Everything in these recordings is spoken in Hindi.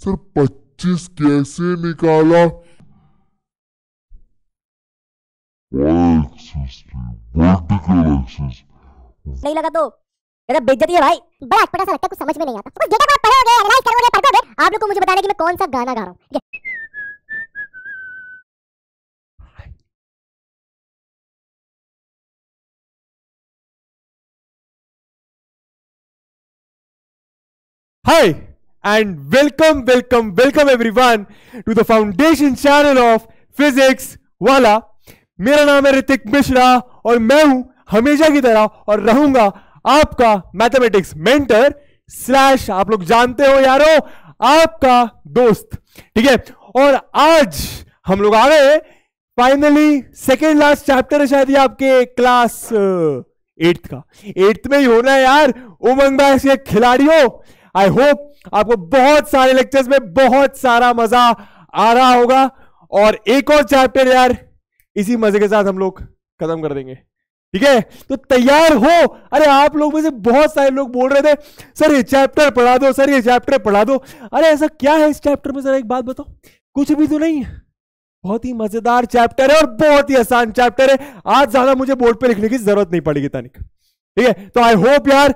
सर 25 कैसे निकाला? Vertical axis. नहीं लगा तो गजब बेइज्जती है भाई। बड़ा अटपटा सा लगता है, कुछ समझ में नहीं आता। कुछ डेटा को पढ़ोगे, एनालाइज करोगे, पढ़ोगे, आप लोग को मुझे बताना है कि मैं कौन सा गाना गा रहा हूं। Hi and welcome everyone to the foundation channel of Physics वाला। मेरा नाम है ऋतिक मिश्रा और मैं हूं हमेशा की तरह और रहूंगा आपका मैथमेटिक्स मेंटर स्लैश आप लोग जानते हो यारो आपका दोस्त, ठीक है। और आज हम लोग आ गए फाइनली सेकेंड लास्ट चैप्टर है शायद ये आपके क्लास 8th का। 8th में ही होना है यार। उमंग बैच के खिलाड़ियों, आई होप आपको बहुत सारे लेक्चर्स में बहुत सारा मजा आ रहा होगा और एक और चैप्टर यार इसी मजे के साथ हम लोग खत्म कर देंगे, ठीक है। तो तैयार हो? अरे आप लोग में से बहुत सारे लोग बोल रहे थे सर ये चैप्टर पढ़ा दो, सर ये चैप्टर पढ़ा दो। अरे ऐसा क्या है इस चैप्टर में, जरा एक बात बताओ। कुछ भी तो नहीं है, बहुत ही मजेदार चैप्टर है और बहुत ही आसान चैप्टर है। आज ज्यादा मुझे बोर्ड पे लिखने की जरूरत नहीं पड़ेगी तानिक, ठीक है। तो आई होप यार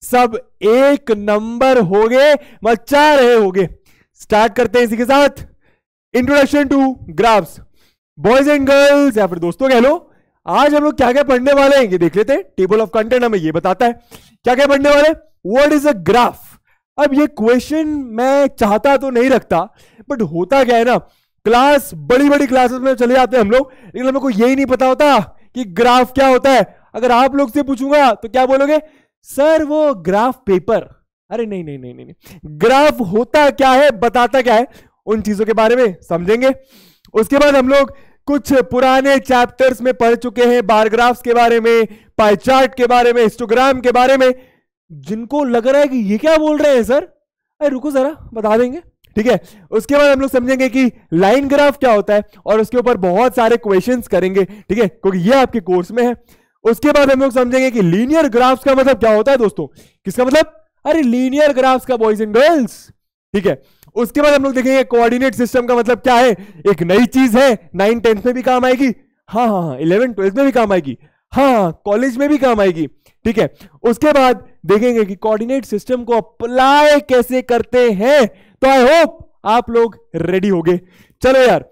सब एक नंबर हो गए, मचा रहे होगे। स्टार्ट करते हैं इसी के साथ introduction to graphs. Boys and girls या फिर दोस्तों कह लो, आज हम लोग क्या क्या पढ़ने वाले हैं ये देख लेते हैं। टेबल ऑफ कंटेंट हमें ये बताता है क्या क्या पढ़ने वाले। What is a graph? अब ये क्वेश्चन मैं चाहता तो नहीं रखता, बट होता क्या है ना, क्लास बड़ी बड़ी क्लासेस में चले जाते हैं हम लोग, लेकिन हमको यही नहीं पता होता कि ग्राफ क्या होता है। अगर आप लोग से पूछूंगा तो क्या बोलोगे? सर वो ग्राफ पेपर। अरे नहीं नहीं नहीं नहीं, नहीं। ग्राफ होता क्या है, बताता क्या है, उन चीजों के बारे में समझेंगे। उसके बाद हम लोग कुछ पुराने चैप्टर्स में पढ़ चुके हैं, बार ग्राफ्स के बारे में, पाई चार्ट के बारे में, हिस्टोग्राम के बारे में। जिनको लग रहा है कि ये क्या बोल रहे हैं सर, अरे रुको जरा बता देंगे, ठीक है। उसके बाद हम लोग समझेंगे कि लाइन ग्राफ क्या होता है और उसके ऊपर बहुत सारे क्वेश्चंस करेंगे, ठीक है, क्योंकि ये आपके कोर्स में है। उसके बाद हम लोग समझेंगे कि लीनियर ग्राफ्स का मतलब क्या होता है दोस्तों। किसका मतलब? अरे लीनियर ग्राफ्स का, बॉयज एंड गर्ल्स, ठीक है। उसके बाद हम लोग देखेंगे कोऑर्डिनेट सिस्टम का मतलब क्या है। एक नई चीज है, 9th 10th में भी काम आएगी, हाँ हाँ हाँ, 11th 12th में भी काम आएगी, हाँ कॉलेज में भी काम आएगी, ठीक है। उसके बाद देखेंगे कि कोऑर्डिनेट सिस्टम को अप्लाई कैसे करते हैं। तो आई होप आप लोग रेडी हो गए। चलो यार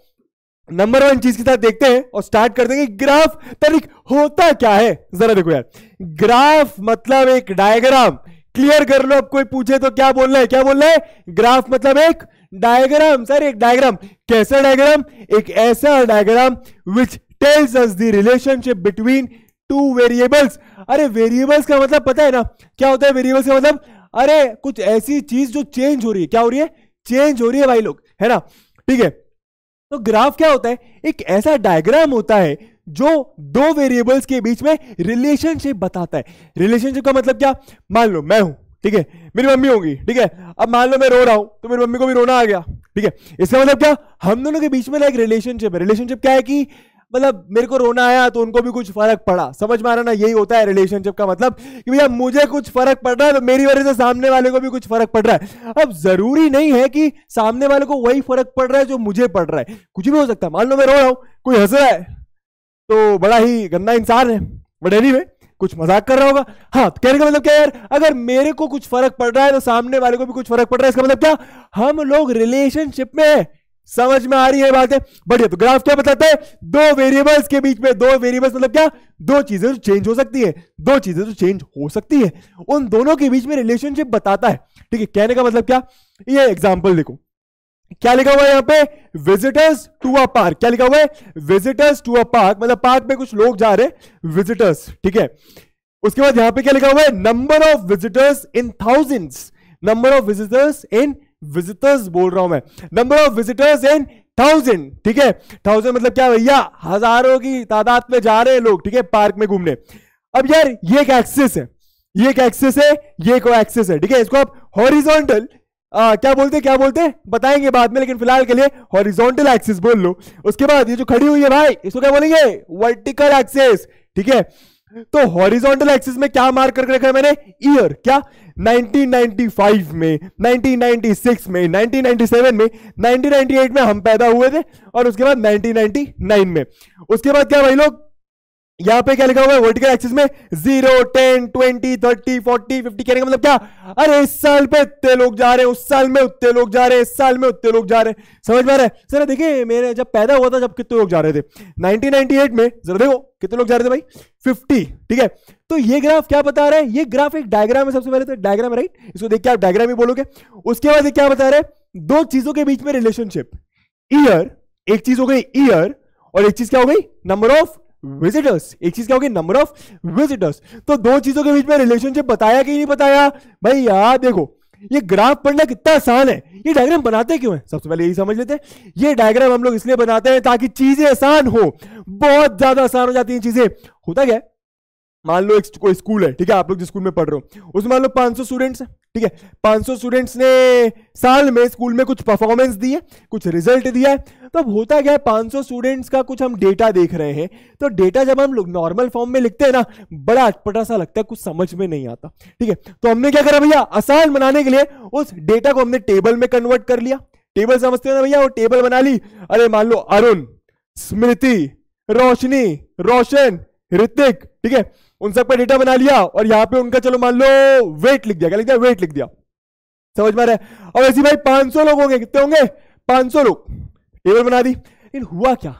नंबर 1 चीज के साथ देखते हैं और स्टार्ट कर देंगे। ग्राफ तरीक होता क्या है जरा देखो यार। ग्राफ मतलब एक डायग्राम। क्लियर कर लो, अब कोई पूछे तो क्या बोलना है, क्या बोलना है? ग्राफ मतलब एक डायग्राम। सर एक डायग्राम, कैसा डायग्राम? एक ऐसा diagram which tells us the relationship between two variables. अरे वेरिएबल्स का मतलब पता है ना क्या होता है? वेरिएबल्स का मतलब अरे कुछ ऐसी चीज जो चेंज हो रही है। क्या हो रही है? चेंज हो रही है भाई लोग, है ना, ठीक है। तो ग्राफ क्या होता है? एक ऐसा डायग्राम होता है जो दो वेरिएबल्स के बीच में रिलेशनशिप बताता है। रिलेशनशिप का मतलब क्या? मान लो मैं हूं, ठीक है, मेरी मम्मी होगी, ठीक है। अब मान लो मैं रो रहा हूं तो मेरी मम्मी को भी रोना आ गया, ठीक है। इसका मतलब क्या? हम दोनों के बीच में एक रिलेशनशिप है। रिलेशनशिप क्या है कि मतलब मेरे को रोना आया तो उनको भी कुछ फर्क पड़ा। समझ में आ रहा ना? यही होता है रिलेशनशिप का मतलब कि भैया मुझे कुछ फर्क पड़ रहा है तो मेरी वजह से सामने वाले को भी कुछ फर्क पड़ रहा है। अब जरूरी नहीं है कि सामने वाले को वही फर्क पड़ रहा है जो मुझे पड़ रहा है, कुछ भी हो सकता है। मान लो मैं रो रहा हूं, कोई हंस रहा है तो बड़ा ही गंदा इंसान है, बट एनीवे कुछ मजाक कर रहा होगा। हाँ, तो कहने का मतलब क्या यार, अगर मेरे को कुछ फर्क पड़ रहा है तो सामने वाले को भी कुछ फर्क पड़ रहा है। इसका मतलब क्या? हम लोग रिलेशनशिप में है। समझ में आ रही है बातें? बढ़िया। तो ग्राफ क्या बताता है? दो वेरिएबल्स के बीच में, दो वेरिएबल्स मतलब क्या? दो चीजें जो चेंज हो सकती है, दो चीजें जो चेंज हो सकती है, उन दोनों के बीच में रिलेशनशिप बताता है, ठीक है। कहने का मतलब क्या? ये एग्जांपल देखो, क्या लिखा हुआ है यहाँ पे? Visitors to a park. क्या लिखा हुआ है? विजिटर्स टू अ पार्क, मतलब पार्क में कुछ लोग जा रहे हैं, विजिटर्स, ठीक है। उसके बाद यहां पे क्या लिखा हुआ है? Number of visitors in thousands. Number of visitors in, visitors बोल रहा हूं मैं, नंबर ऑफ विजिटर्स इन 1000, ठीक है। 1000 मतलब क्या भैया? हजारों की तादाद में जा रहे हैं लोग, ठीक है, पार्क में घूमने। अब यार ये एक एक्सिस है, ये एक एक्सिस है, ये एक एक्सिस है, ठीक है। इसको आप हॉरिजॉन्टल क्या बोलते हैं बताएंगे बाद में, लेकिन फिलहाल के लिए हॉरिजॉन्टल एक्सिस बोल लो। उसके बाद ये जो खड़ी हुई है भाई, इसको क्या बोलेंगे? वर्टिकल एक्सिस, ठीक है। तो हॉरिजॉन्टल एक्सिस में क्या मार्क करके रखा है मैंने? ईयर। क्या? 1995 में, 1996 में, 1997 में, 1998 में हम पैदा हुए थे, और उसके बाद 1999 में। उसके बाद क्या भाई लोग, यहां पे क्या लिखा हुआ है वर्टिकल एक्सिस में? 0, 10, 20, 30, 40, 50। कहने का मतलब क्या? अरे इस साल पे इतने लोग जा रहे हैं, उस साल में उतने लोग जा रहे हैं, इस साल में उतने लोग जा रहे हैं। समझ में आ रहा है? जरा देखिए, मेरे जब पैदा हुआ था जब कितने लोग जा रहे थे 1998 में, जरा देखो कितने लोग जा रहे थे भाई? 50। ठीक है, तो ये ग्राफ क्या बता रहा है? ये ग्राफ एक डायग्राम है। सबसे पहले तो डायग्राम है, राइट? इसको देख के आप डायग्राम ही बोलोगे। उसके बाद ये क्या बता रहा है? दो चीजों के बीच में रिलेशनशिप। ईयर, एक चीज हो गई ईयर, और एक चीज क्या हो गई? Number of visitors. एक चीज क्या होगी? Number of visitors. तो दो चीजों के बीच में रिलेशनशिप बताया कि नहीं बताया भाई? यार देखो, ये ग्राफ पढ़ना कितना आसान है। ये डायग्राम बनाते क्यों है? सबसे पहले यही समझ लेते हैं। ये डायग्राम हम लोग इसलिए बनाते हैं ताकि चीजें आसान हो। बहुत ज्यादा आसान हो जाती हैं चीजें। होता क्या है, मान लो एक कोई स्कूल है, ठीक है, आप लोग जिस स्कूल में पढ़ रहे हो उसमें मान लो 500 स्टूडेंट्स हैं, ठीक है। 500 स्टूडेंट्स ने साल में स्कूल में कुछ परफॉर्मेंस दी है, कुछ रिजल्ट दिया है। तो अब होता क्या है, 500 स्टूडेंट्स का कुछ हम डेटा देख रहे हैं। तो डेटा जब हम लोग नॉर्मल फॉर्म में लिखते हैं ना, बड़ा अटपटा सा लगता है, कुछ समझ में नहीं आता, ठीक है। तो हमने क्या करा भैया, आसान बनाने के लिए उस डेटा को हमने टेबल में कन्वर्ट कर लिया। टेबल समझते हो ना भैया, वो टेबल बना ली। अरे मान लो अरुण, स्मृति, रोशनी, रोशन, ऋतिक, ठीक है, उन सब का डेटा बना लिया और यहां पे उनका चलो मान लो वेट लिख दिया। क्या लिख दिया? वेट लिख दिया। समझ में आ रहा है? और ऐसे भाई 500 लोग होंगे, कितने होंगे? 500 लोग, टेबल बना दी। लेकिन हुआ क्या?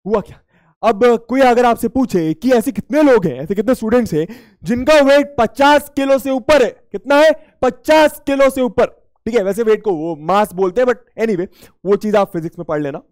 हुआ क्या? अब कोई अगर आपसे पूछे कि ऐसे कितने लोग हैं, ऐसे कितने स्टूडेंट्स हैं जिनका वेट 50 किलो से ऊपर है, कितना है? 50 किलो से ऊपर, ठीक है। वैसे वेट को वो मास बोलते हैं, बट एनीवे वो चीज आप फिजिक्स में पढ़ लेना,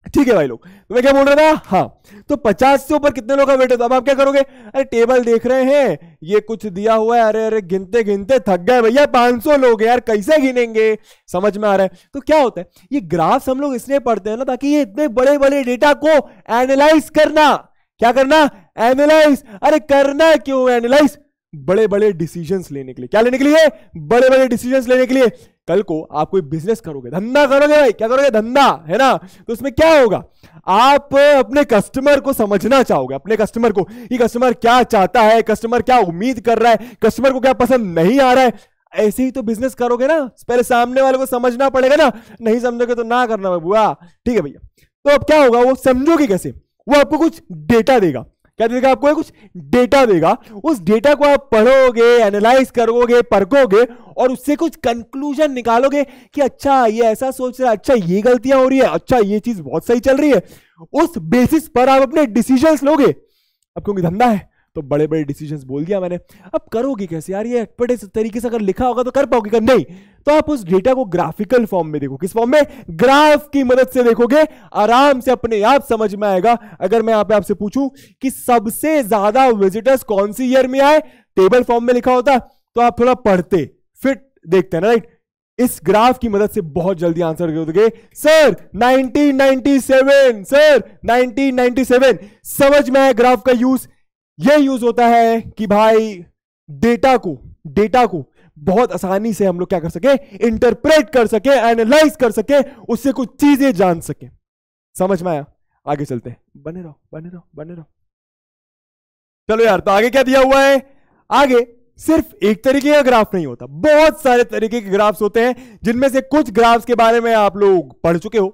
ठीक है भाई लोग। तो मैं क्या बोल रहा था, हाँ, तो 50 से ऊपर कितने लोग का वेट है? तो अब आप क्या करोगे? अरे टेबल देख रहे हैं, ये कुछ दिया हुआ है, अरे अरे गिनते गिनते थक गए भैया, 500 लोग हैं यार, कैसे गिनेंगे? समझ में आ रहा है? तो क्या होता है, ये ग्राफ्स हम लोग इसलिए पढ़ते हैं ना, ताकि ये इतने बड़े बड़े डेटा को एनालाइज करना। क्या करना? एनालाइज। अरे करना क्यों एनालाइज? बड़े बड़े डिसीजंस लेने के लिए। क्या लेने के लिए? बड़े बड़े डिसीजंस लेने के लिए। कल को आप कोई बिजनेस करोगे, धंधा करोगे भाई, क्या करोगे? धंधा, है ना? तो उसमें क्या होगा, आप अपने कस्टमर को समझना चाहोगे, अपने कस्टमर को, ये कस्टमर क्या चाहता है, कस्टमर क्या उम्मीद कर रहा है, कस्टमर को क्या पसंद नहीं आ रहा है। ऐसे ही तो बिजनेस करोगे ना, पहले सामने वाले को समझना पड़ेगा ना। नहीं समझोगे तो ना करना बुआ, ठीक है भैया। तो अब क्या होगा, वो समझोगे कैसे? वो आपको कुछ डेटा देगा। क्या देगा? आपको कुछ डेटा देगा। उस डेटा को आप पढ़ोगे, एनालाइज करोगे, परखोगे और उससे कुछ कंक्लूजन निकालोगे कि अच्छा ये ऐसा सोच रहा है, अच्छा ये गलतियां हो रही है, अच्छा ये चीज बहुत सही चल रही है। उस बेसिस पर आप अपने डिसीजंस लोगे। अब क्योंकि धंधा है तो बड़े बड़े डिसीजंस बोल दिया मैंने। अब करोगे कैसे यार? ये बड़े तरीके से अगर लिखा होगा तो कर पाओगे, कर नहीं तो आप उस डेटा को ग्राफिकल फॉर्म में देखो। किस फॉर्म में? ग्राफ की मदद से देखोगे, आराम से अपने आप समझ में आएगा। अगर मैं यहां पे आपसे पूछूं कि सबसे ज्यादा विजिटर्स कौन सी ईयर में आए, टेबल फॉर्म में लिखा होता तो आप थोड़ा पढ़ते फिर देखते हैं ना, राइट? इस ग्राफ की मदद से बहुत जल्दी आंसर दोगे, सर 1997, सर 1997। समझ में आया ग्राफ का यूज? यह यूज होता है कि भाई डेटा को बहुत आसानी से हम लोग क्या कर सके, इंटरप्रेट कर सके, एनालाइज कर सके, उससे कुछ चीजें जान सके। समझ में आया? आगे चलते हैं, बने रहो बने रहो बने रहो। चलो यार, तो आगे क्या दिया हुआ है? आगे सिर्फ एक तरीके का ग्राफ नहीं होता, बहुत सारे तरीके के ग्राफ्स होते हैं, जिनमें से कुछ ग्राफ्स के बारे में आप लोग पढ़ चुके हो,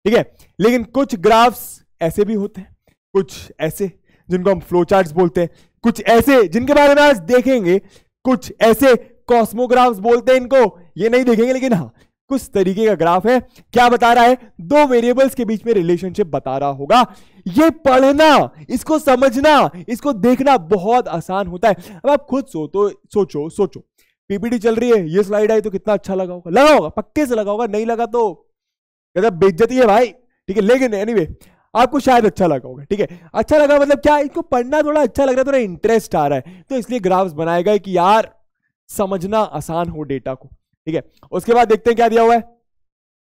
ठीक है। लेकिन कुछ ग्राफ्स ऐसे भी होते हैं, कुछ ऐसे जिनको हम फ्लो चार्ट्स बोलते हैं, कुछ ऐसे जिनके बारे में आज देखेंगे, कुछ ऐसे कॉस्मोग्राफ्स बोलते हैं इनको, ये नहीं देखेंगे। लेकिन हाँ, कुछ तरीके का ग्राफ है। क्या बता रहा है? दो वेरिएबल्स के बीच में रिलेशनशिप बता रहा होगा। ये पढ़ना, इसको समझना, इसको देखना बहुत आसान होता है। अब आप खुद सोचो, पीपीटी चल रही है, ये स्लाइड आई तो कितना अच्छा लगा होगा, लगा होगा, पक्के से लगा होगा, नहीं लगा तो बेइज्जती है भाई, ठीक है। लेकिन एनीवे आपको शायद अच्छा लगा होगा, ठीक है। अच्छा लगा मतलब क्या, इसको पढ़ना थोड़ा अच्छा लग रहा है, थोड़ा इंटरेस्ट आ रहा है, तो इसलिए ग्राफ्स बनाए गए कि यार समझना आसान हो डेटा को, ठीक है। उसके बाद देखते हैं क्या दिया हुआ है।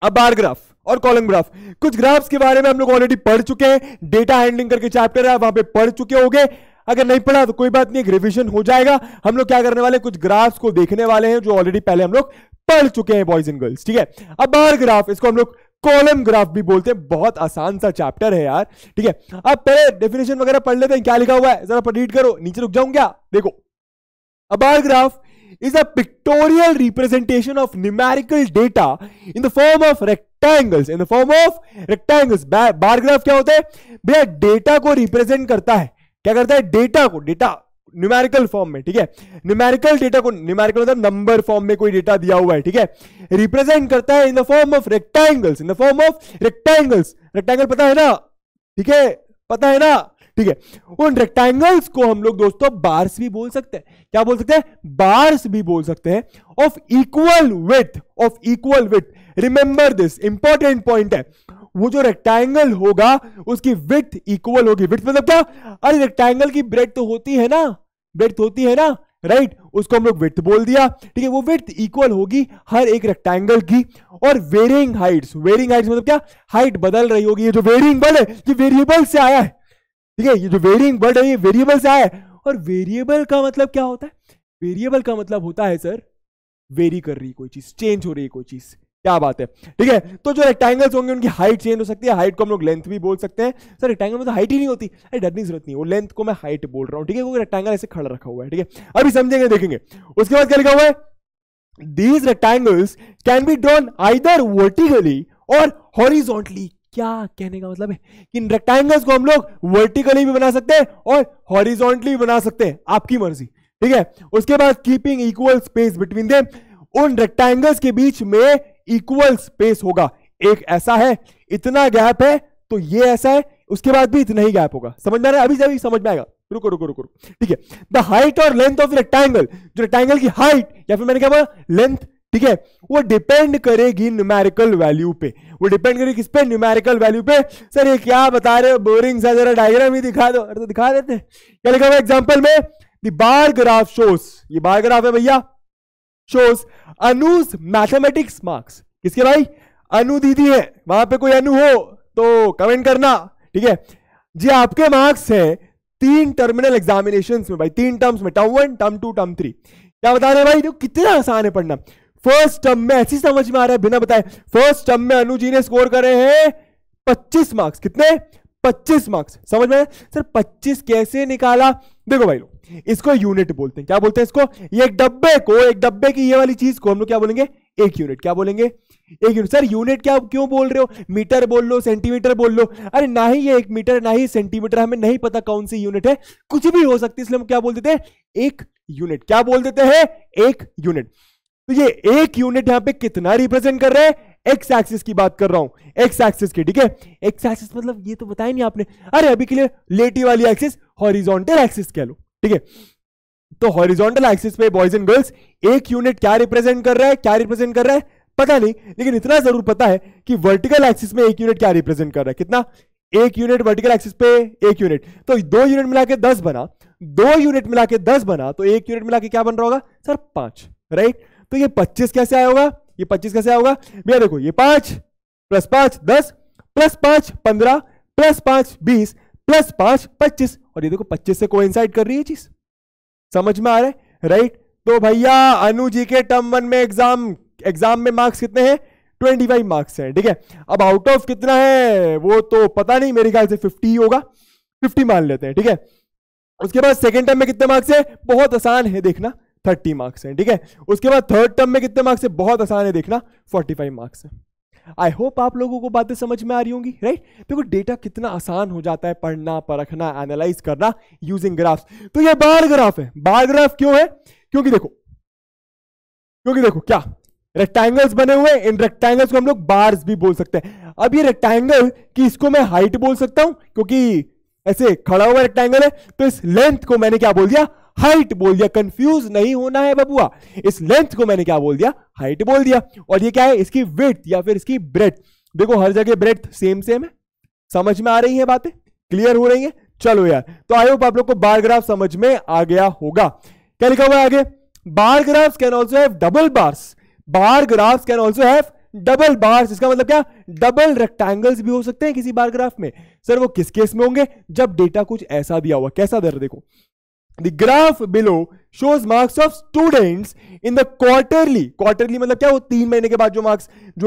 अब बार ग्राफ और कॉलम ग्राफ, कुछ ग्राफ्स के बारे में हम लोग ऑलरेडी पढ़ चुके हैं, डेटा हैंडलिंग करके चैप्टर है, वहां पे पढ़ चुके होंगे। अगर नहीं पढ़ा तो कोई बात नहीं, एक रिवीजन हो जाएगा। हम लोग क्या करने वाले, कुछ ग्राफ्स को देखने वाले हैं जो ऑलरेडी पहले हम लोग पढ़ चुके हैं, बॉयज एंड गर्ल्स, ठीक है। अब बार ग्राफ, इसको हम लोग कॉलम ग्राफ भी बोलते हैं। बहुत आसान सा चैप्टर है यार, ठीक है। अब पहले डेफिनेशन वगैरह पढ़ लेते हैं, क्या लिखा हुआ है जरा रीड करो, नीचे रुक जाऊं क्या? देखो, a bar graph is a pictorial representation of numerical data in the form of rectangles, in the form of rectangles। Bar graph क्या होता है भैया? डेटा को रिप्रेजेंट करता है। क्या करता है? डेटा को, डेटा न्यूमेरिकल फॉर्म में, ठीक है। न्यूमेरिकल डेटा को, न्यूमेरिकल मतलब नंबर फॉर्म में कोई डेटा दिया हुआ है, ठीक है, रिप्रेजेंट करता है in the form of rectangles, in the form of rectangles. Rectangle पता है ना? ठीक है, पता है ना? ठीक है, उन रेक्टेंगल्स को हम लोग दोस्तों बार्स भी बोल सकते हैं। क्या बोल सकते हैं? बार्स भी बोल सकते हैं। Of equal width, of equal width. Remember this, important point है। वो जो रेक्टेंगल होगा उसकी विड्थ इक्वल होगी। विड्थ मतलब क्या? अरे रेक्टेंगल की ब्रेड्थ तो होती है ना, ब्रेड्थ होती है ना, राइट, उसको हम लोग विड्थ बोल दिया, ठीक है। वो विड्थ इक्वल होगी हर एक रेक्टेंगल की। और वेरिंग हाइट्स, वेरिंग हाइट्स मतलब क्या? हाइट बदल रही होगी। ये जो वेरिंग वर्ड है ये वेरिएबल से आया है, ठीक है। ये जो वेरिंग वर्ड है ये वेरिएबल से आया है। और वेरिएबल का मतलब क्या होता है? वेरिएबल का मतलब होता है सर, वेरी कर रही कोई चीज, चेंज हो रही है कोई चीज। क्या बात है, ठीक है। तो जो रेक्टेंगल्स होंगे उनकी हाइट चेंज हो सकती है। हाइट को हम लोग लेंथ भी बोल सकते हैं। सर रेक्टेंगल में तो हाइट ही नहीं होती, अरे डरने की जरूरत नहीं, वो लेंथ को मैं हाइट बोल रहा हूं, ठीक है। वो रेक्टेंगल ऐसे खड़ा रखा हुआ है, ठीक है। अभी समझेंगे, देखेंगे। उसके बाद क्या लिखा हुआ है? These rectangles can be drawn either vertically और horizontally। क्या कहने का मतलब है कि इन रेक्टेंगल्स को हम लोग वर्टिकली भी बना सकते हैं और हॉरिजॉन्टली भी बना सकते हैं, आपकी मर्जी, ठीक है। उसके बाद keeping equal space between them, उन रेक्टेंगल्स के बीच में इक्वल स्पेस होगा। एक ऐसा है, इतना गैप है, तो ये ऐसा है, उसके बाद भी इतना ही गैप होगा। समझ में आ रहा है? अभी समझ में आएगा। रुको रुको रुको, ठीक है। द हाइट और लेंथ ऑफ रेक्टेंगल, जो रेक्टेंगल की हाइट या फिर मैंने क्या बोला, लेंथ, ठीक है, वो डिपेंड करेगी न्यूमेरिकल वैल्यू पे। वो डिपेंड करेगी किस पे? न्यूमेरिकल वैल्यू पे। सर ये क्या बता रहे हो, बोरिंग सा, जरा डायग्राम ही दिखा दो। अरे तो दिखा देते हैं। क्या लिखा हुआ एग्जांपल में? द बार ग्राफ शोस, ये बार ग्राफ है भैया, शोस अनुज मैथमेटिक्स मार्क्स। किसके भाई? अनु दीदी है। वहां पे कोई अनु हो तो कमेंट करना, ठीक है जी। आपके मार्क्स है 3 टर्मिनल एग्जामिनेशंस में भाई, 3 टर्म्स में, टर्म 1, टर्म 2, टर्म 3। क्या बता रहे भाई? देखो कितना आसान है पढ़ना। फर्स्ट टर्म में ऐसी समझ में आ रहा है बिना बताए, फर्स्ट टर्म में अनु जी ने स्कोर करे हैं 25 मार्क्स। कितने? 25 मार्क्स। समझ में? सर 25 कैसे निकाला? देखो भाई लोग, इसको यूनिट बोलते हैं। क्या बोलते हैं इसको? ये एक डब्बे को, एक डब्बे की ये वाली चीज को हम लोग क्या बोलेंगे? एक यूनिट। क्या बोलेंगे? एक यूनिट। सर यूनिट क्या क्यों बोल रहे हो? मीटर बोल लो, सेंटीमीटर बोल लो। अरे ना ही ये एक मीटर, ना ही सेंटीमीटर, हमें नहीं पता कौन सी यूनिट है, कुछ भी हो सकती है, इसलिए हम क्या बोल देते हैं? एक यूनिट। क्या बोल देते हैं? एक यूनिट। तो ये एक यूनिट यहां पे कितना रिप्रेजेंट कर रहे हैं? एक्स एक्सिस की बात कर रहा हूं, एक्स एक्सिस की, ठीक है। एक्स एक्सिस मतलब ये तो बताया नहीं आपने। अरे अभी के लिए लेटी वाली एक्सिस हॉरिजॉन्टल एक्सिस कह लो, ठीक है। तो हॉरिजॉन्टल एक्सिस पे बॉयज एंड गर्ल्स एक यूनिट क्या रिप्रेजेंट कर रहा है? क्या रिप्रेजेंट कर रहा है पता नहीं, लेकिन इतना जरूर पता है कि वर्टिकल एक्सिस में एक यूनिट क्या रिप्रेजेंट कर रहा है? कितना? एक यूनिट वर्टिकल एक्सिस पे एक यूनिट। तो 2 यूनिट मिला के 10 बना, 2 यूनिट मिला के 10 बना, तो 1 यूनिट मिला के क्या बन रहा होगा सर? 5, राइट। तो ये 25 कैसे आया होगा? ये 25 कैसे आया होगा भैया? देखो ये 5 + 5 10 + 5 15 + 5 20 + 5 25, और ये देखो 25 से कोइंसाइड कर रही है चीज। समझ में आ रहा है, राइट। तो भैया अनु जी के टर्म 1 में एग्जाम में मार्क्स कितने हैं? 25 मार्क्स हैं, ठीक है। अब आउट ऑफ कितना है वो तो पता नहीं, मेरे ख्याल से 50 ही होगा, 50 मान लेते हैं, ठीक है। उसके बाद सेकंड टर्म में कितने मार्क्स है? बहुत आसान है देखना, 30 मार्क्स हैं, ठीक है। उसके बाद थर्ड टर्म में कितने मार्क्स है? बहुत आसान है देखना, 45 मार्क्स है। आई होप आप लोगों को बातें समझ में आ रही होंगी, राइट। देखो डेटा कितना आसान हो जाता है पढ़ना, परखना, एनालाइज करना यूजिंग ग्राफ्स। तो ये बार ग्राफ है। बार ग्राफ क्यों है? क्योंकि देखो क्या रेक्टेंगल्स बने हुए, इन रेक्टेंगल्स को हम लोग बार्स भी बोल सकते हैं। अब ये रेक्टेंगल की इसको मैं हाइट बोल सकता हूं, क्योंकि ऐसे खड़ा हुआ रेक्टेंगल है, तो इस लेंथ को मैंने क्या बोल दिया? हाइट बोल दिया। कंफ्यूज नहीं होना है बबुआ, इस लेंथ को मैंने क्या बोल दिया? हाइट बोल दिया। और ये क्या है? इसकी विड्थ या फिर इसकी ब्रेड्थ। देखो हर जगह ब्रेड्थ सेम है। समझ में आ रही है बातें? क्लियर हो रही है? चलो यार, तो आई होप आप लोग को बार ग्राफ समझ में आ गया होगा। क्या लिखा हुआ है आगे? बार graphs can also have double bars. Bar graphs can also have double bars. इसका मतलब क्या? डबल रेक्टेंगल्स भी हो सकते हैं किसी बार ग्राफ में। सर वो किस केस में होंगे? जब डेटा कुछ ऐसा दिया हुआ। कैसा दर? देखो The graph below shows marks of students in the quarterly मतलब क्या, वो 3 महीने के बाद जो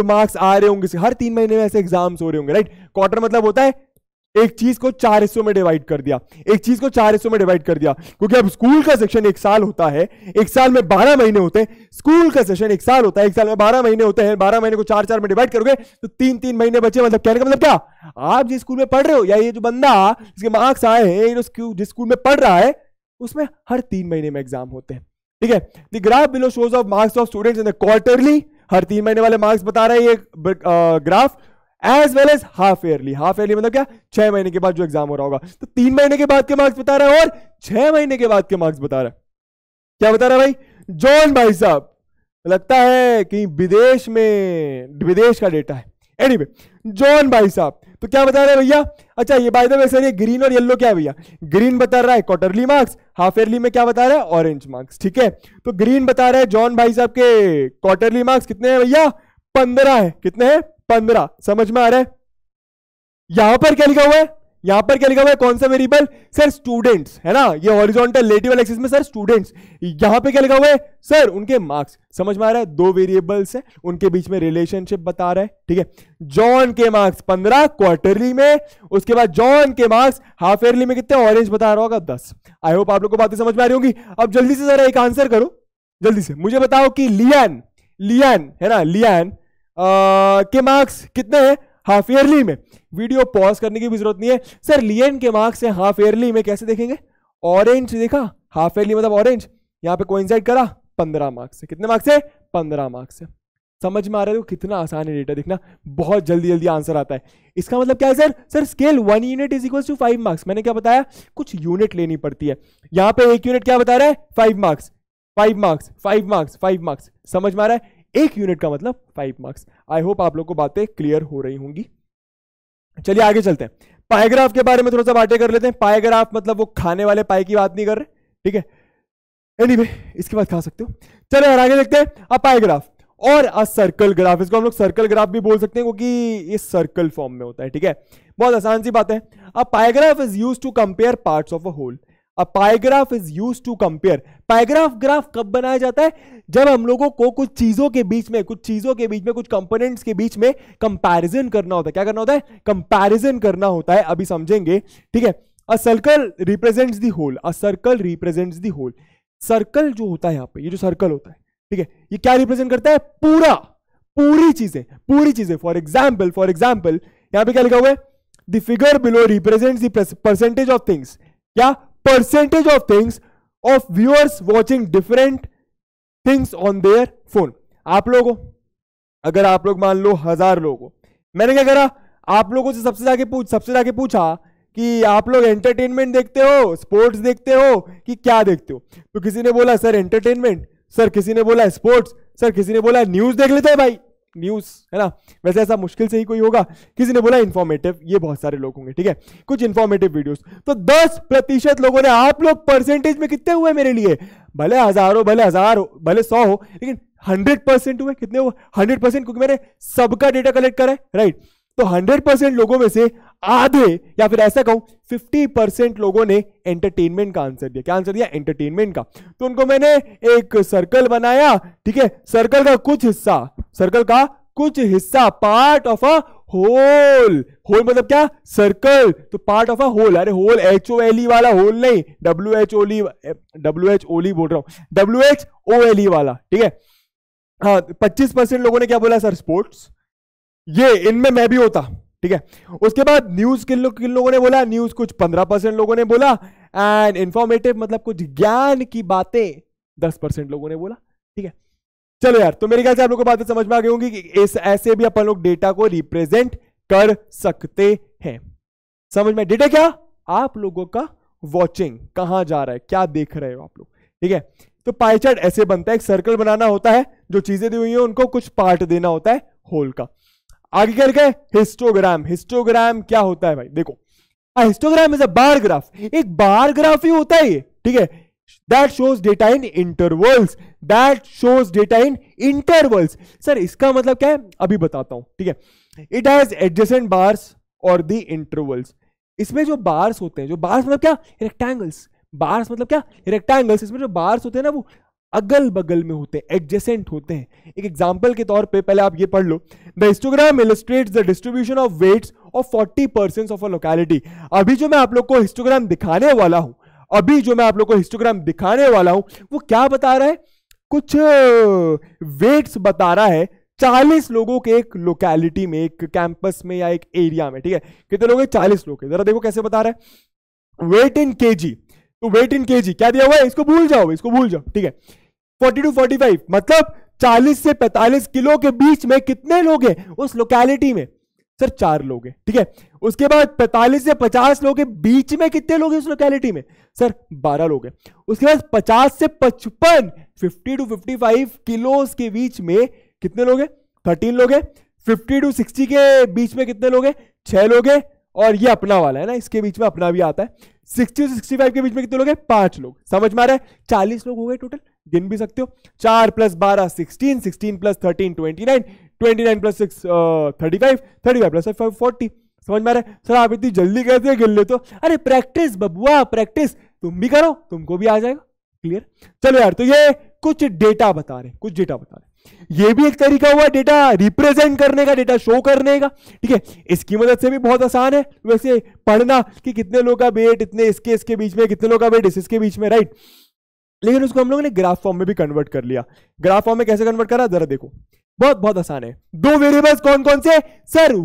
मार्क्स आ रहे होंगे, हर 3 महीने में ऐसे एग्जाम्स हो रहे होंगे, राइट। क्वार्टर मतलब होता है एक चीज को 4 हिस्सों में डिवाइड कर दिया, क्योंकि अब स्कूल का सेक्शन 1 साल होता है, 1 साल में 12 महीने होते हैं। स्कूल का सेशन 1 साल होता है, 1 साल में 12 महीने होते हैं। 12 महीने को 4 में डिवाइड करोगे तो 3 महीने बचे। मतलब कहने का मतलब क्या, आप जिस स्कूल में पढ़ रहे हो, या ये जो बंदा जिसके मार्क्स आए हैं जिस स्कूल में पढ़ रहा है, उसमें हर 3 महीने में एग्जाम होते हैं, ठीक है। The graph below shows of marks of students in the quarterly, हर 3 महीने वाले मार्क्स बता रहा है ये graph, as well as half yearly. Half yearly मतलब क्या, 6 महीने के बाद जो एग्जाम हो रहा होगा। तो 3 महीने के बाद के मार्क्स बता रहा है और 6 महीने के बाद के मार्क्स बता रहा है। क्या बता रहा है भाई जॉन भाई साहब? लगता है कि विदेश का डेटा है। एनीवे, जॉन भाई साहब तो क्या बता रहे हैं भैया? अच्छा, ये बाय द वे सर, ये ग्रीन और येलो क्या है भैया? ग्रीन बता रहा है क्वार्टरली मार्क्स, हाफ ईयरली में क्या बता रहा है? ऑरेंज मार्क्स, ठीक है। तो ग्रीन बता रहा है जॉन भाई साहब के क्वार्टरली मार्क्स कितने हैं भैया? 15 है। कितने हैं? 15। समझ में आ रहा है? यहां पर क्या लिखा हुआ है? कौन सा वेरिएबल? सर स्टूडेंट्स, है ना। ये हॉरिजॉन्टल लेटिवल एक्सिस में सर स्टूडेंट्स। यहां पे क्या लिखा हुआ है? सर उनके मार्क्स। समझ में आ रहा है? 2 वेरिएबल्स है, उनके बीच में रिलेशनशिप बता रहा है, ठीक है। जॉन के मार्क्स 15 क्वार्टरली में, उसके बाद जॉन के मार्क्स हाफ ईयरली में कितने? ऑरेंज बता रहा होगा 10। आई होप आप लोग को बातें समझ में आ रही होंगी। अब जल्दी से जरा एक आंसर करो, जल्दी से मुझे बताओ कि लियान है ना, लियान के मार्क्स कितने हैं हाफ ईयरली में? वीडियो पॉज करने की भी जरूरत नहीं है। सर लियन के मार्क्स है हाफ ईयरली में, कैसे देखेंगे? ऑरेंज देखा, हाफ ईयरली मतलब ऑरेंज, यहां पे कोइंसाइड करा, 15 मार्क्स है। कितने मार्क्स है? 15 मार्क्स है। समझ में आ रहा है? कितना आसान है डेटा, देखना बहुत जल्दी आंसर आता है। इसका मतलब क्या है sir? Sir scale 1 unit is equal to 5 marks. मैंने क्या बताया? कुछ यूनिट लेनी पड़ती है। यहां पे 1 यूनिट क्या बता रहा है? 5 मार्क्स। समझ में आ रहा है? 1 यूनिट का मतलब 5 मार्क्स। आई होप आप लोग को बातें क्लियर हो रही होंगी। चलिए आगे चलते हैं, पाएग्राफ के बारे में थोड़ा सा बातें कर लेते हैं। पाएग्राफ मतलब वो खाने वाले पाए की बात नहीं कर रहे, ठीक है। एनीवे, इसके बाद खा सकते हो। चलो यार आगे देखते हैं। अब पाएग्राफ और अ सर्कल ग्राफ, इसको हम लोग सर्कल ग्राफ भी बोल सकते हैं क्योंकि ये सर्कल फॉर्म में होता है, ठीक है। बहुत आसान सी बात है। A pie graph is used to compare parts of a whole. A pie graph is used to compare. Pie graph graph कब बनाया जाता है? जब हम लोगों को कुछ चीजों के बीच में, कुछ कंपोनेंट्स के बीच में कंपैरिजन करना होता है। क्या करना होता है? कंपैरिजन करना होता है। अभी समझेंगे, ठीक है। A circle represents the whole. A circle represents the whole. Circle जो होता है यहां पे, ये जो सर्कल होता है, ठीक है, ये क्या रिप्रेजेंट करता है? पूरी चीजें। फॉर एग्जाम्पल यहां पे क्या लिखा हुआ है? The figure below represents the percentage of things. क्या? Percentage of things of viewers watching different things on their phone. अगर आप लोग मान लो 1000 लोग हो, मैंने क्या करा? आप लोगों से सबसे जाके पूछा कि आप लोग एंटरटेनमेंट देखते हो, स्पोर्ट्स देखते हो कि क्या देखते हो? तो किसी ने बोला सर एंटरटेनमेंट, सर किसी ने बोला स्पोर्ट्स, सर किसी ने बोला न्यूज देख लेते हैं भाई, न्यूज, है ना। वैसे ऐसा मुश्किल से ही कोई होगा। किसी ने बोला इंफॉर्मेटिव, ये बहुत सारे लोग होंगे, ठीक है, कुछ इंफॉर्मेटिव वीडियोस। तो 10% लोगों ने, आप लोग परसेंटेज में कितने हुए मेरे लिए? भले 1000 हो, भले 100 हो, लेकिन 100% हुए। कितने हुए? 100%, क्योंकि मैंने सबका डेटा कलेक्ट करा है, राइट। तो 100% लोगों में से आधे, या फिर ऐसा कहूं 50% लोगों ने एंटरटेनमेंट का आंसर दिया। क्या आंसर दिया? एंटरटेनमेंट का। तो उनको मैंने एक सर्कल बनाया, ठीक है। सर्कल का कुछ हिस्सा पार्ट ऑफ अ होल मतलब क्या? सर्कल। तो पार्ट ऑफ अ होल, अरे होल HOLE वाला होल नहीं, WHOLE बोल रहा हूं, WHOLE वाला, ठीक है। हाँ, 25% लोगों ने क्या बोला? Sir sports. ये इनमें मैं भी होता, ठीक है। उसके बाद न्यूज किन लोगों ने बोला? न्यूज कुछ 15% लोगों ने बोला। एंड इंफॉर्मेटिव मतलब कुछ ज्ञान की बातें 10% लोगों ने बोला, ठीक है। चलो यार, तो मेरे ख्याल से आप लोगों को बातें समझ में आ गई होंगी कि ऐसे भी अपन लोग डेटा को रिप्रेजेंट कर सकते हैं। समझ में? डेटा क्या? आप लोगों का वॉचिंग, कहां जा रहा है, क्या देख रहे हो आप लोग, ठीक है। तो पाई चार्ट ऐसे बनता है। एक सर्कल बनाना होता है, जो चीजें दी हुई हैं उनको कुछ पार्ट देना होता है होल का। आगे क्या लिखा है? हिस्टोग्राम। हिस्टोग्राम क्या होता है भाई? देखो, histogram is a bar graph. एक बार ग्राफ ही होता है ये, ठीक है। That shows data in intervals. Sir इसका मतलब क्या है? अभी बताता हूं, ठीक है। इट हैज एडजेसेंट बार्स और द इंटरवल्स। इसमें जो बार्स होते हैं, जो बार्स मतलब क्या? रेक्टेंगल्स, बार्स मतलब क्या, रेक्टेंगल्स, इसमें जो बार्स होते हैं ना वो अगल बगल में होते हैं, एडजेसेंट होते हैं। एक एग्जांपल के तौर पे पहले आप ये पढ़ लो, the histogram illustrates the distribution of weights of 40% of a locality. अभी जो मैं आप लोग को हिस्टोग्राम दिखाने वाला हूं, वो क्या बता रहा है, कुछ वेट्स बता रहा है 40 लोगों के एक लोकेलिटी में, एक कैंपस में या एक एरिया में, ठीक है। कितने लोग हैं, 40 लोग हैं। जरा देखो कैसे बता रहा है, वेट इन केजी। तो वेट इन केजी क्या दिया हुआ है, इसको भूल जाओ, ठीक है। 40 to 45 मतलब 40 से 45 किलो के बीच में कितने लोग हैं उस लोकेलिटी में, सर 4 लोग हैं, ठीक है। उसके बाद 45 से 50 लोग के बीच में कितने लोग हैं उस लोकेलिटी में, सर 12 लोग हैं। उसके बाद 50 से 55 50 to 55 किलो के बीच में कितने लोग हैं, 13 लोग हैं। 50 to 60 के बीच में कितने लोग हैं, 6 लोग हैं। और ये अपना वाला है ना, इसके बीच में अपना भी आता है। 60 से 65 के बीच में कितने लोग हैं, 5 लोग। समझ में आ रहा है, 40 लोग हो गए टोटल, गिन भी सकते हो। 4 + 12 16, 16 + 13 29, 29 + 6 35, 35 + 5 40। समझ में आ रहा है, सर आप इतनी जल्दी कैसे गिन लेते हो, अरे प्रैक्टिस बबुआ, प्रैक्टिस, तुम भी करो, तुमको भी आ जाएगा। क्लियर, चलो यार। तो ये कुछ डेटा बता रहे, ये भी एक तरीका हुआ डेटा रिप्रेजेंट करने का, डेटा शो करने का, ठीक है। इसकी मदद से भी बहुत आसान है वैसे पढ़ना कि कितने लोग का वेट इतने इसके बीच में, कितने लोग का वेट इसके बीच में, राइट। लेकिन उसको हम लोगों ने ग्राफ फॉर्म में भी कन्वर्ट कर लिया। ग्राफ फॉर्म में कैसे कन्वर्ट करा, जरा देखो, बहुत आसान है। 2 वेरिएबल्स कौन कौन से, सर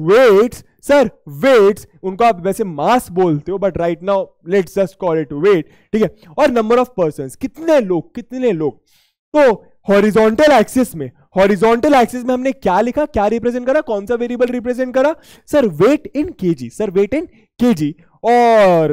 वेट्स, उनको आप वैसे मास बोलते हो but right now let's just call it weight, ठीक है। और नंबर ऑफ पर्संस, कितने लोग। तो हॉरिजॉन्टल एक्सिस में हमने क्या लिखा, क्या रिप्रेजेंट करा, कौन सा वेरिएबल रिप्रेजेंट करा, सर वेट इन केजी। और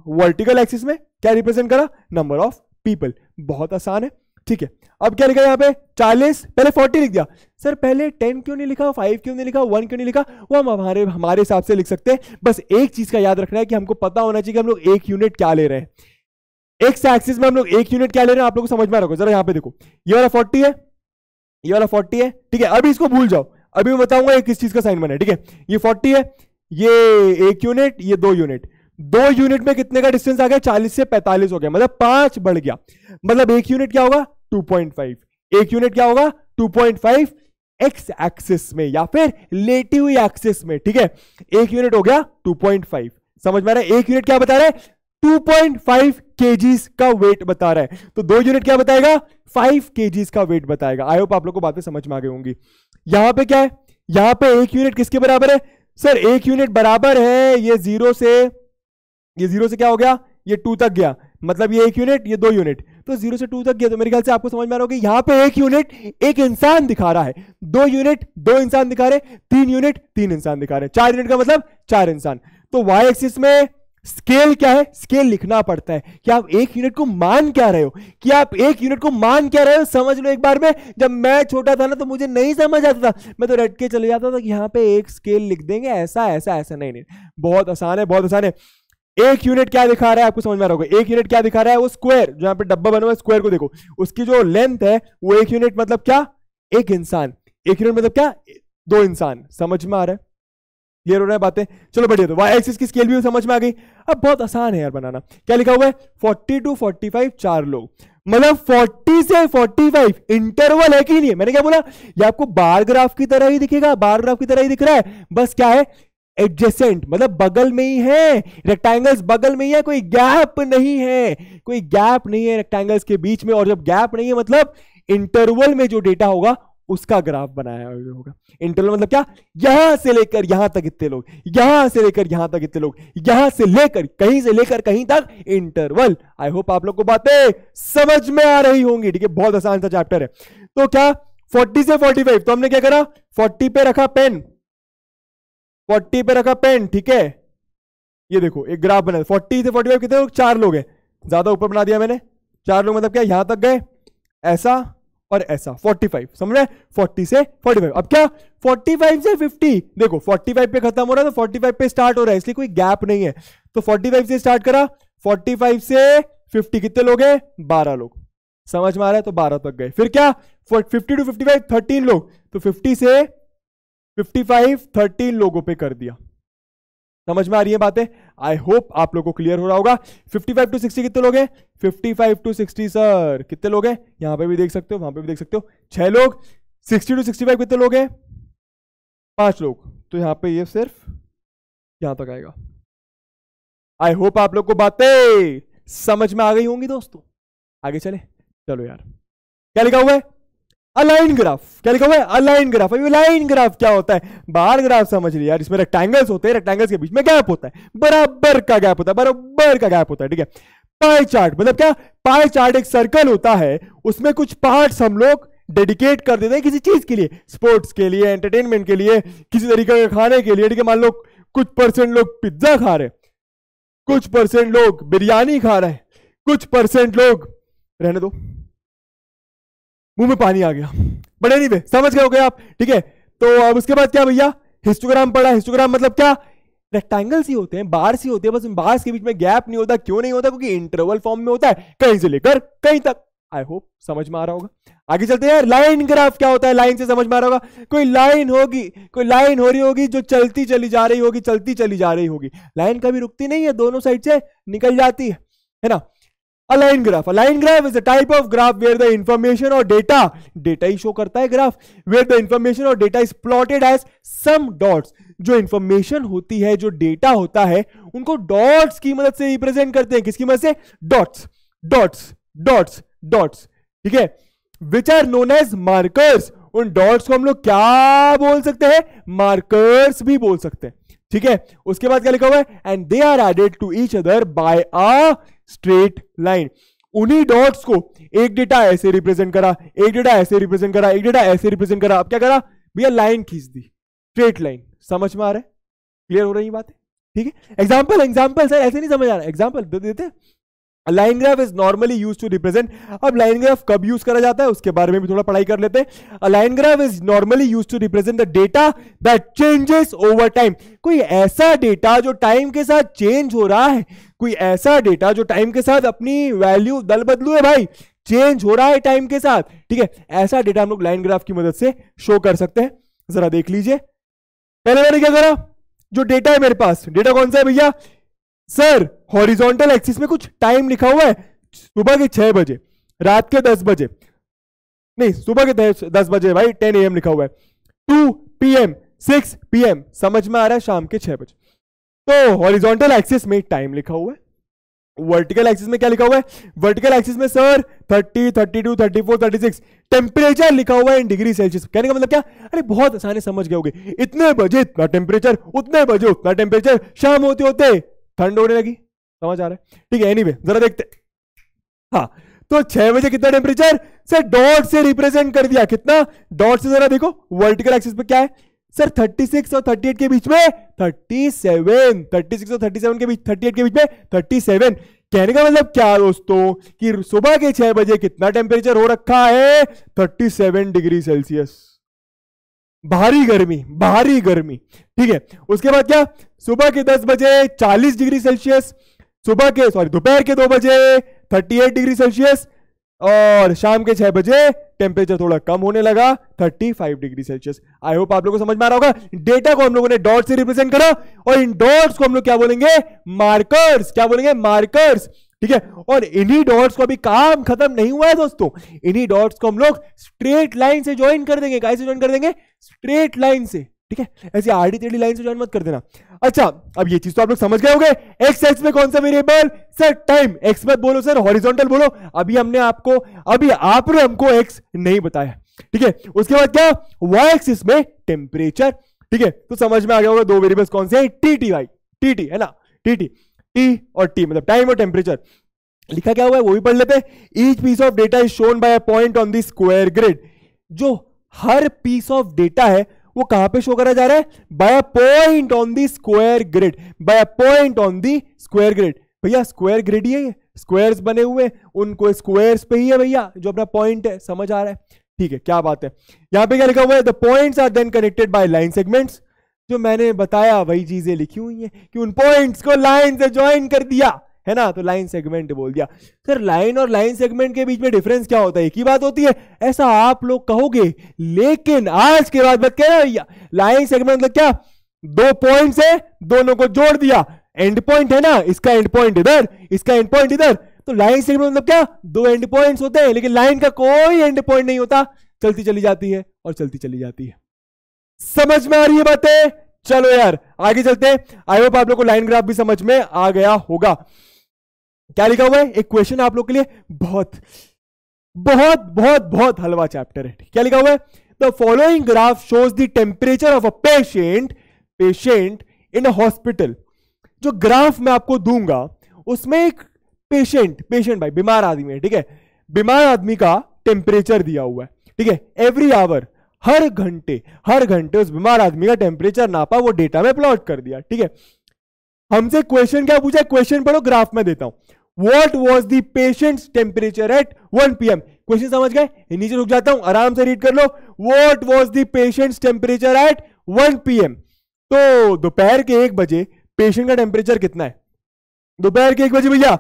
वर्टिकल एक्सिस में क्या रिप्रेजेंट करा, नंबर ऑफ पीपल। बहुत आसान है, ठीक है। अब क्या लिखा यहाँ पे, 40, पहले 40 लिख दिया। सर पहले 10 क्यों नहीं लिखा, 5 क्यों नहीं लिखा, 1 क्यों नहीं लिखा, वो हम हमारे हिसाब से लिख सकते हैं। बस एक चीज का याद रखना है कि हमको पता होना चाहिए कि हम लोग एक यूनिट क्या ले रहे हैं, एक्स एक्सिस में हम लोग एक यूनिट क्या ले रहे हैं, आप लोगों को समझ में आ रहा होगा। जरा यहाँ पे देखो, ये वाला 40 है, ठीक है। अभी इसको भूल जाओ, अभी मैं बताऊंगा ये किस चीज का साइन बना है, ठीक है। ये 40 है, ये 1 यूनिट, ये 2 यूनिट। 2 यूनिट में कितने का डिस्टेंस आ गया, 40 से 45 हो गया, मतलब 5 बढ़ गया। मतलब 1 यूनिट क्या होगा, 2.5। 1 यूनिट क्या होगा, 2.5 एक्स एक्सिस में या फिर लेटी हुई एक्सिस में, ठीक है। 1 यूनिट हो गया 2.5। समझ में आ रहा है, 1 यूनिट क्या बता रहा है, 2.5 kgs का वेट बता रहा है। तो 2 यूनिट क्या बताएगा, 5 kgs का वेट बताएगा। आई होप आप लोग को बातें समझ में आ गई होंगी। यहां पे क्या है, यहां पे 1 यूनिट किसके बराबर है, सर 1 यूनिट बराबर है ये 0 से क्या हो गया, ये 2 तक गया, मतलब ये 1 यूनिट, ये 2 यूनिट, तो 0 से 2 तक गया। तो मेरे ख्याल से आपको समझ में आ रहा होगा, यहां पे 1 यूनिट एक इंसान दिखा रहा है, 2 यूनिट 2 इंसान दिखा रहे, 3 यूनिट 3 इंसान दिखा रहे, 4 यूनिट का मतलब 4 इंसान। तो वाई एक्सिस में स्केल क्या है, स्केल लिखना पड़ता है कि आप 1 यूनिट को मान क्या रहे हो, समझ लो एक बार में। जब मैं छोटा था ना तो मुझे नहीं समझ आता था, मैं तो रट के चले जाता था कि यहाँ पे एक स्केल लिख देंगे, ऐसा। नहीं, बहुत आसान है। 1 यूनिट क्या दिखा रहा है, आपको समझ में आ रहा होगा। 1 यूनिट क्या दिखा रहा है, वो स्क्वायर, जो यहाँ पे डब्बा बना हुआ है, स्क्वायर को देखो, उसकी जो लेंथ है वो 1 यूनिट मतलब क्या, 1 इंसान। 1 यूनिट मतलब क्या, 2 इंसान। समझ में आ रहा है, क्लियर हो रहा है बातें, चलो बढ़िया। तो वाई एक्सिस की स्केल भी समझ में आ गई। अब बहुत आसान है यार बनाना। क्या लिखा हुआ है, 40 to 45 4 लोग, मतलब 40 से 45 इंटरवल है कि नहीं। मैंने क्या बोला, ये आपको बार ग्राफ की तरह ही दिखेगा, बार ग्राफ की तरह ही दिख रहा है, बस क्या है, एडजेसेंट, मतलब बगल में ही है, रेक्टेंगल्स बगल में ही है, कोई गैप नहीं है रेक्टेंगल्स के बीच में। और जब गैप नहीं है मतलब इंटरवल में जो डेटा होगा उसका ग्राफ बनाया होगा। इंटरवल मतलब क्या, यहां से लेकर यहां तक इतने लोग, यहां से लेकर यहां तक इतने लोग, यहां से लेकर कहीं तक इंटरवल। आई होप आप लोग को बातें समझ में आ रही होंगी, ठीक है। बहुत आसान सा चैप्टर है। तो क्या 40 से 45, तो हमने क्या करा, 40 पे रखा पेन, 40 पे रखा पेन, ठीक है। ये देखो एक ग्राफ बना, 40 से 45 कितने लोग, 4 लोग हैं, ज्यादा ऊपर बना दिया मैंने। 4 लोग मतलब क्या, यहां तक गए, ऐसा और ऐसा, 45, समझ रहे, 40 से 45। अब क्या, 45 से 50, देखो 45 पे खत्म हो रहा है तो 45 पे स्टार्ट हो रहा है, इसलिए कोई गैप नहीं है। तो 45 से स्टार्ट करा, 45 से 50 कितने लोग हैं, 12 लोग। समझ में आ रहा है, तो 12 तक गए। फिर क्या, 50 to 55 13 लोग, तो 50 से 55 13 लोगों पे कर दिया। समझ में आ रही है बातें? आई होप आप लोगों को क्लियर हो रहा होगा। 55 to 60 कितने लोग हैं? 55 to 60 सर कितने लोग हैं? यहां पे भी देख सकते हो, वहां पे भी देख सकते हो, 6 लोग। 60 to 65 कितने लोग हैं? 5 लोग। तो यहां पे ये सिर्फ यहां तक आएगा। आई होप आप लोग को बातें समझ में आ गई होंगी दोस्तों। आगे चले, चलो यार। क्या लिखा हुआ है? Align graph. क्या लिखा हुआ है? Align graph. अभी लाइन ग्राफ क्या होता है? बार ग्राफ समझ लिया यार, इसमें रेक्टेंगल्स होते हैं, रेक्टेंगल्स के बीच में गैप होता है, बराबर का गैप होता है, बराबर का गैप होता है, ठीक है। पाई चार्ट मतलब क्या? पाई चार्ट एक सर्कल होता है, उसमें कुछ पार्ट्स हम लोग डेडिकेट कर देते हैं किसी चीज के लिए, स्पोर्ट्स के लिए, एंटरटेनमेंट के लिए, किसी तरीके के खाने के लिए, ठीक है। मान लो कुछ परसेंट लोग पिज्जा खा रहे, कुछ परसेंट लोग बिरयानी खा रहे हैं, कुछ परसेंट लोग, रहने दो मुंह में पानी आ गया, बड़े नहीं वे, समझ गए हो गए आप, ठीक है। तो अब उसके बाद क्या भैया? हिस्टोग्राम पढ़ा। हिस्टोग्राम मतलब क्या? रेक्टेंगल्स ही होते हैं, बार्स ही होते हैं, बस इन बार्स के बीच में गैप नहीं होता। क्यों नहीं होता? क्योंकि इंटरवल फॉर्म में होता है, कहीं से लेकर कहीं तक। आई होप समझ में आ रहा होगा। आगे चलते हैं यार। लाइन ग्राफ क्या होता है? लाइन से समझ में आ रहा होगा। कोई लाइन होगी, कोई लाइन हो रही होगी जो चलती चली जा रही होगी, चलती चली जा रही होगी। लाइन कभी रुकती नहीं है, दोनों साइड से निकल जाती है ना। A line graph. A line graph is a type of graph where the information और डेटा, डेटा ही शो करता है ग्राफ, वेयर द इंफॉर्मेशन और data is plotted as some dots. जो इंफॉर्मेशन होती है, जो डेटा होता है, उनको डॉट्स की मदद से रिप्रेजेंट करते हैं। किसकी मदद से? डॉट्स, डॉट्स, डॉट्स, डॉट्स, ठीक है। Which are known as markers. उन डॉट्स को हम लोग क्या बोल सकते हैं? मार्कर्स भी बोल सकते हैं, ठीक है। उसके बाद क्या लिखा हुआ है? And they are added to each other by a straight line. उन्हीं डॉट्स को एक डेटा ऐसे रिप्रेजेंट करा, एक डेटा ऐसे रिप्रेजेंट करा, एक डेटा ऐसे रिप्रेजेंट करा। अब क्या करा भैया? लाइन खींच दी, स्ट्रेट लाइन। समझ में आ रहा है? क्लियर हो रही बात है? ठीक है। एग्जांपल, एग्जांपल सर ऐसे नहीं समझ आ रहा, एग्जांपल दे देते हैं। Line graph is normally used to represent. अब लाइन ग्राफ कब यूज करा जाता है उसके बारे में भी थोड़ा पढ़ाई कर लेते हैं। Line graph is normally used to represent the data that changes over time. कोई ऐसा डेटा जो टाइम के साथ चेंज हो रहा है, कोई ऐसा डेटा जो टाइम के साथ अपनी वैल्यू दल बदलू है भाई, चेंज हो रहा है टाइम के साथ, ठीक है। ऐसा डेटा हम लोग लाइन ग्राफ की मदद से शो कर सकते हैं। जरा देख लीजिए, पहले मैंने क्या करा? जो डेटा है मेरे पास, डेटा कौन सा है भैया? सर हॉरिजॉन्टल एक्सिस में कुछ टाइम लिखा हुआ है, सुबह के 6 बजे, रात के 10 बजे, नहीं सुबह के 10 बजे भाई, 10 AM लिखा हुआ है, 2 PM, 6 PM, समझ में आ रहा है शाम के 6 बजे। तो हॉरिजॉन्टल एक्सिस में टाइम लिखा हुआ है। वर्टिकल एक्सिस में क्या लिखा हुआ है? वर्टिकल एक्सिस में सर 30, 32, 34, 36 टेम्परेचर लिखा हुआ है इन डिग्री सेल्सियस। कहने का मतलब क्या? अरे बहुत आसानी समझ गए होगे, इतने बजे इतना टेम्परेचर, उतने बजे उतना टेम्परेचर, शाम होते होते ठंड होने लगी। समझ आ रहा है? ठीक है। एनीवे जरा देखते, हाँ तो 6 बजे कितना टेम्परेचर? सर डॉट से रिप्रेजेंट कर दिया। कितना? डॉट से। जरा देखो वर्टिकल एक्सिस पे क्या है सर? 36 और 38 के बीच में 37, 36 और 37 के बीच, 38 के बीच में 37। कहने का मतलब क्या दोस्तों कि सुबह के 6 बजे कितना टेम्परेचर हो रखा है? 37 डिग्री सेल्सियस। भारी गर्मी, भारी गर्मी, ठीक है। उसके बाद क्या? सुबह के 10 बजे 40 डिग्री सेल्सियस, सुबह के दोपहर के 2 बजे 38 डिग्री सेल्सियस, और शाम के 6 बजे टेम्परेचर थोड़ा कम होने लगा, 35 डिग्री सेल्सियस। आई होप आप लोगों को समझ में आ रहा होगा। डेटा को हम लोगों ने डॉट से रिप्रेजेंट करा, और इन डॉट्स को हम लोग क्या बोलेंगे? मार्कर्स। क्या बोलेंगे? मार्कर्स, ठीक है। और इन्हीं डॉट्स को अभी काम खत्म नहीं हुआ है दोस्तों, इन्हीं डॉट्स को हम लोग स्ट्रेट लाइन से ज्वाइन कर देंगे। कैसे ज्वाइन कर देंगे? स्ट्रेट लाइन से, ठीक है। ऐसी आड़ी टेढ़ी लाइन से ज्वाइन मत कर देना। अच्छा अब ये चीज तो आप लोग समझ गए होंगे। एक्स एक्स में कौन सा वेरिएबल? Sir time. एक्स मत बोलो सर, हॉरिजॉन्टल बोलो। अभी आपने हमको एक्स नहीं बताया, ठीक है। उसके बाद क्या? वाई एक्सिस में टेम्परेचर, ठीक है। तो समझ में आ गया होगा दो वेरिएबल्स कौन से हैं? टी वाई, टी है ना, टी और टी मतलब टाइम और टेम्परेचर। लिखा क्या हुआ है वो भी पढ़ लेते हैं। Each piece of data is shown by a point on the square grid. जो हर पीस ऑफ डेटा है वो कहां पे शो करा जा रहा है? By a point on the square grid, by a point on the square grid. भैया स्क्वायर ग्रिड ही है, स्क्वायर्स बने हुए उनको स्क्वायर्स पे ही है भैया जो अपना पॉइंट है। समझ आ रहा है? ठीक है, क्या बात है। यहां पे क्या लिखा हुआ है? The points are then connected by line segments. जो मैंने बताया वही चीजें लिखी हुई हैं कि उन पॉइंट्स को लाइन से ज्वाइन कर दिया है ना, तो लाइन सेगमेंट बोल दिया। सर लाइन और लाइन सेगमेंट के बीच में डिफरेंस क्या होता है? एक ही बात होती है, ऐसा आप लोग कहोगे, लेकिन आज के बाद मत कहना भैया। लाइन सेगमेंट मतलब क्या? दो पॉइंट्स है, दोनों को जोड़ दिया, एंड पॉइंट है ना, इसका एंड पॉइंट इधर, इसका एंड पॉइंट इधर, तो लाइन सेगमेंट मतलब क्या, दो एंड पॉइंट्स होते हैं, लेकिन लाइन का कोई एंड पॉइंट नहीं होता, चलती चली जाती है और चलती चली जाती है। समझ में आ रही है बातें? चलो यार आगे चलते हैं। आई होप आप लोग को लाइन ग्राफ भी समझ में आ गया होगा। क्या लिखा हुआ है, एक क्वेश्चन आप लोग के लिए, बहुत बहुत बहुत बहुत हलवा चैप्टर है। क्या लिखा हुआ है, the following graph shows the temperature of a patient in a hospital. जो ग्राफ मैं आपको दूंगा उसमें एक पेशेंट भाई बीमार आदमी है, ठीक है, बीमार आदमी का टेम्परेचर दिया हुआ है, ठीक है, एवरी आवर, हर घंटे उस बीमार आदमी का टेम्परेचर नापा, वो डेटा में प्लॉट कर दिया, ठीक है। हमसे क्वेश्चन क्या पूछा, क्वेश्चन पढ़ो, ग्राफ में देता हूं। What was the patient's temperature at 1 PM? Question समझ गए? नीचे रुक जाता हूं, आराम से रीड कर लो। What was the patient's temperature at 1 PM? तो दोपहर के 1 बजे पेशेंट का टेम्परेचर कितना है? दोपहर के 1 बजे भैया,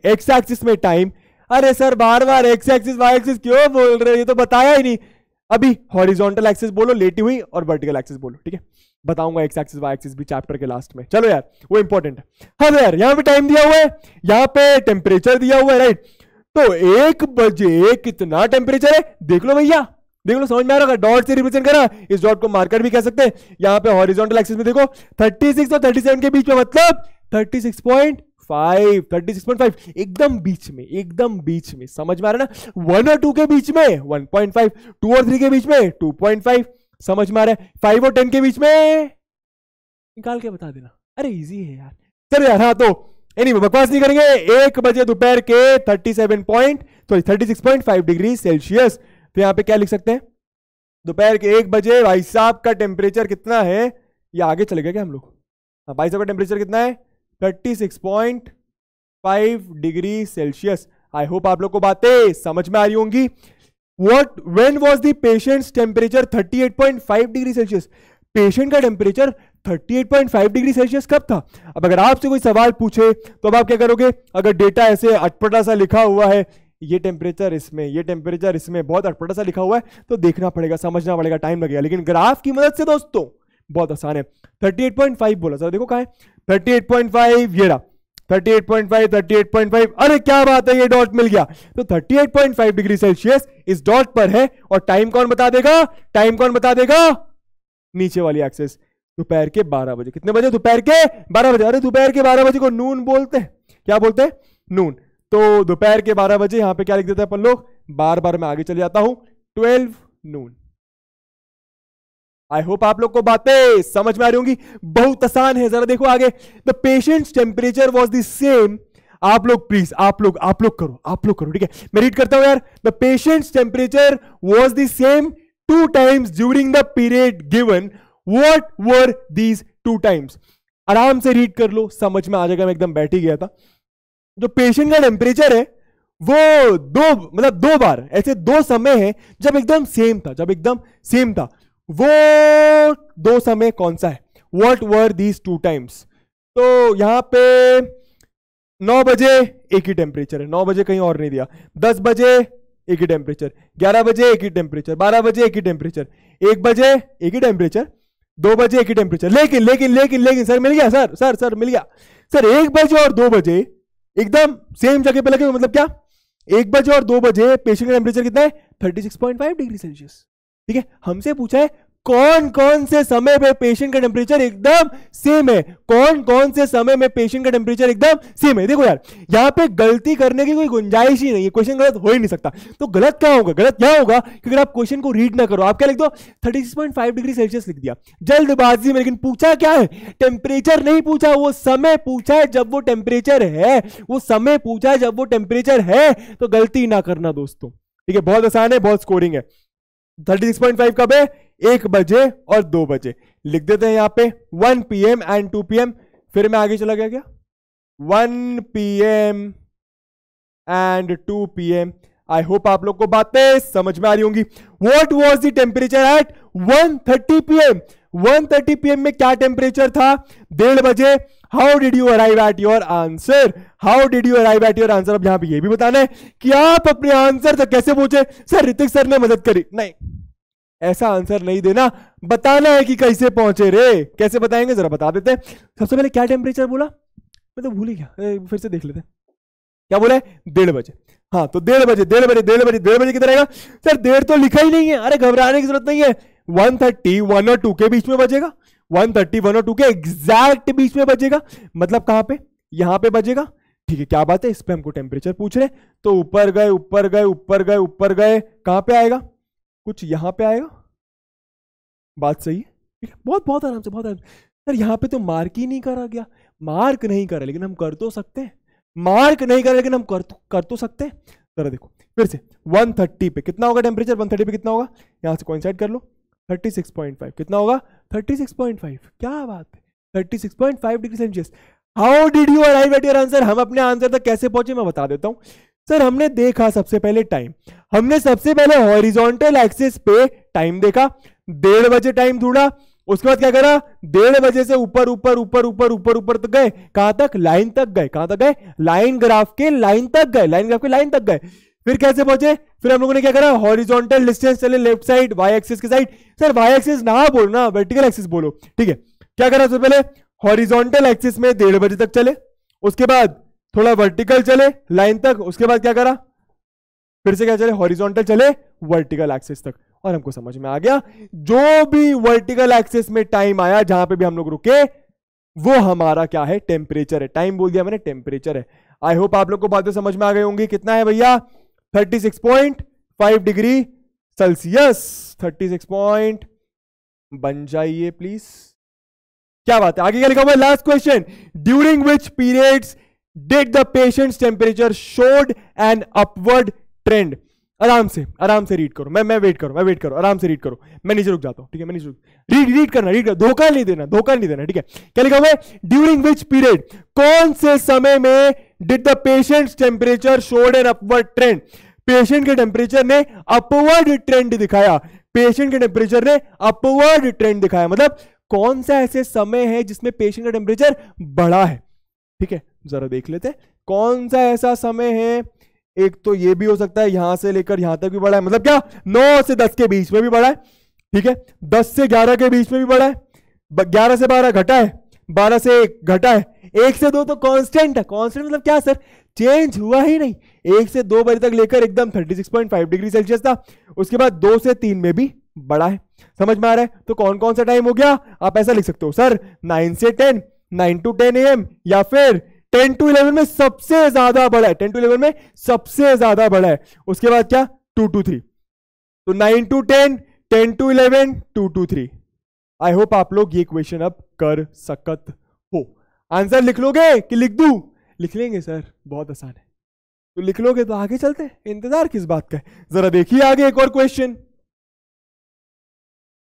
एक्स एक्सिस में टाइम। अरे सर बार बार एक्स एक्सिस वाई एक्सिस क्यों बोल रहे हो, ये तो बताया ही नहीं। अभी हॉरिजॉन्टल एक्सिस बोलो, लेटी हुई, और वर्टिकल एक्सिस बोलो, ठीक है, बताऊंगा एक्स एक्सिस वाई एक्सिस भी चैप्टर के लास्ट में। चलो यार वो इंपॉर्टेंट है। हाँ यार यहाँ पे टाइम दिया हुआ है, यहाँ पे टेम्परेचर दिया हुआ है, राइट। तो 1 बजे कितना टेम्परेचर है देख लो भैया, देख लो, समझ में आ रहा है, डॉट से रिप्रेजेंट करा, इस डॉट को मार्कर भी कह सकते हैं। यहाँ पे हॉरिजॉन्टल एक्सिस में देखो 36 और 37 के बीच में, मतलब 36.5, एकदम बीच में, समझ में आ रहा है ना। 1 और 2 के बीच में 1.5, 2 और 3 के बीच में 2.5, समझ में आ रहा है। 5 और 10 के बीच में निकाल के बता देना, अरे इजी है यार। चलो यार, हाँ तो एनीवे बकवास नहीं करेंगे। 1 बजे दोपहर के 36.5 डिग्री सेल्सियस। तो यहाँ पे क्या लिख सकते हैं, दोपहर के 1 बजे भाई साहब का टेम्परेचर कितना है, ये आगे चले गए क्या हम लोग? हाँ, भाई साहब का टेम्परेचर कितना है, 36.5 डिग्री सेल्सियस। आई होप आप लोग को बातें समझ में आ रही होंगी। when was the patient's temperature 38.5 degree Celsius? Patient का टेम्परेचर 38.5 डिग्री सेल्सियस कब था? अब अगर आपसे कोई सवाल पूछे तो अब आप क्या करोगे, अगर डेटा ऐसे अटपटा सा लिखा हुआ है, ये टेम्परेचर इसमें, ये टेम्परेचर इसमें, बहुत अटपटा सा लिखा हुआ है, तो देखना पड़ेगा, समझना पड़ेगा, टाइम लगेगा। लेकिन ग्राफ की मदद से दोस्तों बहुत आसान है। 38.5 बोला सर, देखो कहाँ है 38.5, ये रहा 38.5, अरे क्या बात है, ये डॉट मिल गया। तो 38.5 डिग्री सेल्सियस इस डॉट पर है, और टाइम कौन बता देगा, नीचे वाली एक्सेस, दोपहर के 12 बजे। कितने बजे? दोपहर के 12 बजे। अरे दोपहर के 12 बजे को नून बोलते हैं, क्या बोलते हैं? नून। तो दोपहर के 12 बजे यहां पे क्या लिख देते हैं अपन लोग, बार बार मैं आगे चले जाता हूं, 12 नून। आई होप आप लोग को बातें समझ में आ रही होंगी, बहुत आसान है। जरा देखो आगे, the patients temperature was the same. आप लोग प्लीज, आप लोग करो, ठीक है, मैं रीड करता हूं यार। The patients temperature was the same 2 times during the period given. What were these 2 times? आराम से रीड कर लो, समझ में आ जाएगा, मैं एकदम बैठ ही गया था। जो पेशेंट का टेम्परेचर है वो दो बार ऐसे 2 समय है जब एकदम सेम था, वो 2 समय कौन सा है? What were these 2 times? तो यहां पे 9 बजे एक ही टेम्परेचर है, 9 बजे कहीं और नहीं दिया, 10 बजे एक ही टेम्परेचर, 11 बजे एक ही टेम्परेचर, 12 बजे एक ही टेम्परेचर, 1 बजे एक ही टेम्परेचर, 2 बजे एक ही टेम्परेचर। लेकिन सर मिल गया, सर मिल गया सर, 1 बजे और 2 बजे एकदम सेम जगह पे लगे हुए, मतलब क्या? 1 बजे और 2 बजे पेशेंट का टेम्परेचर कितना है? 36.5 डिग्री सेल्सियस। ठीक है, हमसे पूछा है कौन कौन से समय पे पेशेंट का टेम्परेचर एकदम सेम है, कौन से समय में पेशेंट का टेम्परेचर एकदम सेम है। देखो यार, यहां पे गलती करने की कोई गुंजाइश ही नहीं है, क्वेश्चन गलत हो ही नहीं सकता। तो गलत क्या होगा कि अगर आप क्वेश्चन को रीड ना करो, आप क्या लिख दो, 36.5 डिग्री सेल्सियस लिख दिया जल्दबाजी में। लेकिन पूछा क्या है? टेम्परेचर नहीं पूछा, वो समय पूछा है जब वो टेम्परेचर है, तो गलती ना करना दोस्तों। ठीक है, बहुत आसान है, बहुत स्कोरिंग है। 36.5 कब है? 1 बजे और 2 बजे लिख देते हैं यहां पे 1 PM एंड 2 PM। फिर मैं आगे चला गया क्या? 1 PM and 2 PM। I hope आप लोग को बातें समझ में आ रही होंगी। What was the temperature at 1:30 PM? 1:30 PM में क्या टेम्परेचर था? 1:30 बजे। How did you arrive at your answer? अब यहां पे ये भी बताना है कि आप अपने आंसर तक कैसे पहुंचे। सर ऋतिक सर ने मदद करी, नहीं, ऐसा आंसर नहीं देना, बताना है कि कैसे पहुंचे रे। कैसे बताएंगे जरा बता देते हैं। सबसे पहले क्या टेम्परेचर बोला, मैं तो भूल ही गया, फिर से देख लेते हैं। क्या बोला है? 1:30 बजे। हाँ तो 1:30 बजे, 1:30 बजे, 1:30 बजे, 1:30 बजे किधर आएगा सर? 1:30 तो लिखा ही नहीं है। अरे घबराने की जरूरत नहीं है, 1:30 1 और 2 के बीच में बजेगा। 1:30 1 और 2 के एग्जैक्ट बीच में बजेगा, मतलब कहां पे? यहां पे बजेगा। ठीक है, क्या बात है, इस पे हमको टेम्परेचर पूछ रहे, तो ऊपर गए ऊपर गए ऊपर गए ऊपर गए, कहां पे आएगा? कुछ यहां पे आएगा। बात सही है, ठीक है, बहुत बहुत आराम से, बहुत आराम से। सर यहाँ पे तो मार्क ही नहीं करा गया। मार्क नहीं करा लेकिन हम कर तो सकते हैं, मार्क नहीं करा लेकिन हम कर तो सकते हैं। जरा देखो फिर से, 1:30 पे कितना होगा टेम्परेचर? 1:30 पे कितना होगा? यहां से कोइंसाइड कर लो, 36.5। कितना होगा? 36.5। क्या बात है, 36.5 degree Celsius. How did you arrive at your answer? हम अपने आंसर तक कैसे पहुंचे मैं बता देता हूं। सर हमने देखा सबसे पहले टाइम, हमने सबसे पहले हॉरिजॉन्टल एक्सिस पे टाइम देखा, 1:30 बजे टाइम ढूंढा। उसके बाद क्या करा? 1:30 बजे से ऊपर ऊपर ऊपर ऊपर ऊपर ऊपर तक गए। कहां तक? लाइन तक गए। कहां तक गए? लाइन ग्राफ के लाइन तक गए, लाइन ग्राफ के लाइन तक गए। फिर कैसे पहुंचे? फिर हम लोगों ने क्या करा? हॉरिजॉन्टल डिस्टेंस चले लेफ्ट साइड, वाई एक्सिस की साइड। सर वाई एक्सिस ना बोलना, वर्टिकल एक्सिस बोलो, ठीक है। क्या करा? सबसे पहले हॉरिजॉन्टल एक्सिस में 1:30 बजे तक चले, उसके बाद थोड़ा वर्टिकल चले लाइन तक, उसके बाद क्या करा? फिर से क्या चले? हॉरिजॉन्टल चले वर्टिकल एक्सिस तक। और हमको समझ में आ गया, जो भी वर्टिकल एक्सिस में टाइम आया, जहां पे भी हम लोग रुके, वो हमारा क्या है? टेम्परेचर है। टाइम बोल दिया मैंने, टेम्परेचर है। आई होप आप लोग को बातें समझ में आ गई होंगी। कितना है भैया? 36.5 डिग्री सेल्सियस। 36 बन जाइए प्लीज। क्या बात है, आगे क्या लिखा हुआ है? Last question, during which periods did the patients temperature showed an upward trend. आराम से रीड करो, मैं वेट करो, आराम से रीड करो। मैं नीचे रुक जाता हूं, ठीक है, मैं नीचे रुक, रीड करना, धोखा नहीं देना, ठीक है। क्या लिखा हुआ है? ड्यूरिंग विच पीरियड, कौन से समय में did the patients temperature showed an upward trend? Patient के टेम्परेचर ने अपवर्ड ट्रेंड दिखाया। पेशेंट के टेम्परेचर ने अपवर्ड ट्रेंड दिखाया, मतलब कौन सा ऐसे समय है जिसमें पेशेंट का टेम्परेचर बढ़ा है? ठीक है, जरा देख लेते हैं कौन सा ऐसा समय है। एक तो ये भी हो सकता है यहां से लेकर यहां तक भी बढ़ा है, मतलब क्या 9 से 10 के बीच में भी बढ़ा है, ठीक है, 10 से 11 के बीच में भी बढ़ा है, 11 से 12 घटा है, 12 से 1 घटा है, 1 से 2 तो कांस्टेंट है। कांस्टेंट मतलब क्या सर? चेंज हुआ ही नहीं। 1 से 2 बजे तक लेकर एकदम 36.5 डिग्री सेल्सियस था। उसके बाद 2 से 3 में भी बढ़ा है। समझ में आ रहा है? तो कौन कौन सा टाइम हो गया? आप ऐसा लिख सकते हो सर 9 से 10, 9 to 10 AM, या फिर 10 to 11 में सबसे ज्यादा बड़ा है, 10 to 11 में सबसे ज्यादा बड़ा है। उसके बाद क्या? 2 to 3, तो 9 to 10, 10 to 11, 2 to 3। I hope आप लोग ये क्वेश्चन अब कर सकत हो। आंसर लिख लोगे कि लिख दूं? लिख लेंगे सर, बहुत आसान है। तो लिख लोगे तो आगे चलते हैं, इंतजार किस बात का है? जरा देखिए आगे एक और क्वेश्चन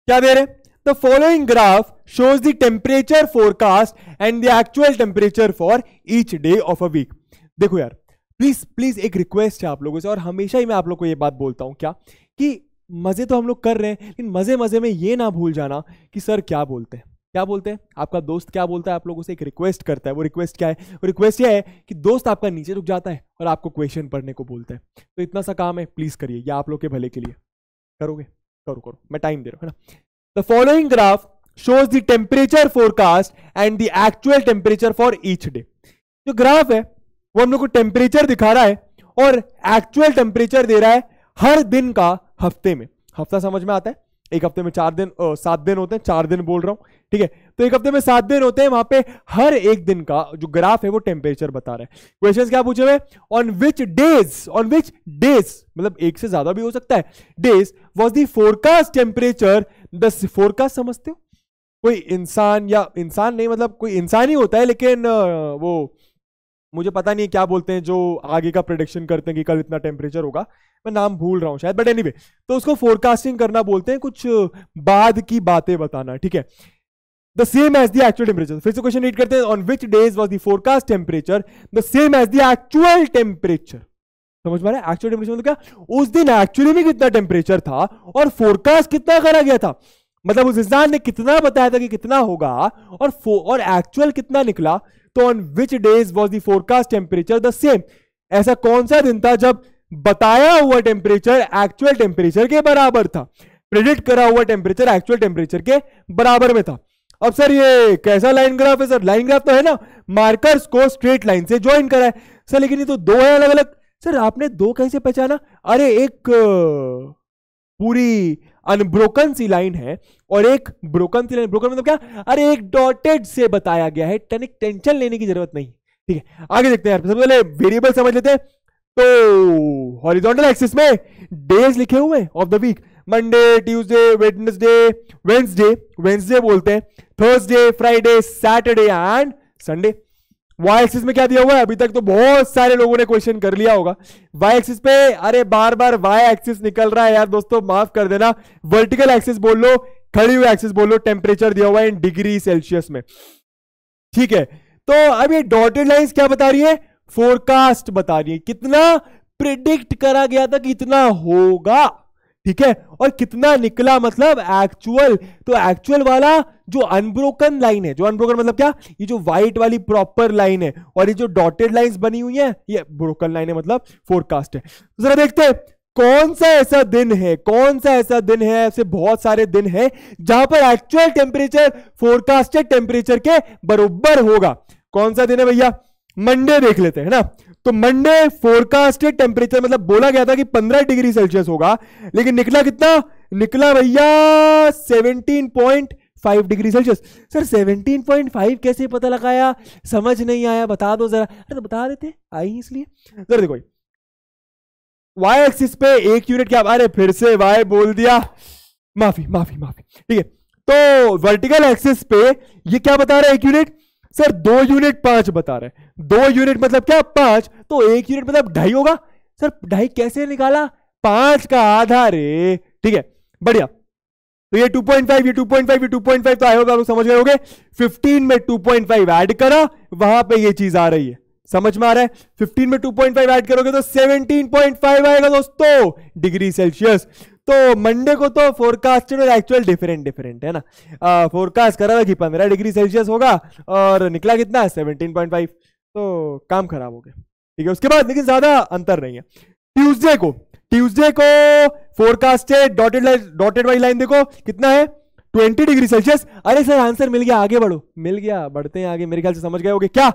क्या दे रहे? The following graph shows the temperature forecast and the actual temperature for each day of a week। देखो यार, प्लीज एक रिक्वेस्ट है आप लोगों से, और हमेशा ही मैं आप लोग को ये बात बोलता हूं, क्या कि मजे तो हम लोग कर रहे हैं, लेकिन मजे में ये ना भूल जाना कि सर क्या बोलते हैं, आपका दोस्त क्या बोलता है, आप लोगों से एक रिक्वेस्ट करता है। वो रिक्वेस्ट क्या है? वो रिक्वेस्ट ये है कि दोस्त आपका नीचे रुक जाता है और आपको क्वेश्चन पढ़ने को बोलता है। तो इतना सा काम है, प्लीज करिए, या आप लोग के भले के लिए करोगे? करो, मैं टाइम दे रहा हूं, है ना। The following graph shows the temperature forecast and the actual temperature for each day। जो ग्राफ है वो हम लोग को टेम्परेचर दिखा रहा है और एक्चुअल टेम्परेचर दे रहा है हर दिन का हफ्ते में। हफ्ता समझ में आता है? एक हफ्ते में 7 दिन होते हैं, 4 दिन बोल रहा हूं, ठीक है। तो एक हफ्ते में 7 दिन होते हैं, वहां पे हर एक दिन का जो ग्राफ है वो टेम्परेचर बता रहा है। क्वेश्चन क्या पूछे हुए? ऑन विच डेज, मतलब एक से ज्यादा भी हो सकता है, days was the forecast temperature. The forecast समझते हो? कोई इंसान, या इंसान नहीं मतलब कोई इंसान ही होता है, लेकिन वो मुझे पता नहीं है क्या बोलते हैं, जो आगे का प्रेडिक्शन करते हैं कि कल इतना टेम्परेचर होगा, मैं नाम भूल रहा हूं शायद, बट एनीवे, तो उसको फोरकास्टिंग करना बोलते हैं, कुछ बाद की बातें बताना, ठीक है। The same as the actual temperature. फिर से क्वेश्चन रीड करते हैं, on which days was the forecast temperature the same as the actual temperature. समझ में आ रहा है? एक्चुअल टेम्परेचर मतलब क्या? उस दिन एक्चुअली में कितना टेम्परेचर था और फोरकास्ट कितना करा गया था, मतलब उस इंसान ने कितना बताया था कि कितना होगा और एक्चुअल कितना निकला। तो on which days was the forecast temperature the same. ऐसा कौन सा दिन था जब बताया हुआ टेम्परेचर एक्चुअल टेम्परेचर के बराबर था? प्रेडिक्ट करा हुआ टेम्परेचर एक्चुअल टेम्परेचर के बराबर में था। अब सर ये कैसा लाइन ग्राफ है? सर लाइन ग्राफ तो है ना, मार्कर्स को स्ट्रेट लाइन से ज्वाइन करा है। सर लेकिन ये तो दो है अलग अलग। सर आपने दो कैसे पहचाना? अरे एक पूरी अनब्रोकन सी लाइन है और एक ब्रोकन सी लाइन। ब्रोकन मतलब क्या? अरे एक डॉटेड से बताया गया है, तनिक टेंशन लेने की जरूरत नहीं। ठीक है, आगे देखते हैं। सबसे पहले वेरिएबल समझ लेते हैं। तो हॉरिजॉन्टल एक्सिस में डेज लिखे हुए of the week, Monday, Tuesday, Wednesday बोलते हैं, Thursday, Friday, Saturday and Sunday. Y axis में क्या दिया हुआ है? अभी तक तो बहुत सारे लोगों ने क्वेश्चन कर लिया होगा। वाई एक्सिस पे अरे बार बार वाई एक्सिस निकल रहा है यार दोस्तों, माफ कर देना। वर्टिकल एक्सिस बोल लो, खड़ी हुई एक्सिस बोल लो। टेम्परेचर दिया हुआ है इन डिग्री सेल्सियस में। ठीक है, तो अब ये डॉटेड लाइंस क्या बता रही है? फोरकास्ट बता रही है, कितना प्रिडिक्ट करा गया था कि इतना होगा। ठीक है, और कितना निकला मतलब एक्चुअल। तो एक्चुअल वाला जो अनब्रोकन लाइन है, जो अनब्रोकन मतलब क्या? ये जो व्हाइट वाली प्रॉपर लाइन है और ये जो डॉटेड लाइंस बनी हुई है ये ब्रोकन लाइन है, मतलब फोरकास्ट है। तो जरा देखते हैं कौन सा ऐसा दिन है, कौन सा ऐसा दिन है, ऐसे बहुत सारे दिन है जहां पर एक्चुअल टेम्परेचर फोरकास्टेड टेम्परेचर के बराबर होगा। कौन सा दिन है भैया? मंडे देख लेते हैं ना। तो मंडे फोरकास्टेड टेम्परेचर मतलब बोला गया था कि 15 डिग्री सेल्सियस होगा, लेकिन निकला कितना? निकला भैया 17.5 डिग्री सेल्सियस। सर 17.5 कैसे पता लगाया? समझ नहीं आया, बता दो जरा। अरे तो बता देते, आई इसलिए। जरा देखो, वाई एक्सिस पे एक यूनिट क्या? अरे फिर से वाई बोल दिया, माफी माफी माफी। ठीक है, तो वर्टिकल एक्सिस पे ये क्या बता रहा है? एक यूनिट। सर 2 यूनिट 5 बता रहे हैं। 2 यूनिट मतलब क्या? 5। तो 1 यूनिट मतलब 2.5 होगा। सर 2.5 कैसे निकाला? 5 का आधा रे। ठीक है, बढ़िया। तो ये 2.5, ये 2.5, ये 2.5, तो आई होप आप लोग समझ गए होंगे। 15 में 2.5 ऐड करा, वहां पे ये चीज आ रही है, समझ में आ रहा है? 15 में 2.5 ऐड करोगे तो 17.5 आएगा दोस्तों डिग्री सेल्सियस। तो मंडे को तो फोरकास्टेड और एक्चुअल डिफरेंट है ना। फोरकास्ट करा था कि 15 डिग्री सेल्सियस होगा और निकला कितना? 17.5। तो काम खराब हो गया। ठीक है, उसके बाद लेकिन ज्यादा अंतर नहीं है। ट्यूसडे को फोरकास्टेड डॉटेड वाली लाइन देखो कितना है? 20 डिग्री सेल्सियस। अरे सर आंसर मिल गया, आगे बढ़ो। मिल गया, बढ़ते हैं आगे। मेरे ख्याल से समझ गए होगे क्या?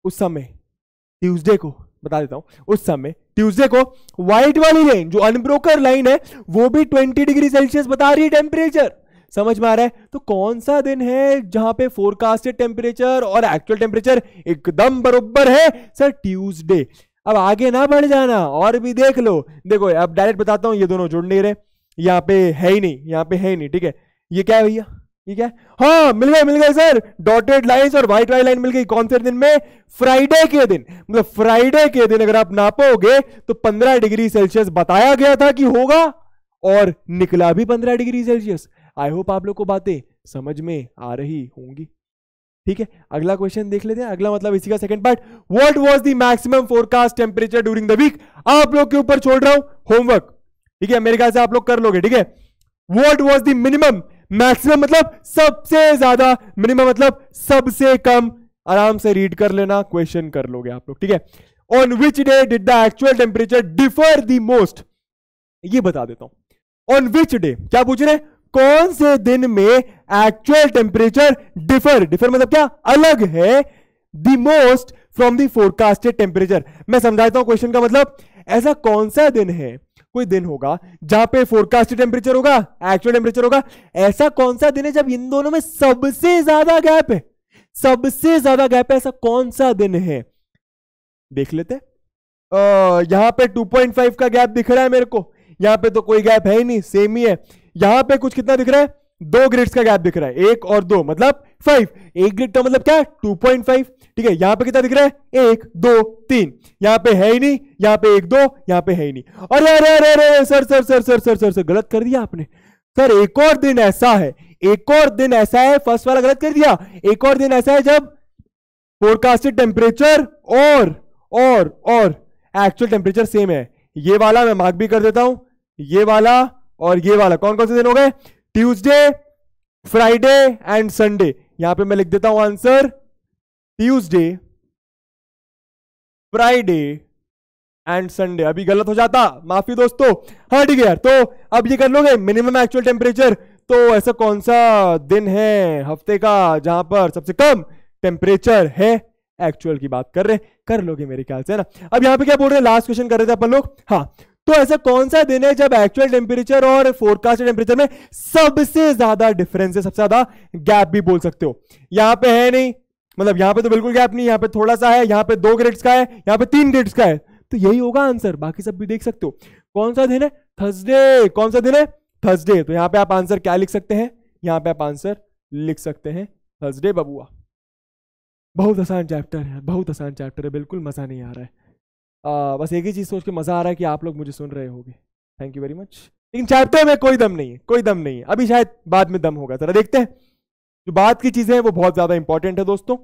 उस समय ट्यूसडे को बता देता हूं, उस समय ट्यूसडे को व्हाइट वाली लाइन जो अनब्रोकन लाइन है वो भी 20 डिग्री सेल्सियस बता रही है टेम्परेचर। समझ में आ रहा है? तो कौन सा दिन है जहां पे फोरकास्टेड टेम्परेचर और एक्चुअल टेम्परेचर एकदम बराबर है? Sir Tuesday. अब आगे ना बढ़ जाना, और भी देख लो। देखो अब डायरेक्ट बताता हूं, ये दोनों जुड़ नहीं रहे, यहाँ पे है ही नहीं, यहाँ पे है ही नहीं। ठीक है, ये क्या है भैया? ये क्या है? हाँ मिल गए सर, डॉटेड लाइंस और व्हाइट वाली लाइन मिल गई। कौन से दिन में? फ्राइडे के दिन। मतलब फ्राइडे के दिन अगर आप नापोगे तो 15 डिग्री सेल्सियस बताया गया था कि होगा और निकला भी 15 डिग्री सेल्सियस। आई होप आप लोग को बातें समझ में आ रही होंगी। ठीक है, अगला क्वेश्चन देख लेते हैं। अगला मतलब इसी का second part. What was the maximum forecast temperature during the week? आप लोग के ऊपर छोड़ रहा हूं होमवर्क। ठीक है, मेरे ख्याल से आप लोग कर लोगे। ठीक है, what was the minimum? Maximum मतलब सबसे ज्यादा, मिनिमम मतलब सबसे कम। आराम से रीड कर लेना, क्वेश्चन कर लोगे आप लोग। ठीक है, on which day did the actual temperature differ the most? ये बता देता हूं। ऑन विच डे क्या पूछ रहे हैं? कौन से दिन में एक्चुअल टेम्परेचर डिफर मतलब क्या? अलग है the most from the forecasted temperature. मैं समझाता हूं क्वेश्चन का मतलब। ऐसा कौन सा दिन है? कोई दिन होगा जहां पे फोरकास्टेड टेम्परेचर होगा, एक्चुअल टेम्परेचर होगा। ऐसा कौन सा दिन है जब इन दोनों में सबसे ज्यादा गैप है? सबसे ज्यादा गैप है, ऐसा कौन सा दिन है? देख लेते हैं। यहां पे 2.5 का गैप दिख रहा है मेरे को, यहां पे तो कोई गैप है ही नहीं, सेम ही है। यहां पे कुछ कितना दिख रहा है? 2 ग्रिड्स का गैप दिख रहा है, 1 और 2 मतलब 5। 1 ग्रिड का मतलब क्या? 2.5। ठीक है, यहां पे कितना दिख रहा है? 1 2 3। यहां पे है ही नहीं, यहां पे 1 2, यहां पे है ही नहीं। अरे अरे अरे अरे sir sir sir sir sir sir sir गलत कर दिया आपने। सर एक और दिन ऐसा है, एक और दिन ऐसा है, फर्स्ट वाला गलत कर दिया। एक और दिन ऐसा है जब फोरकास्टेड टेम्परेचर और एक्चुअल टेम्परेचर सेम है। ये वाला मैं मार्क भी कर देता हूं, ये वाला और ये वाला। कौन कौन से दिन हो गए? Tuesday, Friday and Sunday. यहां पे मैं लिख देता हूं answer, Tuesday, Friday and Sunday. अभी गलत हो जाता, माफी दोस्तों। हाँ ठीक है यार, तो अब ये कर लोगे मिनिमम एक्चुअल टेम्परेचर। तो ऐसा कौन सा दिन है हफ्ते का जहां पर सबसे कम टेम्परेचर है? एक्चुअल की बात कर रहे, कर लोगे मेरे ख्याल से, है ना। अब यहाँ पे क्या बोल रहे हैं, लास्ट क्वेश्चन कर रहे थे अपन लोग। हाँ, तो ऐसा कौन सा दिन है जब एक्चुअल टेम्परेचर और फोरकास्ट टेम्परेचर में सबसे ज्यादा डिफरेंस है, सबसे ज्यादा गैप भी बोल सकते हो। यहाँ पे है नहीं, मतलब यहाँ पे तो बिल्कुल गैप नहीं, यहाँ पे थोड़ा सा है, यहाँ पे 2 ग्रेड्स का है, यहाँ पे 3 ग्रेड्स का है, तो यही होगा आंसर। बाकी सब भी देख सकते हो। कौन सा दिन है? थर्सडे। कौन सा दिन है? थर्सडे। तो यहाँ पे आप आंसर क्या लिख सकते हैं? यहाँ पे आप आंसर लिख सकते हैं थर्सडे बबुआ। बहुत आसान चैप्टर है, बहुत आसान चैप्टर है, बिल्कुल मजा नहीं आ रहा है। बस एक ही चीज सोच के मजा आ रहा है कि आप लोग मुझे सुन रहे होगे। Thank you very much. लेकिन चैप्टर में कोई दम नहीं है, कोई दम नहीं है। अभी शायद बाद में दम होगा, जरा देखते हैं। जो बात की चीजें हैं वो बहुत ज्यादा इंपॉर्टेंट है दोस्तों।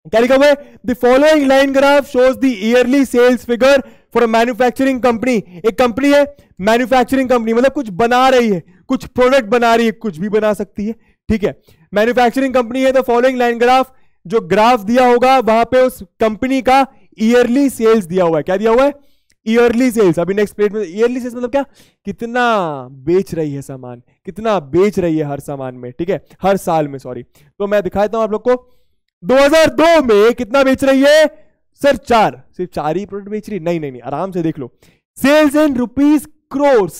क्या लिखा हुआ है? The following line graph shows the yearly sales figure for a manufacturing company. एक कंपनी है, मैन्युफैक्चरिंग कंपनी, मतलब कुछ बना रही है, कुछ प्रोडक्ट बना रही है, कुछ भी बना सकती है, ठीक है। मैन्युफैक्चरिंग कंपनी है। द फॉलोइंग लाइन ग्राफ, जो ग्राफ दिया होगा वहां पे उस कंपनी का ईयरली सेल्स दिया हुआ है। क्या दिया हुआ है? Yearly sales. अभी नेक्स्ट पेज में ईयरली सेल्स मतलब क्या? कितना बेच रही है सामान, कितना बेच रही है हर सामान में, ठीक है, हर साल में, सॉरी। तो मैं दिखाता हूं आप लोग को। 2002 में कितना बेच रही है सर? 4। सिर्फ 4 ही प्रोडक्ट बेच रही है? नहीं नहीं नहीं, आराम से देख लो। Sales in rupees crores,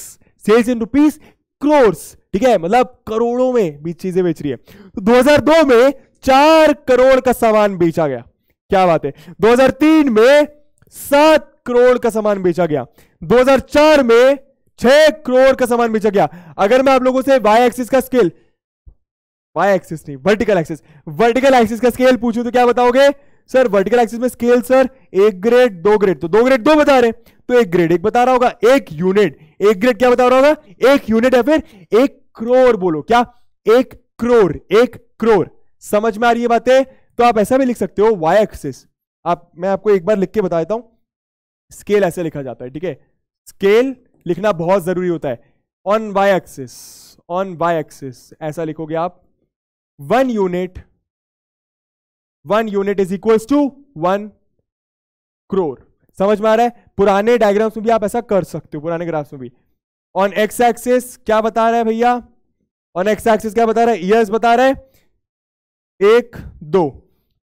sales in rupees crores, ठीक है, मतलब करोड़ों में भी चीजें बेच रही है। तो 2002 में 4 करोड़ का सामान बेचा गया। क्या बात है। 2003 में 7 करोड़ का सामान बेचा गया। 2004 में 6 करोड़ का सामान बेचा गया। अगर मैं आप लोगों से वाई एक्सिस का स्केल, वाई एक्सिस नहीं, वर्टिकल एक्सिस, वर्टिकल एक्सिस का स्केल पूछूं तो क्या बताओगे? सर वर्टिकल एक्सिस में स्केल सर 1 ग्रेड 2 ग्रेड, तो 2 ग्रेड 2 बता रहे, तो 1 ग्रेड 1 बता रहा होगा। 1 यूनिट, 1 ग्रेड क्या बता रहा होगा? 1 यूनिट, या फिर 1 करोड़ बोलो। क्या? 1 करोड़, 1 करोड़। समझ में आ रही है बातें? तो आप ऐसा भी लिख सकते हो वाई एक्सिस। मैं आपको एक बार लिख के बता देता हूं। स्केल ऐसे लिखा जाता है, ठीक है, स्केल लिखना बहुत जरूरी होता है। On Y axis, on Y axis ऐसा लिखोगे आप, 1 unit, 1 unit is equals to 1 crore. समझ में आ रहा है? पुराने डायग्राम्स में भी आप ऐसा कर सकते हो, पुराने ग्राफ्स में भी। ऑन एक्स एक्सिस क्या बता रहा है भैया? ऑन एक्स एक्सिस क्या बता रहा है? ईयर्स बता रहा है 1 2,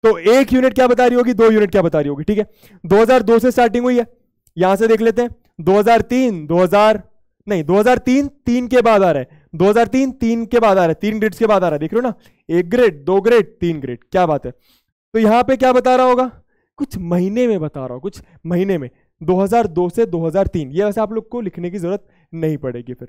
तो 1 यूनिट क्या बता रही होगी? 2 यूनिट क्या बता रही होगी? ठीक है, 2002 से स्टार्टिंग हुई है, यहां से देख लेते हैं। 2003, 2003 3 के बाद आ रहा है, 2003 3 के बाद आ रहा है, 3 ग्रेड्स के बाद आ रहा है, देख रहे हो ना, 1 ग्रेड 2 ग्रेड 3 ग्रेड, क्या बात है। तो यहां पे क्या बता रहा होगा? कुछ महीने में बता रहा हूं, कुछ महीने में, 2002 से 2003। ये वैसे आप लोग को लिखने की जरूरत नहीं पड़ेगी फिर,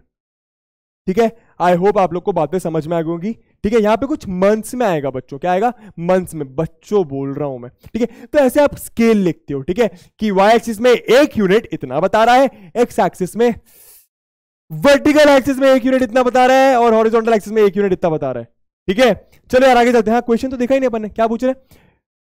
ठीक है। आई होप आप लोग को बातें समझ में आ गई होंगी, ठीक है। यहां पे कुछ मंथ्स में आएगा बच्चों, क्या आएगा? मंथ्स में, बच्चों बोल रहा हूं मैं, ठीक है। तो ऐसे आप स्केल लिखते हो, ठीक है, कि वाई एक्सिस में 1 यूनिट इतना बता रहा है, एक्स एक्सिस में, वर्टिकल एक्सिस में 1 यूनिट इतना बता रहा है, और हॉरिजॉन्टल एक्सिस में 1 यूनिट इतना बता रहा है, ठीक है। चलो यार आगे चलते हैं। क्वेश्चन तो देखा ही नहीं अपन ने, क्या पूछ रहे हैं?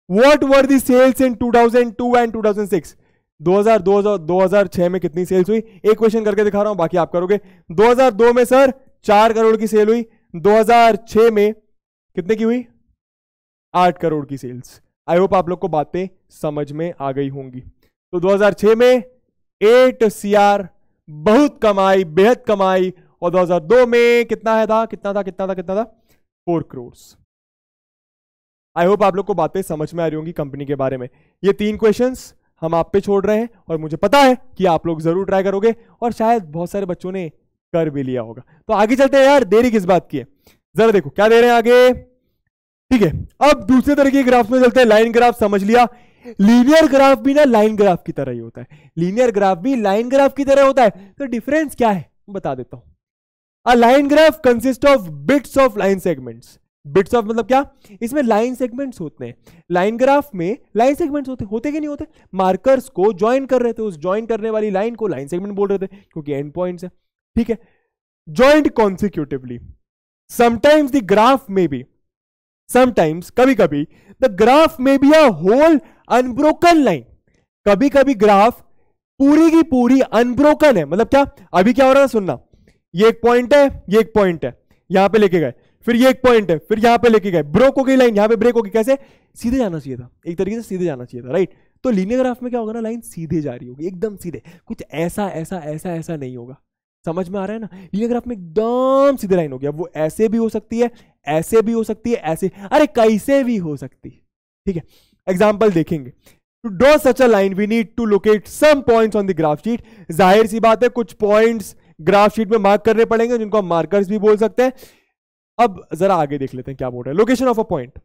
What were the sales in 2002 and 2006? 2006 में कितनी सेल्स हुई? एक क्वेश्चन करके दिखा रहा हूं, बाकी आप करोगे। 2002 में सर 4 करोड़ की सेल हुई। 2006 में कितने की हुई? 8 करोड़ की सेल्स। आई होप आप लोग को बातें समझ में आ गई होंगी। तो 2006 में 8 CR, बहुत कमाई, बेहद कमाई। और 2002 में कितना है था? कितना था? 4 करोड़। आई होप आप लोग को बातें समझ में आ रही होंगी कंपनी के बारे में। ये 3 क्वेश्चंस हम आप पे छोड़ रहे हैं, और मुझे पता है कि आप लोग जरूर ट्राई करोगे, और शायद बहुत सारे बच्चों ने कर भी लिया होगा। तो आगे चलते हैं यार, देरी किस बात की है, जरा देखो क्या दे रहे हैं आगे, ठीक है। अब दूसरे तरह के ग्राफ में चलते हैं। लाइन ग्राफ समझ लिया, लीनियर ग्राफ भी ना लाइन ग्राफ की तरह ही होता है, लीनियर ग्राफ भी लाइन ग्राफ की तरह होता है। तो डिफरेंस क्या है बता देता हूं। A line graph consist of bits of line segments. Bits of मतलब क्या? इसमें लाइन सेगमेंट्स होते हैं। लाइन ग्राफ में लाइन सेगमेंट्स होते कि नहीं होते? मार्कर्स को ज्वाइन कर रहे थे, उस ज्वाइन करने वाली लाइन को लाइन सेगमेंट बोल रहे थे, क्योंकि एंड पॉइंट्स है, ठीक है। Joint consecutively, sometimes the graph में बी, समटाइम्स कभी कभी द ग्राफ में be a whole unbroken line. कभी कभी ग्राफ पूरी की पूरी अनब्रोकन है। मतलब क्या? अभी क्या हो रहा है सुनना, ये एक पॉइंट है, ये एक पॉइंट है, यहां पे लेके गए, फिर ये एक पॉइंट है, फिर यहां पे लेके गए, ब्रोक हो गई लाइन, यहां पे ब्रेक हो गई। कैसे? सीधे जाना चाहिए था, एक तरीके से सीधे जाना चाहिए था, राइट। तो लीनियर ग्राफ में क्या होगा ना, लाइन सीधे जा रही होगी, एकदम सीधे, कुछ ऐसा ऐसा ऐसा ऐसा नहीं होगा। समझ में आ रहा है ना? लीनियर ग्राफ में एकदम सीधे लाइन होगी। अब वो ऐसे भी हो सकती है, ऐसे भी हो सकती है, ऐसे, अरे कैसे भी हो सकती है। ठीक है, एग्जाम्पल देखेंगे। To draw such a line we need to locate some points on the graph sheet. जाहिर सी बात है कुछ पॉइंट्स ग्राफ शीट में मार्क करने पड़ेंगे, जिनको हम मार्कर्स भी बोल सकते हैं। अब जरा आगे देख लेते हैं क्या बोल रहा है। लोकेशन ऑफ अ पॉइंट,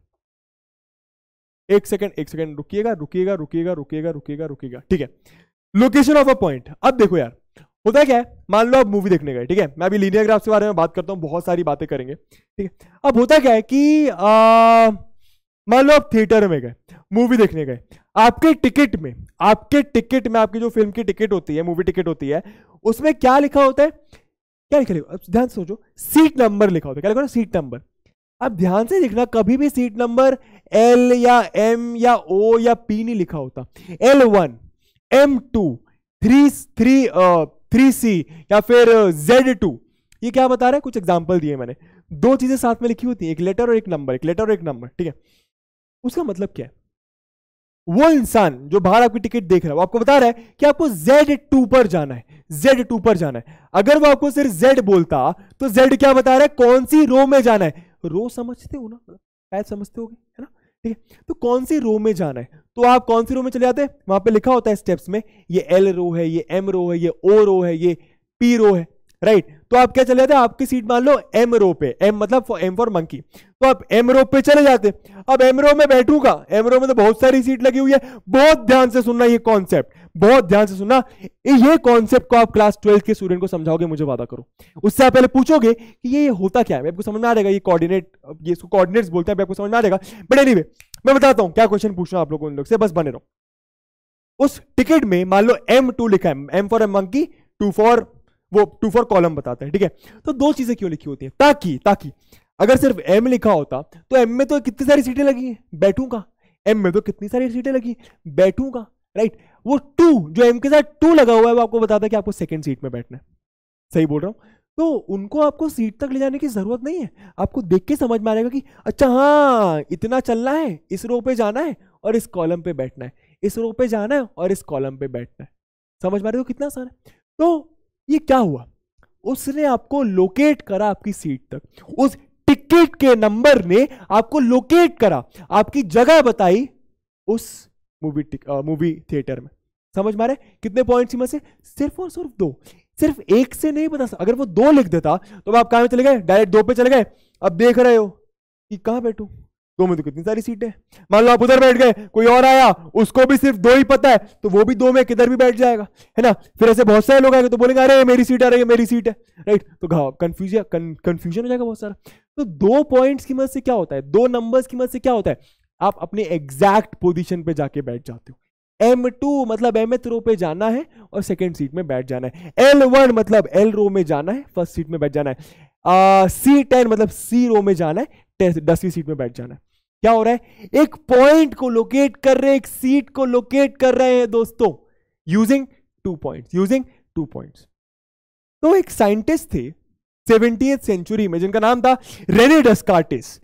एक सेकंड रुकिएगा रुकिएगा रुकिएगा रुकिएगा रुकिएगा रुकिएगा। ठीक है, लोकेशन ऑफ अ पॉइंट। अब देखो यार, होता क्या है, मान लो आप मूवी देखने गए, ठीक है, मैं अभी लीनियर ग्राफ के बारे में बात करता हूं, बहुत सारी बातें करेंगे। ठीक है, अब होता क्या है कि मान लो आप थिएटर में गए, मूवी देखने गए, आपके टिकट में आपकी जो फिल्म की टिकट होती है, मूवी टिकट होती है, उसमें क्या लिखा होता है, क्या लिखा, ध्यान से सोचो, सीट नंबर लिखा होता है। क्या लिखा होता है? Seat number. अब ध्यान से देखना, कभी भी सीट नंबर L या M या O या P नहीं लिखा होता। L1, M2, 3C या फिर Z2, ये क्या बता रहा है? कुछ एग्जांपल दिए मैंने, दो चीजें साथ में लिखी होती है, एक लेटर और एक नंबर, एक लेटर और एक नंबर। ठीक है, उसका मतलब क्या है? वो इंसान जो बाहर आपकी टिकट देख रहा है वो आपको बता रहा है कि आपको Z2 पर जाना है, Z2 पर जाना है। अगर वो आपको सिर्फ Z बोलता तो Z क्या बता रहा है, कौन सी रो में जाना है। रो समझते हो ना, शायद समझते होगे, है ना? ठीक है, तो कौन सी रो में जाना है, तो आप कौन सी रो में चले जाते हैं, वहां पे लिखा होता है स्टेप्स में, ये L रो है, ये M रो है, ये O रो है, ये P रो है, राइट। तो आप क्या चले जाते हैं, आपकी सीट मान लो M रो पे, M मतलब M फॉर मंकी, तो आप M रो पे चले जाते। अब M रो में बैठूंगा, M रो में तो बहुत सारी सीट लगी हुई है। बहुत ध्यान से सुनना ये कॉन्सेप्ट, बहुत ध्यान से सुनना ये कॉन्सेप्ट को आप क्लास 12 के स्टूडेंट को समझाओगे, मुझे वादा करो। उससे आप पहले पूछोगे कि ये होता क्या है, आपको समझ में आ जाएगा, ये कोऑर्डिनेट, ये इसको कोऑर्डिनेट्स बोलते हैं, आपको समझ में आ जाएगा। बट एनीवे मैं बताता हूं क्या क्वेश्चन पूछना आप लोगों से, बस बने रहो। उस टिकट में मान लो M2 लिखा है, M for monkey, 2 for column बताता है। ठीक है, तो दो चीजें क्यों लिखी होती है, ताकि अगर सिर्फ M लिखा होता तो M में तो कितनी सारी सीटें लगी हैं, बैठूंगा, M में तो कितनी सारी सीटें लगी, बैठूंगा, राइट। वो 2 जो M के साथ 2 लगा हुआ है वो आपको बताता है कि आपको सेकंड सीट में बैठना है। सही बोल रहा हूं? तो उनको आपको सीट तक ले जाने की जरूरत नहीं है, आपको देख के समझ में आ जाएगा कि अच्छा हाँ इतना चलना है, इस रो पे जाना है और इस कॉलम पे बैठना है, इस रो पे जाना है और इस कॉलम पे बैठना है। समझ में आ रहे हो कितना आसान है? तो ये क्या हुआ, उसने आपको लोकेट करा आपकी सीट तक, उस टिकट के नंबर ने आपको लोकेट करा, आपकी जगह बताई उस मूवी थिएटर में। समझ में आ रहा है? कितने पॉइंट्स में से सिर्फ और सिर्फ 2, सिर्फ एक से नहीं बता। अगर वो 2 लिख देता तो आप कहां में चले गए, डायरेक्ट 2 पे चले गए। अब देख रहे हो कि कहां बैठूं, 2 में तो कितनी सारी सीटें, मान लो आप उधर बैठ गए, कोई और आया उसको भी सिर्फ 2 ही पता है तो वो भी 2 में किधर भी बैठ जाएगा, है ना। फिर ऐसे बहुत सारे लोग आएंगे तो बोलेंगे अरे मेरी सीट आ रही है, मेरी सीट है, राइट। तो कंफ्यूजन हो जाएगा बहुत सारा। तो 2 पॉइंट्स की मदद से क्या होता है, 2 नंबर्स की मदद से क्या होता है, आप अपने एग्जैक्ट पोजीशन पे जाके बैठ जाते हो। M2 मतलब mth रो पे जाना है और सेकंड सीट में बैठ जाना है। L1 मतलब L रो में जाना है, फर्स्ट सीट में बैठ जाना है। C10 मतलब C रो में जाना है, 10वीं सीट में बैठ जाना है। क्या हो रहा है, एक पॉइंट को लोकेट कर रहे हैं, एक सीट को लोकेट कर रहे हैं दोस्तों, यूजिंग 2 पॉइंट्स। तो एक साइंटिस्ट थे 70th सेंचुरी में जिनका नाम था रेने डेस्कार्टिस।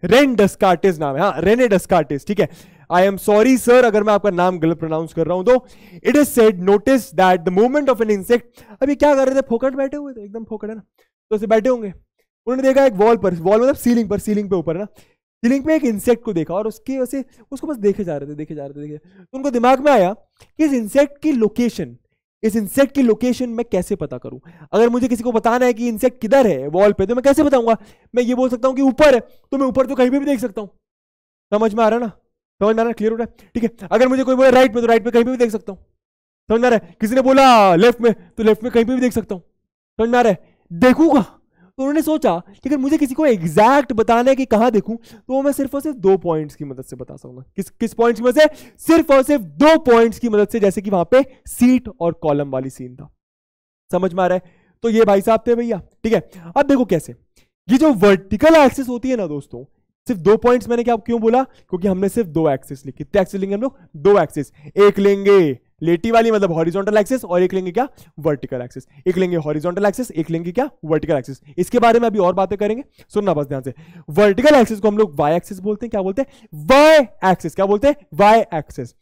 रेन डेस्कार्टिस नाम है, हाँ रेने डेस्कार्टिस। ठीक है, आई एम सॉरी सर अगर मैं आपका नाम गलत प्रोनाउंस कर रहा हूं। तो it is said notice that the movement of an insect, अभी क्या कर रहे थे, फोकट बैठे हुए थे, एकदम फोकट है ना, तो ऐसे बैठे होंगे, उन्होंने देखा एक वॉल मतलब सीलिंग पे ऊपर ना, सीलिंग पे एक इंसेक्ट को देखा और उसके वैसे उसको बस देखे जा रहे थे। तो उनको दिमाग में आया कि इस इंसेक्ट की लोकेशन मैं कैसे पता करूं। अगर मुझे किसी को बताना है कि इंसेक्ट किधर है वॉल पे, तो मैं कैसे बताऊंगा, मैं ये बोल सकता हूं कि ऊपर है, तो मैं ऊपर तो कहीं भी देख सकता हूं। समझ में आ रहा है ना, समझ में आ रहा है, क्लियर हो रहा है? ठीक है, अगर मुझे कोई बोले राइट में, तो राइट में कहीं भी देख सकता हूं। समझ में आ रहा है? किसी ने बोला लेफ्ट में, तो लेफ्ट में कहीं भी देख सकता हूं। समझ में आ रहा है? देखूंगा। तो उन्होंने सोचा कि अगर मुझे किसी को एग्जैक्ट बताना है कि कहां देखूं, तो मैं सिर्फ और सिर्फ 2 पॉइंट्स की मदद से बता सकूंगा। किस पॉइंट्स की मदद से, सिर्फ और सिर्फ 2 पॉइंट्स की मदद से, जैसे कि वहां पे सीट और कॉलम वाली सीन था। समझ में आ रहा है? तो ये भाई साहब थे भैया। ठीक है, अब देखो कैसे, ये जो वर्टिकल एक्सिस होती है ना दोस्तों, सिर्फ 2 पॉइंट्स मैंने क्या क्यों बोला, क्योंकि हमने सिर्फ 2 एक्सिस ली। कितने एक्सिस लेंगे हम लोग, 2 एक्सिस। एक लेंगे लेटी वाली मतलब हॉरिजॉन्टल एक्सिस, और एक लेंगे क्या, वर्टिकल एक्सिस। एक लेंगे हॉरिजॉन्टल एक्सिस, एक लेंगे क्या, वर्टिकल एक्सिस। इसके बारे में अभी और बातें करेंगे, सुनना बस ध्यान से। वर्टिकल एक्सिस को हम लोग वाई एक्सिस बोलते हैं। क्या बोलते हैं, वाई एक्सिस। क्या बोलते हैं, वाई एक्सिस।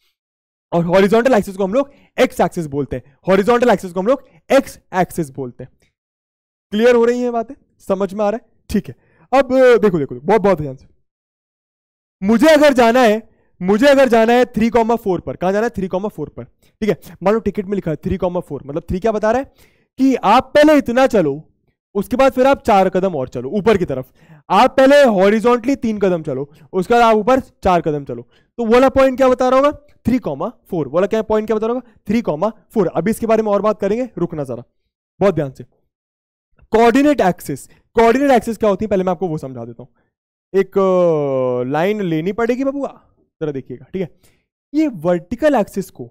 और हॉरिजॉन्टल एक्सिस को हम लोग एक्स एक्सिस बोलते हैं, हॉरिजॉन्टल एक्सिस को हम लोग एक्स एक्सिस बोलते हैं। क्लियर हो रही है बातें, समझ में आ रहा है? ठीक है, अब देखो देखो बहुत बहुत ध्यान से, मुझे अगर जाना है 3,4 पर, कहां जाना है? 3,4 पर, ठीक है। मान लो टिकट में लिखा है 3,4, मतलब 3 क्या बता रहा है कि आप पहले इतना चलो, उसके बाद फिर आप 4 कदम और चलो ऊपर की तरफ। आप पहले हॉरिजॉन्टली 3 कदम चलो, उसके बाद आप ऊपर 4 कदम चलो। तो वो वाला पॉइंट क्या बता रहा होगा? 3,4 वाला क्या पॉइंट क्या बता रहा होगा? 3,4। अभी इसके बारे में और बात करेंगे, रुकना जरा बहुत ध्यान से। कोऑर्डिनेट एक्सिस, कोऑर्डिनेट एक्सिस क्या होती है पहले मैं आपको वो समझा देता हूं। एक लाइन लेनी पड़ेगी बबुआ, जरा देखिएगा, ठीक है। ये वर्टिकल एक्सिस को,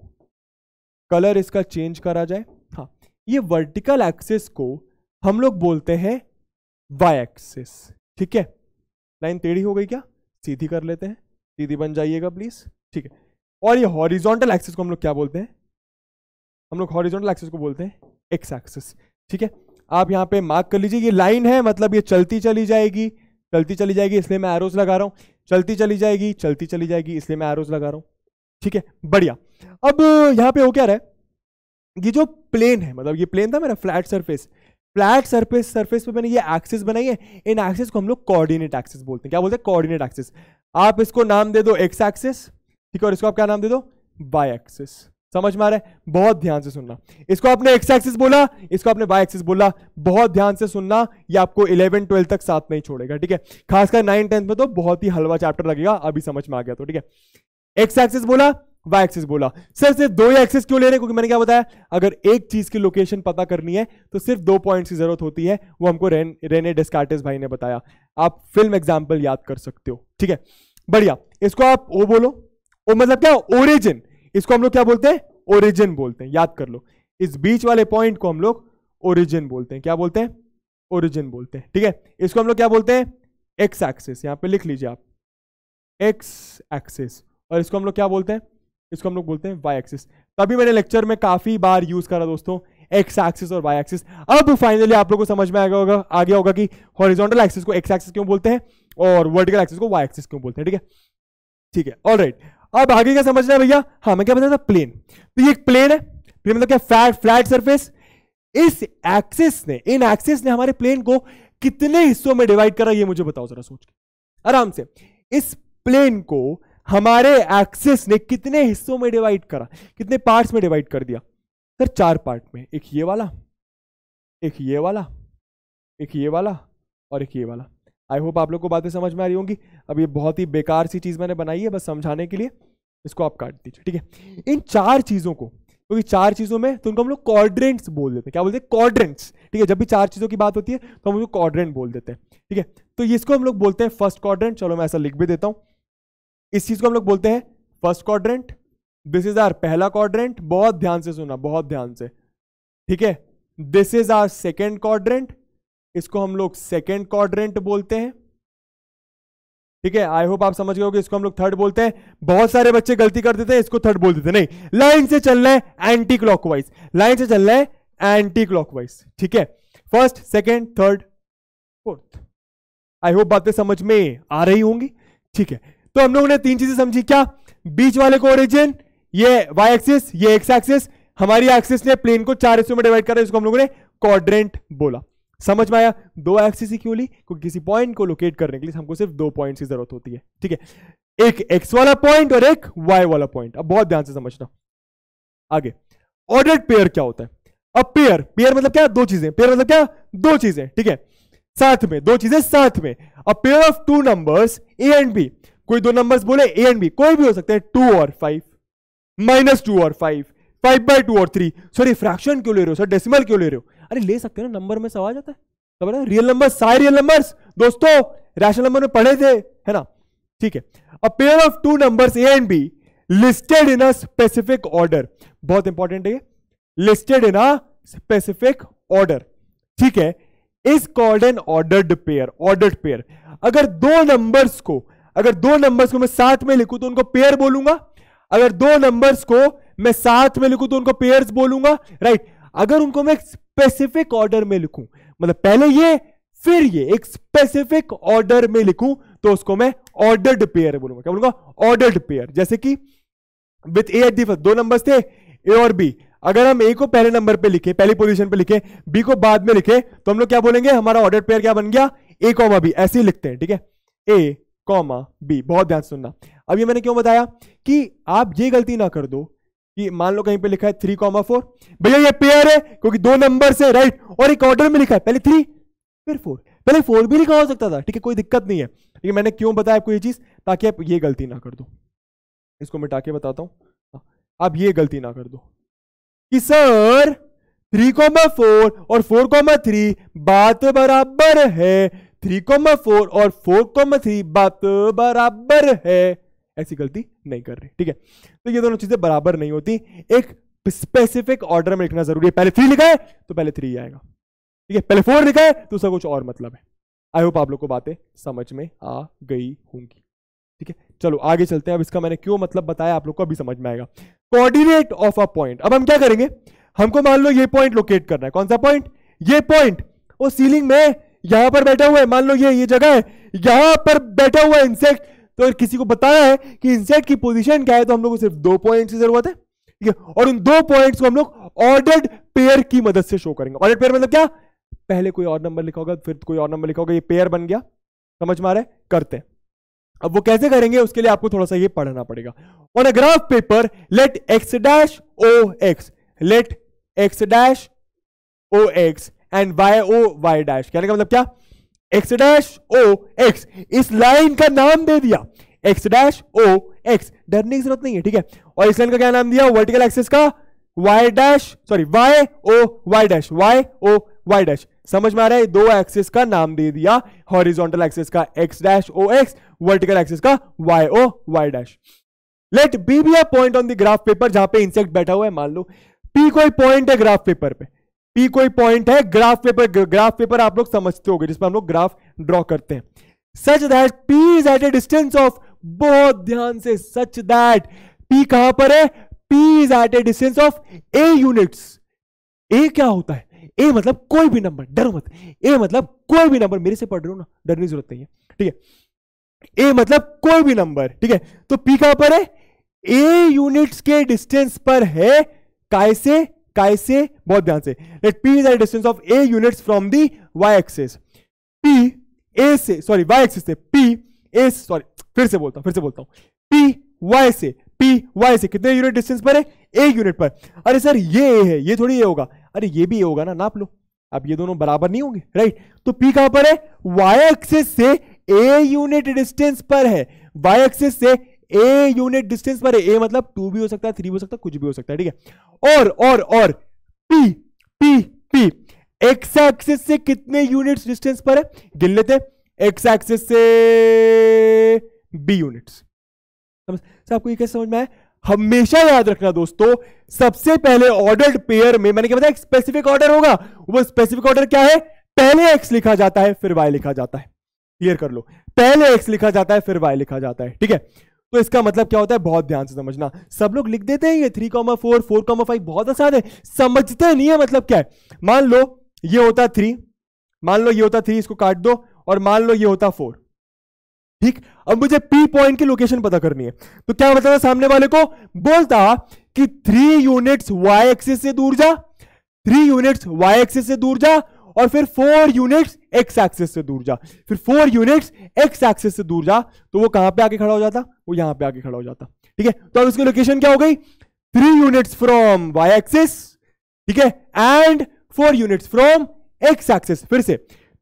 कलर इसका चेंज करा जाए, हाँ, ये वर्टिकल एक्सिस को हम लोग बोलते हैं वाई एक्सिस, ठीक है। लाइन टेढ़ी हो गई क्या? सीधी कर लेते हैं, सीधी बन जाइएगा प्लीज, ठीक है। और ये हॉरिजॉन्टल एक्सिस को हम लोग क्या बोलते हैं? हम लोग हॉरिजॉन्टल एक्सिस को बोलते हैं एक्स एक्सिस, ठीक है। आप यहां पे मार्क कर लीजिए, ये लाइन है, मतलब ये चलती चली जाएगी, चलती चली जाएगी, इसलिए मैं एरोस लगा रहा हूं। चलती चली जाएगी, चलती चली जाएगी, इसलिए मैं एरोस लगा रहा हूं, ठीक है, बढ़िया। अब यहां पे हो क्या रहा है, ये जो प्लेन है, मतलब ये प्लेन था मेरा फ्लैट सरफेस, फ्लैट सरफेस पे मैंने ये एक्सिस बनाई है, इन एक्सिस को हम लोग कोऑर्डिनेट एक्सिस बोलते हैं। क्या बोलते हैं? Coordinate axis. आप इसको नाम दे दो एक्स एक्सिस, ठीक है, और इसको आप क्या नाम दे दो? Y axis. समझ में आ रहा है? बहुत ध्यान से सुनना, इसको आपने एक्स एक्सिस बोला, इसको आपने वाई एक्सिस बोला, बहुत ध्यान से सुनना, ये आपको 11-12 तक साथ नहीं छोड़ेगा, ठीक है। खासकर 9-10 में तो बहुत ही हलवा चैप्टर लगेगा, अभी समझ में आ गया तो, ठीक है। एक्स एक्सिस बोला, वाई एक्सिस बोला। सर सिर्फ 2 एक्सिस क्यों ले रहे हैं? क्योंकि मैंने क्या बताया, अगर एक चीज की लोकेशन पता करनी है तो सिर्फ 2 पॉइंट्स की जरूरत होती है, वो हमको रेने डेस्कार्टिस भाई ने बताया। आप फिल्म एग्जाम्पल याद कर सकते हो, ठीक है, बढ़िया। इसको आप ओ बोलो, ओ मतलब क्या? ओरिजिन। इसको हम लोग क्या बोलते हैं? ओरिजिन बोलते हैं, याद कर लो। इस बीच वाले पॉइंट को हम लोग ओरिजिन बोलते हैं। क्या बोलते हैं? ओरिजिन बोलते हैं, ठीक है। इसको हम लोग क्या बोलते हैं? X axis. यहां पे लिख लीजिए आप, एक्स एक्सिस। और इसको हम लोग क्या बोलते हैं? इसको हम लोग बोलते हैं वाई एक्सिस। तभी मैंने लेक्चर में काफी बार यूज करा दोस्तों, एक्स एक्सिस और वाई एक्सिस। अब फाइनली आप लोगों को समझ में आ गया होगा कि हॉरिजॉन्टल एक्सिस को एक्स एक्सिस क्यों बोलते हैं और वर्टिकल एक्सिस को वाई एक्सिस क्यों बोलते हैं, ठीक है, ठीक है, ऑलराइट। अब आगे क्या समझना है भैया? हाँ, मैं क्या बता था? प्लेन। तो ये एक प्लेन है, प्लेन मतलब क्या? Flat surface. इस एक्सिस ने, इन एक्सिस ने हमारे प्लेन को कितने हिस्सों में डिवाइड करा, ये मुझे बताओ जरा सोच के आराम से। इस प्लेन को हमारे एक्सिस ने कितने हिस्सों में डिवाइड करा, कितने पार्ट्स में डिवाइड कर दिया? सर 4 पार्ट में, एक ये वाला, एक ये वाला, एक ये वाला और एक ये वाला। आई होप आप लोग को बातें समझ में आ रही होंगी। अब ये बहुत ही बेकार सी चीज मैंने बनाई है बस समझाने के लिए, इसको आप काट दीजिए, ठीक है। इन 4 चीजों को, क्योंकि 4 चीजों में तो उनको हम लोग क्वाड्रेंट्स बोल देते हैं। क्या बोलते हैं? क्वाड्रेंट्स, ठीक है। जब भी 4 चीजों की बात होती है तो हम उसको क्वाड्रेंट बोल देते हैं, ठीक है। तो इसको हम लोग बोलते हैं फर्स्ट क्वाड्रेंट। चलो मैं ऐसा लिख भी देता हूं, इस चीज को हम लोग बोलते हैं first quadrant. This is our पहला क्वाड्रेंट, बहुत ध्यान से सुना, बहुत ध्यान से, ठीक है। This is our second quadrant, इसको हम लोग सेकेंड क्वाड्रेंट बोलते हैं, ठीक है। आई होप आप समझ गए होगे। इसको हम लोग थर्ड बोलते हैं। बहुत सारे बच्चे गलती कर देते हैं, इसको थर्ड बोल देते हैं। नहीं, लाइन से चलना है एंटी क्लॉकवाइज, लाइन से चलना है एंटी क्लॉकवाइज, ठीक है। First, second, third, fourth. I hope बातें समझ में आ रही होंगी, ठीक है। तो हम लोगों ने 3 चीजें समझी, क्या? बीच वाले को ओरिजिन, ये वाई एक्सिस, ये एक्स एक्सिस। हमारी एक्सिस ने प्लेन को 4 हिस्सों में डिवाइड करा, इसको हम लोगों ने क्वाड्रेंट बोला। समझ में आया? 2 एक्सिस ही क्यों ली? क्योंकि किसी पॉइंट को लोकेट करने के लिए हमको सिर्फ 2 पॉइंट्स की जरूरत होती है, ठीक है। एक एक्स वाला पॉइंट और एक वाई वाला पॉइंट। अब बहुत ध्यान से समझना। आगे ऑर्डर्ड पेयर क्या होता है? अब पेयर, पेयर मतलब क्या? 2 चीजें। पेयर मतलब क्या? 2 चीजें, ठीक है, साथ में, 2 चीजें साथ में। A pair of 2 numbers A and B. कोई 2 नंबर्स बोले ए एंड बी, कोई भी हो सकते हैं, 2 और 5, -2 और 5, 5/2 और 3। सॉरी, फ्रैक्शन क्यों ले रहे हो सर? डेसिमल क्यों ले रहे हो? अरे ले सकते हो ना, नंबर में सब आ जाता है, सब है ना। रियल नंबर, सारे रियल नंबर्स दोस्तों रैशनल नंबर में पढ़े थे, है ना, ठीक है। अ pair of 2 numbers A and be listed in a specific order. बहुत इंपॉर्टेंट है, listed in a specific order, ठीक है, is called an ordered pair. Ordered pair. अगर 2 नंबर्स को मैं साथ में लिखूं तो उनको पेयर बोलूंगा। अगर 2 नंबर्स को मैं साथ में लिखूं तो उनको पेयर्स बोलूंगा, राइट। अगर उनको मैं स्पेसिफिक ऑर्डर में लिखूं, मतलब पहले ये फिर ये, एक स्पेसिफिक ऑर्डर में लिखूं, तो उसको मैं ऑर्डर्ड पेयर बोलूंगा। क्या बोलूंगा? Ordered pair. जैसे कि with A at the first, दो नंबर्स थे ए और बी। अगर हम ए को पहले नंबर पे लिखे, पहली पोजीशन पे लिखे, बी को बाद में लिखे, तो हम लोग क्या बोलेंगे, हमारा ऑर्डर पेयर क्या बन गया, ए कॉमा बी, ऐसे ही लिखते हैं, ठीक है, ए कॉमा बी। बहुत ध्यान से सुनना। अब ये मैंने क्यों बताया कि आप ये गलती ना कर दो कि मान लो कहीं पे लिखा है 3,4, भैया ये पेयर है क्योंकि दो नंबर से, राइट, और एक ऑर्डर में लिखा है, पहले 3 फिर 4, पहले 4 भी लिखा हो सकता था, ठीक है, कोई दिक्कत नहीं है। ठीक है, मैंने क्यों बताया आपको ये चीज, ताकि आप ये गलती ना कर दो। इसको मिटा के बताता हूं, आप ये गलती ना कर दो कि सर 3,4 और 4,3 बात बराबर है, 3,4 और 4,3 बात बराबर है, ऐसी गलती नहीं कर रही। ठीक है, तो ये दोनों चीजें बराबर नहीं होती, एक स्पेसिफिक ऑर्डर में लिखना जरूरी है। पहले 3 लिखा है तो पहले 3 आएगा, ठीक है, पहले 4 लिखा है तो उसका कुछ और मतलब है। आई होप आप लोग को बातें समझ में आ गई होंगी। ठीक है, चलो आगे चलते हैं। अब इसका मैंने क्यों मतलब बताया आप लोग को अभी समझ में आएगा। कोऑर्डिनेट ऑफ अ पॉइंट, अब हम क्या करेंगे, हमको मान लो ये पॉइंट लोकेट करना है। कौन सा पॉइंट, ये पॉइंट, वो सीलिंग में यहां पर बैठा हुआ है, मान लो ये जगह है, यहां पर बैठा हुआ है इंसेक्ट। तो किसी को बताया है कि इंसेक्ट की पोजीशन क्या है, तो हम लोग को सिर्फ 2 पॉइंट्स की जरूरत है, ठीक है, और उन 2 पॉइंट्स को हम लोग ऑर्डर्ड पेयर की मदद से शो करेंगे। ऑर्डर्ड पेयर मतलब क्या, पहले कोई और नंबर लिखा होगा फिर कोई और नंबर लिखा होगा, ये पेयर बन गया। समझ में आ रहा है, करते हैं। अब वो कैसे करेंगे उसके लिए आपको थोड़ा सा ये पढ़ना पड़ेगा। On a graph paper let x dash o x, let x dash o x and y o y dash, कहने का मतलब क्या, x डैश o x, इस लाइन का नाम दे दिया x डैश o x, डरने की जरूरत नहीं है, ठीक है। और इस लाइन का क्या नाम दिया, वर्टिकल एक्सिस का y dash, sorry y o y dash, y o y dash. समझ में आ रहा है, 2 एक्सिस का नाम दे दिया, हॉरिजॉन्टल एक्सिस का x dash o x, vertical axis का y o y dash. Let b be a point on the graph paper, जहां पे इंसेक्ट बैठा हुआ है। मान लो p कोई पॉइंट है ग्राफ पेपर पे, p कोई पॉइंट है ग्राफ पेपर। ग्राफ पेपर आप लोग समझते होंगे, जिसमें हम लोग ग्राफ ड्रॉ करते हैं। Such that p is at a distance of, बहुत ध्यान से, सच दैट p कहां पर है, p is at a distance of a units. a क्या होता है, a मतलब कोई भी नंबर, डरो मत, a मतलब कोई भी नंबर, मेरे से पढ़ रहे हो ना, डरने की जरूरत नहीं है, ठीक है, a मतलब कोई भी नंबर, ठीक है। तो p कहां पर है, a यूनिट्स के डिस्टेंस पर है, कैसे, बहुत ध्यान से, let p is at distance of a units from the y axis, p a से, सॉरी y एक्सिस से, p a, सॉरी फिर से बोलता हूं, p y से कितने यूनिट डिस्टेंस पर है, a यूनिट पर। अरे सर ये a है, ये थोड़ी ये होगा, अरे ये भी ये होगा ना, नाप लो। अब ये दोनों बराबर नहीं होंगे, राइट। तो p कहां पर है, y एक्सिस से a यूनिट डिस्टेंस पर है, y एक्सिस से a यूनिट डिस्टेंस पर है। a मतलब 2 भी हो सकता है, 3 भी हो सकता है, कुछ भी हो सकता है, ठीक है। और p x एक्सिस से कितने यूनिट्स डिस्टेंस पर है, गिन लेते हैं, x एक्सिस से b यूनिट्स। आपको ये कैसे समझ में आया, हमेशा याद रखना दोस्तों, सबसे पहले ऑर्डर्ड पेयर में मैंने क्या बताया, स्पेसिफिक ऑर्डर होगा। वो स्पेसिफिक ऑर्डर क्या है, पहले x लिखा जाता है फिर y लिखा जाता है। क्लियर कर लो, पहले x लिखा जाता है फिर y लिखा जाता है, ठीक है। तो इसका मतलब क्या होता है, बहुत ध्यान से समझना। सब लोग लिख देते हैं ये 3,4 4,5, बहुत आसान है, समझते नहीं है मतलब क्या है। मान लो ये होता 3, मान लो ये होता 3, इसको काट दो, और मान लो ये होता 4, ठीक। अब मुझे P पॉइंट की लोकेशन पता करनी है, तो क्या बताता सामने वाले को, बोलता कि 3 यूनिट्स y एक्सिस से दूर जा, 3 यूनिट्स y एक्सिस से दूर जा, और फिर 4 यूनिट्स x एक्सिस से दूर जा, फिर 4 यूनिट्स x एक्सिस से दूर जा। तो वो कहां पे आके खड़ा हो जाता, वो यहां पे आके खड़ा हो जाता, ठीक है। तो अब इसकी लोकेशन क्या हो गई, 3 यूनिट्स फ्रॉम y एक्सिस, ठीक है, and 4 units from x axis. फिर से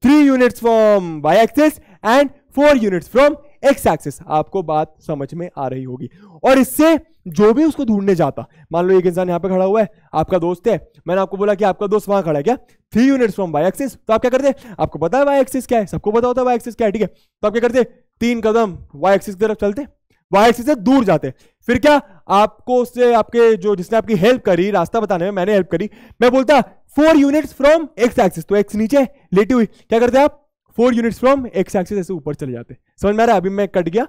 3 units from y axis and 4 units from x axis. आपको बात समझ में आ रही होगी। और इससे जो भी उसको ढूंढने जाता, मान लो एक इंसान यहां पे खड़ा हुआ है, आपका दोस्त है, मैंने आपको बोला कि आपका दोस्त वहां खड़ा है क्या, 3 यूनिट्स फ्रॉम y एक्सिस, तो आप क्या करते, आपको पता है y एक्सिस क्या है, सबको पता होता है y एक्सिस क्या है, ठीक है। तो आप क्या करते, 3 कदम y एक्सिस की तरफ चलते, y एक्सिस से दूर जाते। फिर क्या, आपको उससे, आपके जो जिसने आपकी हेल्प करी रास्ता बताने में, मैंने हेल्प करी, मैं बोलता 4 यूनिट्स फ्रॉम x एक्सिस, तो x नीचे लेटी हुई, क्या करते आप, 4 यूनिट्स फ्रॉम x एक्सिस ऐसे ऊपर चले जाते। समझ में आ रहा है, अभी मैं कट गया,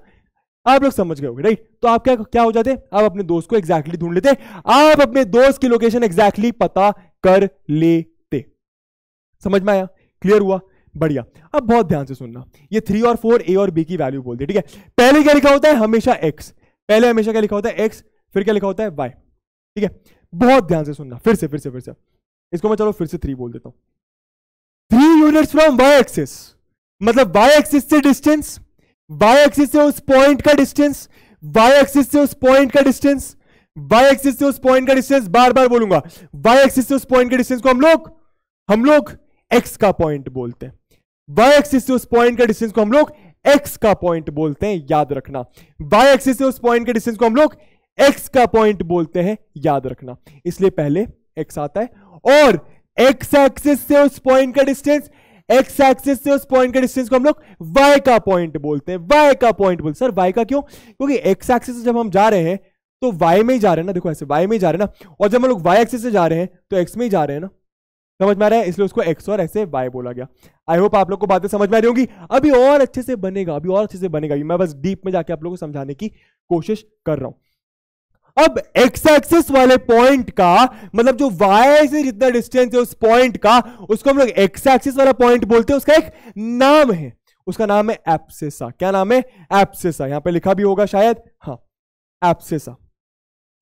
आप लोग समझ गए होंगे, राइट। तो आप क्या हो जाते, आप अपने दोस्त को एग्जैक्टली ढूंढ लेते, आप अपने दोस्त की लोकेशन एग्जैक्टली पता कर लेते। समझ में आया, क्लियर हुआ, बढ़िया। अब बहुत ध्यान से सुनना, ये 3 और 4 a और b की वैल्यू बोलते हैं, ठीक है। पहले क्या लिखा होता है, हमेशा x, पहले हमेशा क्या लिखा होता है x, फिर क्या लिखा होता है y, ठीक है। बहुत ध्यान से सुनना, फिर से इसको मैं चलो फिर से 3 बोल देता हूं। 3 यूनिट्स फ्रॉम y एक्सिस, मतलब y एक्सिस से डिस्टेंस, y एक्सिस से उस पॉइंट का डिस्टेंस, y एक्सिस से उस पॉइंट का डिस्टेंस, y एक्सिस से उस पॉइंट का डिस्टेंस, बार बार बोलूंगा, y एक्सिस से उस पॉइंट के डिस्टेंस को हम लोग x का पॉइंट बोलते हैं। y एक्सिस से उस पॉइंट का डिस्टेंस को हम लोग x का पॉइंट बोलते हैं, याद रखना। y एक्सिस से उस पॉइंट के डिस्टेंस को हम लोग x का पॉइंट बोलते हैं, याद रखना। इसलिए पहले x आता है और x एक्सिस से उस पॉइंट का डिस्टेंस, x एक्सिस से उस पॉइंट का डिस्टेंस को हम लोग y का पॉइंट बोलते हैं, y का पॉइंट बोलते हैं। सर y का क्यों? क्योंकि x एक्सिस से जब हम जा रहे हैं तो y में ही जा रहे हैं ना, देखो ऐसे y में ही जा रहे हैं ना, और जब हम लोग y एक्सिस से जा रहे हैं तो x में ही जा रहे हैं ना, समझ में आ रहा है? इसलिए उसको x और ऐसे y बोला गया। आई होप आप लोग को बातें समझ में आ रही होंगी। अभी और अच्छे से बनेगा, अभी और अच्छे से बनेगा, मैं बस डीप में जाके आप लोगों को समझाने की कोशिश कर रहा हूं। अब x एक्सिस वाले पॉइंट का मतलब जो y से जितना डिस्टेंस है उस पॉइंट का, उसको हम लोग x एक्सिस वाला पॉइंट बोलते हैं। उसका एक नाम है, उसका नाम है एब्सिसा। क्या नाम है? एब्सिसा। यहां पे लिखा भी होगा शायद, हाँ, एब्सिसा,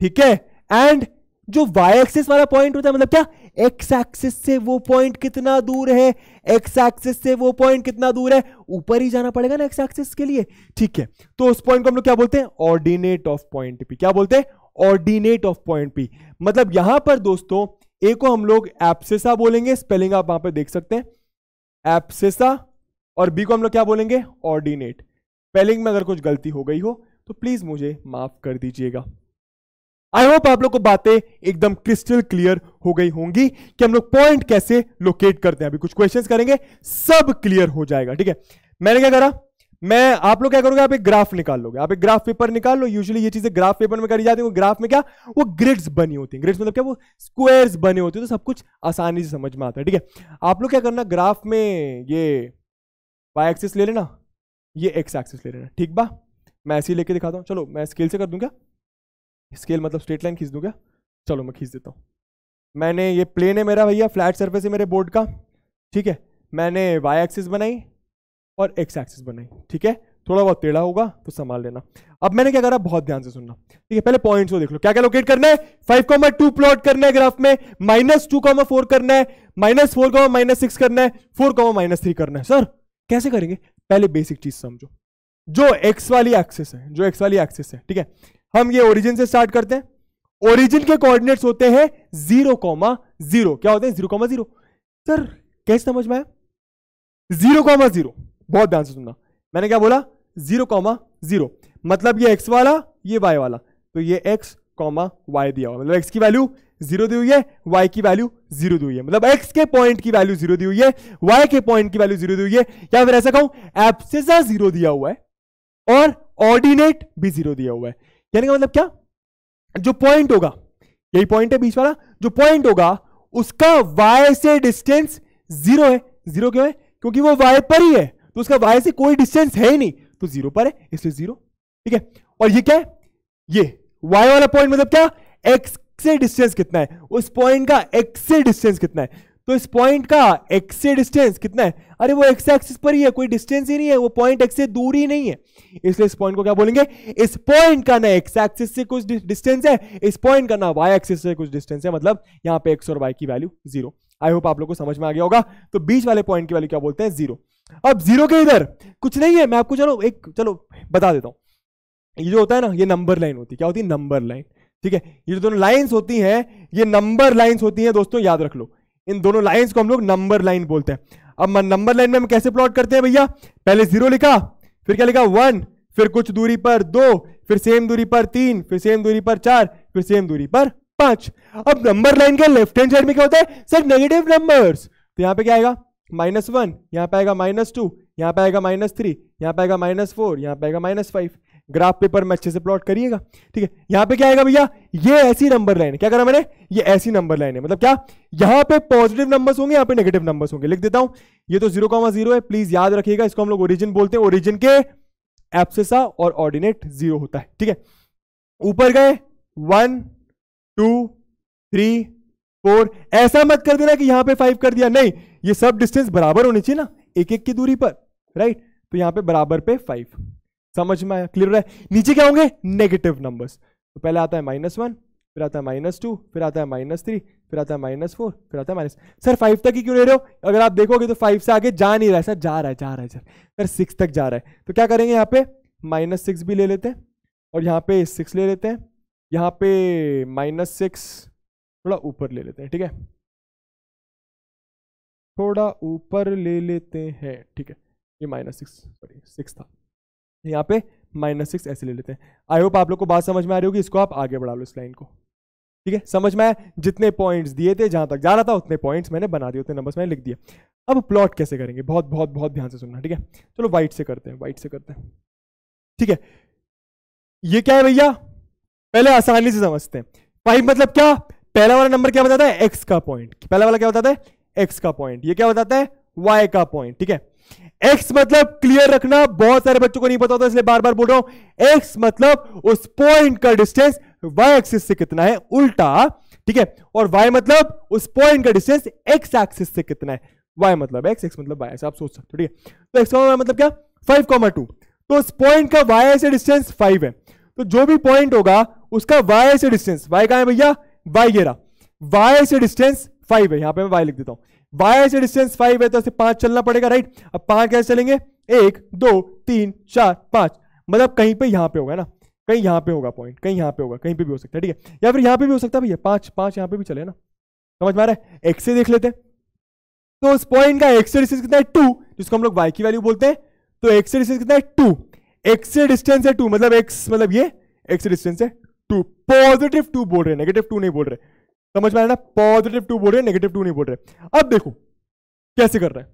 ठीक है। एंड जो y एक्सिस वाला पॉइंट होता है, मतलब क्या, x एक्सिस से वो पॉइंट कितना दूर है, x एक्सिस से वो पॉइंट कितना दूर है, ऊपर ही जाना पड़ेगा ना x एक्सिस के लिए, ठीक है। तो उस पॉइंट को हम लोग क्या बोलते हैं? Ordinate of point P। क्या बोलते हैं? Ordinate of point P। मतलब यहां पर दोस्तों A को हम लोग एब्सिसा बोलेंगे, स्पेलिंग आप वहां पे देख सकते हैं, एब्सिसा, और B को हम लोग क्या बोलेंगे? ऑर्डिनेट। स्पेलिंग में अगर कुछ गलती हो गई हो तो प्लीज मुझे माफ कर दीजिएगा। आई होप आप लोग को बातें एकदम क्रिस्टल क्लियर हो गई होंगी कि हम लोग पॉइंट कैसे लोकेट करते हैं। अभी कुछ क्वेश्चंस करेंगे, सब क्लियर हो जाएगा, ठीक है। मैंने क्या करा, आप लोग क्या करोगे, आप एक ग्राफ निकाल लोगे, आप एक ग्राफ पेपर निकाल लो। यूजुअली ये चीजें ग्राफ पेपर में करी जाती है। ग्राफ में क्या, वो ग्रिड्स बनी होती है। ग्रिड्स मतलब क्या, वो स्क्वायर्स बने होते हैं, तो सब कुछ आसानी से समझ में आता है, ठीक है। आप लोग क्या करना, ग्राफ में ये y एक्सिस ले लेना, ये x एक्सिस ले लेना, ठीक बा। मैं ऐसे ही लेके दिखाता हूँ, चलो मैं स्केल से कर दूं क्या, स्केल मतलब स्ट्रेट लाइन खींच दूं क्या, चलो मैं खींच देता हूँ। मैंने ये प्लेन है मेरा भैया, फ्लैट सरफेस है मेरे बोर्ड का, ठीक है। मैंने y एक्सिस बनाई और x एक्सिस बनाई, ठीक है। थोड़ा बहुत टेढ़ा होगा तो संभाल लेना। अब मैंने क्या करा, बहुत ध्यान से सुनना, ठीक है। पहले पॉइंट्स को देख लो, क्या क्या लोकेट करना है। 5,2 प्लॉट करना है ग्राफ में, -2,4 करना है, -4, -6 करना है, 4, -3 करना है। सर कैसे करेंगे? पहले बेसिक चीज समझो, जो x वाली एक्सिस है, जो x वाली एक्सिस है, ठीक है। हम ये ओरिजिन से स्टार्ट करते हैं। ओरिजिन के कोऑर्डिनेट्स होते हैं 0,0। क्या होते हैं? 0,0। सर कैसे समझ में आया? 0,0, बहुत ध्यान से सुनना। मैंने क्या बोला? 0,0, मतलब ये x वाला, ये y वाला, तो ये x, y दिया हुआ, मतलब x की वैल्यू 0 दी हुई है, y की वैल्यू 0 दी हुई है, मतलब x के पॉइंट की वैल्यू 0 दी हुई है, y के पॉइंट की वैल्यू 0 दी हुई है, या फिर ऐसा कहूं एब्सिसा 0 दिया हुआ है और ऑर्डिनेट भी 0 दिया हुआ है। यानी कि मतलब क्या, जो पॉइंट होगा, यही पॉइंट है बीच वाला, जो पॉइंट होगा उसका y से डिस्टेंस 0 है। 0 क्यों है? क्योंकि वो y पर ही है, तो उसका y से कोई डिस्टेंस है ही नहीं, तो 0 पर है, इसलिए 0, ठीक है। और ये क्या है? ये y वाला पॉइंट मतलब क्या, x से डिस्टेंस कितना है, उस पॉइंट का x से डिस्टेंस कितना है, तो इस पॉइंट का x से डिस्टेंस कितना है? अरे वो x एक्सिस पर ही है, कोई डिस्टेंस ही नहीं है, वो पॉइंट x से दूर ही नहीं है, इसलिए इस पॉइंट को क्या बोलेंगे? इस पॉइंट का ना x एक्सिस से कुछ डिस्टेंस है, इस पॉइंट का ना y एक्सिस से कुछ डिस्टेंस है, मतलब यहाँ पे x और y की वैल्यू 0। आई होप आप लोग को समझ में आ गया होगा। तो बीच वाले पॉइंट की वैल्यू क्या बोलते हैं? 0। अब 0 के इधर कुछ नहीं है, मैं आपको चलो बता देता हूं। ये जो होता है ना, ये नंबर लाइन होती है। क्या होती है? नंबर लाइन, ठीक है। ये जो दोनों लाइंस होती हैं, ये नंबर लाइंस होती हैं दोस्तों, याद रख लो। इन दोनों लाइंस को हम लोग नंबर लाइन बोलते हैं। अब नंबर लाइन में हम कैसे प्लॉट करते हैं भैया? पहले 0 लिखा, फिर क्या लिखा? 1, फिर कुछ दूरी पर 2, फिर सेम दूरी पर 3, फिर सेम दूरी पर 4, फिर सेम दूरी पर 5। अब नंबर लाइन के लेफ्ट हैंड साइड में क्या होता है? सर नेगेटिव नंबर्स, तो यहां पे क्या आएगा? -1, यहां पे आएगा -2, यहां पे आएगा -3, यहां पे आएगा -4, यहां पे आएगा -5। ग्राफ पेपर में अच्छे से प्लॉट करिएगा, ठीक है। यहां पे क्या आएगा भैया? ये ऐसी नंबर लाइन है। क्या करा मैंने? ये ऐसी नंबर लाइन है, मतलब क्या, यहां पे पॉजिटिव नंबर्स होंगे, यहां पे नेगेटिव नंबर्स होंगे। लिख देता हूं, ये तो 0,0 है, प्लीज याद रखिएगा, इसको हम लोग ओरिजिन बोलते हैं। ओरिजिन के एब्सिसा और ऑर्डिनेट 0 होता है, ठीक है। ऊपर गए 1, 2, 3, 4, ऐसा मत कर देना कि यहां पे 5 कर दिया, नहीं, ये सब डिस्टेंस बराबर होनी चाहिए ना, एक एक की दूरी पर, राइट। तो यहां पे बराबर पे 5, समझ में आया? क्लियर है? नीचे क्या होंगे? नेगेटिव नंबर्स, तो पहले आता है -1, फिर आता है -2, फिर आता है -3, फिर आता है -4, फिर आता है माइनस। सर 5 तक ही क्यों ले रहे हो? अगर आप देखोगे तो 5 से आगे जा नहीं रहा है सर, जा रहा है सर 6 तक जा रहा है। तो क्या करेंगे यहाँ पे -6 भी ले लेते हैं और यहाँ पे 6 ले लेते हैं, यहाँ पे -6 थोड़ा ऊपर ले लेते हैं, ठीक है, थोड़ा ऊपर ले लेते हैं, ठीक है, ये -6 सॉरी 6 था, यहाँ पे -6 ऐसे ले लेते हैं। आई होप आप लोग को बात समझ में आ रही होगी। इसको आप आगे बढ़ा लो इस लाइन को, ठीक है, समझ में आया? जितने पॉइंट्स दिए थे जहां तक जा रहा था उतने पॉइंट्स मैंने बना दिए, उतने नंबर्स मैंने लिख दिए। अब प्लॉट कैसे करेंगे, बहुत बहुत बहुत ध्यान से सुनना, ठीक है। चलो वाइट से करते हैं, वाइट से करते हैं, ठीक है। ये क्या है भैया, पहले आसानी से समझते हैं। 5 मतलब क्या, पहला वाला नंबर क्या बताता है, एक्स का पॉइंट। पहला वाला क्या बताता है, एक्स का पॉइंट। ये क्या बताता है, वाई का पॉइंट, ठीक है। एक्स मतलब क्लियर रखना, बहुत सारे बच्चों को नहीं पता होता इसलिए बार बार बोल रहा हूं। एक्स मतलब उस पॉइंट का डिस्टेंस वाई एक्सिस से कितना है, उल्टा, ठीक है। और वाई मतलब उस पॉइंट का डिस्टेंस एक्स एक्सिस से कितना है, वाई मतलब एक्स, एक्स मतलब वाई, ऐसा आप सोच सकते हो, ठीक है। तो एक्स का मतलब क्या, 5,2। तो उस पॉइंट का वाई से डिस्टेंस 5 है, तो जो भी पॉइंट होगा उसका वाई से डिस्टेंस, वाई कहां है भैया, वाई ये रहा, वाई से डिस्टेंस 5 है, यहां पे मैं वाई लिख देता हूं। वाई से डिस्टेंस 5 है तो ऐसे 5 चलना पड़ेगा, राइट। अब 5 कैसे चलेंगे, 1 2 3 4 5, मतलब कहीं पे यहां पे होगा ना, कहीं यहां पे होगा पॉइंट, कहीं यहां पे होगा, कहीं पे भी हो सकता है, ठीक है, या फिर यहां पे भी हो सकता है भैया, 5 5 यहां पे भी चले ना, समझ में आ रहा है। एक्स से देख लेते हैं, तो उस पॉइंट का एक्स से डिस्टेंस कितना है, 2, जिसको हम लोग वाई की वैल्यू बोलते हैं। तो एक्स से डिस्टेंस कितना है, 2, एक्स से डिस्टेंस है 2, मतलब एक्स मतलब ये एक्स से डिस्टेंस है 2, पॉजिटिव 2 बोल रहे हैं, नेगेटिव 2 नहीं बोल रहे, समझ में आया ना, पॉजिटिव 2 बोल रहे हैं, नेगेटिव 2 नहीं बोल रहे। अब देखो कैसे कर रहे हैं,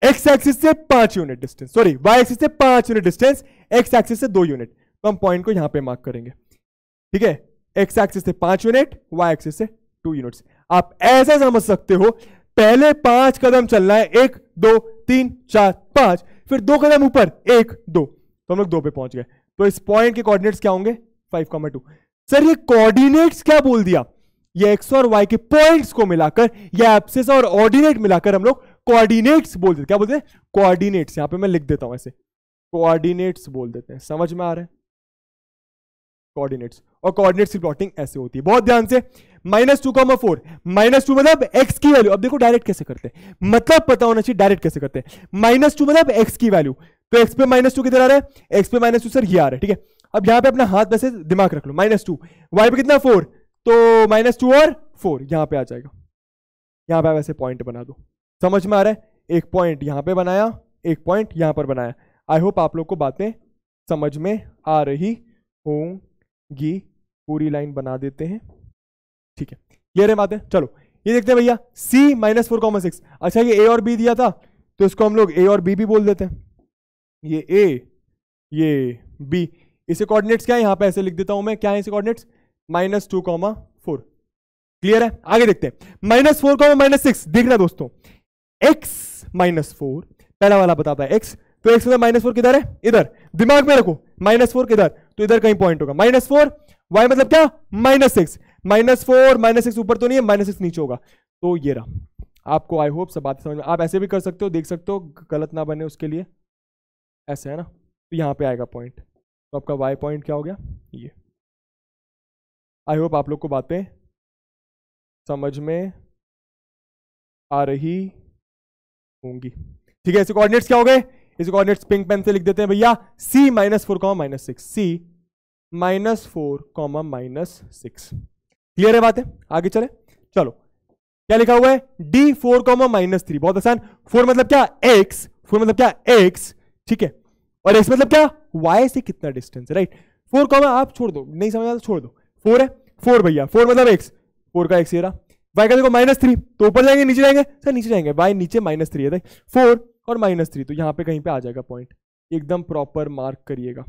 एक्स एक्सिस से 5 unit distance, sorry Y axis से 5 यूनिट डिस्टेंस, एक्स एक्सिस से 2 यूनिट, तो हम पॉइंट को यहां पे मार्क करेंगे, ठीक है। एक्स एक्सिस से 5 यूनिट, वाई एक्सिस से 2 यूनिट्स। आप ऐसा समझ सकते हो, पहले 5 कदम चलना है, 1 2 3 4 5, फिर 2 कदम ऊपर, 1 2, तो हम लोग 2 पे पहुंच गए। तो इस पॉइंट के कोऑर्डिनेट्स क्या होंगे, 5,2। सर ये कोऑर्डिनेट्स क्या बोल दिया, ये एक्स और वाई के पॉइंट्स को मिलाकर, या एब्सिस और ऑर्डिनेट मिलाकर हम लोग कोऑर्डिनेट्स बोल देते, क्या बोलते हैं, कोऑर्डिनेट्स। यहां पे मैं लिख देता हूं ऐसे, कोऑर्डिनेट्स बोल देते हैं, समझ में आ रहा है, कोऑर्डिनेट्स। और कोऑर्डिनेट्स की प्लॉटिंग ऐसे होती है, बहुत ध्यान से। -2,4, -2 मतलब एक्स की वैल्यू। अब देखो डायरेक्ट कैसे करते हैं, मतलब पता होना चाहिए डायरेक्ट कैसे करते हैं। -2 मतलब एक्स की वैल्यू, तो एक्स पे -2 किधर आ रहा है, एक्स पे -2 सर ये आ रहा है, ठीक है। अब यहां पे अपना हाथ वैसे दिमाग रख लो, -2, वाई पे कितना 4, तो -2 और 4 यहां पे आ जाएगा, यहां पे वैसे पॉइंट बना दो, समझ में आ रहा है। एक पॉइंट यहां पे बनाया, एक पॉइंट यहां पर बनाया। आई होप आप लोग को बातें समझ में आ रही होंगी। पूरी लाइन बना देते हैं, ठीक है, ये रहे बातें। चलो ये देखते हैं भैया, C -4,6। अच्छा ये A और B दिया था, तो इसको हम लोग A और B भी बोल देते हैं, ये A ये B। इसे कोऑर्डिनेट्स क्या है, यहां पे ऐसे लिख देता हूं मैं, क्या है इसे कोऑर्डिनेट्स, -2,4। क्लियर है, आगे देखते हैं। -4,6 देखना दोस्तों, x -4 पहला वाला बताता है x, तो x मतलब -4 किधर है, इधर, दिमाग में रखो, -4 किधर, तो इधर कहीं पॉइंट होगा। -4 y मतलब क्या, -6, -4 -6 ऊपर तो नहीं है, -6 नीचे होगा, तो ये रहा। आपको आई होप सब बातें समझ में, आप ऐसे भी कर सकते हो, देख सकते हो, गलत ना बने उसके लिए, ऐसे है ना, तो यहां पे आएगा पॉइंट, तो आपका y पॉइंट क्या हो गया, ये। आई होप आप लोग को बातें समझ में आ रही होंगी, ठीक है। इसे कोऑर्डिनेट्स क्या हो गए, इसे कोऑर्डिनेट्स पिंक पेन से लिख देते हैं भैया, C -4,-6, C -4,-6। क्लियर है बातें, आगे चले। चलो क्या लिखा हुआ है, D 4,-3, बहुत आसान। 4 मतलब क्या, x, 4 मतलब क्या, x, ठीक है, और x मतलब क्या, y से कितना डिस्टेंस है, राइट। 4, आप छोड़ दो, नहीं समझ आता छोड़ दो, 4 है, 4 भैया, 4 मतलब x, 4 का x ये रहा। y का देखो -3, तो ऊपर जाएंगे नीचे जाएंगे, सर नीचे जाएंगे, y नीचे -3 है, 4 और -3, तो यहां पे कहीं पे आ जाएगा पॉइंट, एकदम प्रॉपर मार्क करिएगा।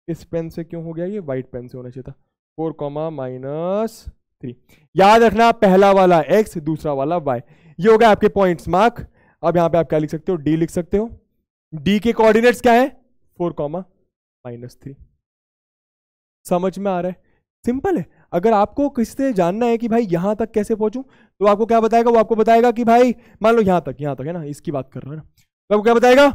इस पेन से क्यों हो गया, ये व्हाइट पेन से होना चाहिए था। 4,-3, याद रखना, पहला वाला x, दूसरा वाला y, ये हो गया आपके पॉइंट्स मार्क। अब यहां पे आप क्या लिख सकते हो, d लिख सकते हो। d के कोऑर्डिनेट्स क्या है, 4,-3। समझ में आ रहा है, सिंपल है। अगर आपको किसी से जानना है कि भाई यहां तक कैसे पहुंचूं, तो आपको क्या बताएगा, वो आपको बताएगा कि भाई मान लो यहां तक है ना, इसकी बात कर रहा है ना, तो आपको क्या बताएगा,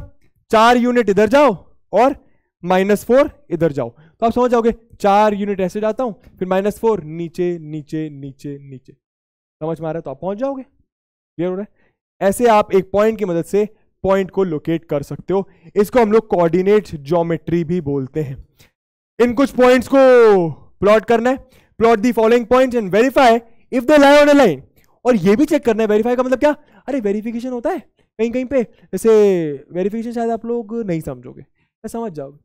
4 यूनिट इधर जाओ और -4 इधर जाओ, तो आप समझ जाओगे 4 यूनिट ऐसे जाता हूं, फिर -4 नीचे नीचे नीचे नीचे, समझ में आ रहा है? तो आप पहुंच जाओगे। क्लियर हो रहा है? ऐसे आप एक पॉइंट की मदद से पॉइंट को लोकेट कर सकते हो। इसको हम लोग कोऑर्डिनेट ज्योमेट्री भी बोलते हैं। इन कुछ पॉइंट्स को प्लॉट करना है। Plot the following points and verify if they lie on a line. और ये भी चेक करना है, वेरीफाई का मतलब क्या? अरे वेरिफिकेशन होता है कहीं कहीं पे, जैसे वेरिफिकेशन शायद आप लोग नहीं समझोगे, समझ जाओगे,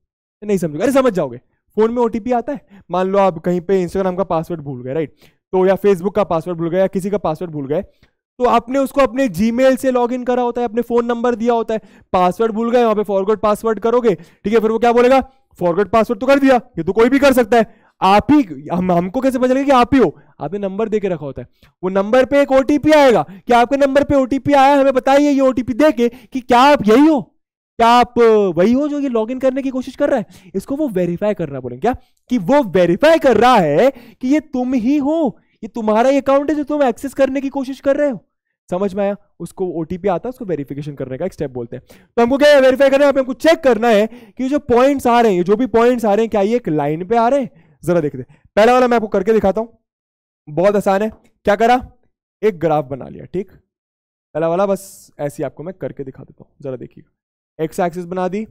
नहीं समझोगे, अरे समझ जाओगे। फोन में ओटीपी आता है, मान लो आप कहीं पे इंस्टाग्राम का पासवर्ड भूल गए, राइट? तो या फेसबुक का पासवर्ड भूल गए या किसी का पासवर्ड भूल गए, तो आपने उसको अपने जीमेल से लॉगिन करा होता है, अपने फोन नंबर दिया होता है, पासवर्ड भूल गए, वहां पे फॉरगॉट पासवर्ड करोगे, ठीक है? फिर वो क्या बोलेगा? फॉरगॉट पासवर्ड तो कर दिया, ये तो कोई भी कर सकता है, आप ही, हमको कैसे पता चलेगा कि आप ही हो? आपने नंबर दे के रखा होता है, वो नंबर पे एक ओटीपी आएगा कि आपके नंबर पे ओटीपी आया, हमें बताइए ये ओटीपी देके कि क्या आप यही हो, क्या आप वही हो जो ये लॉगिन करने की कोशिश कर रहा है। इसको वो वेरीफाई करना बोलेंगे, क्या कि वो वेरीफाई कर रहा है कि ये तुम ही हो, ये तुम्हारा अकाउंट है जो तुम एक्सेस करने की कोशिश कर रहे हो। समझ में आया? उसको ओटीपी आता है, उसको वेरिफिकेशन करने का एक स्टेप बोलते हैं। तो हमको क्या वेरीफाई करना है? हमको चेक करना है कि जो पॉइंट्स आ रहे हैं, जो भी पॉइंट्स आ रहे हैं, क्या ये एक लाइन पे आ रहे हैं? जरा देखते हैं। पहला वाला मैं आपको करके दिखाता हूं, बहुत आसान है। क्या करा? एक ग्राफ बना लिया, ठीक? पहला वाला बस ऐसे आपको मैं करके दिखा देता हूं, जरा देखिएगा। एक्स एक्सिस बना दी,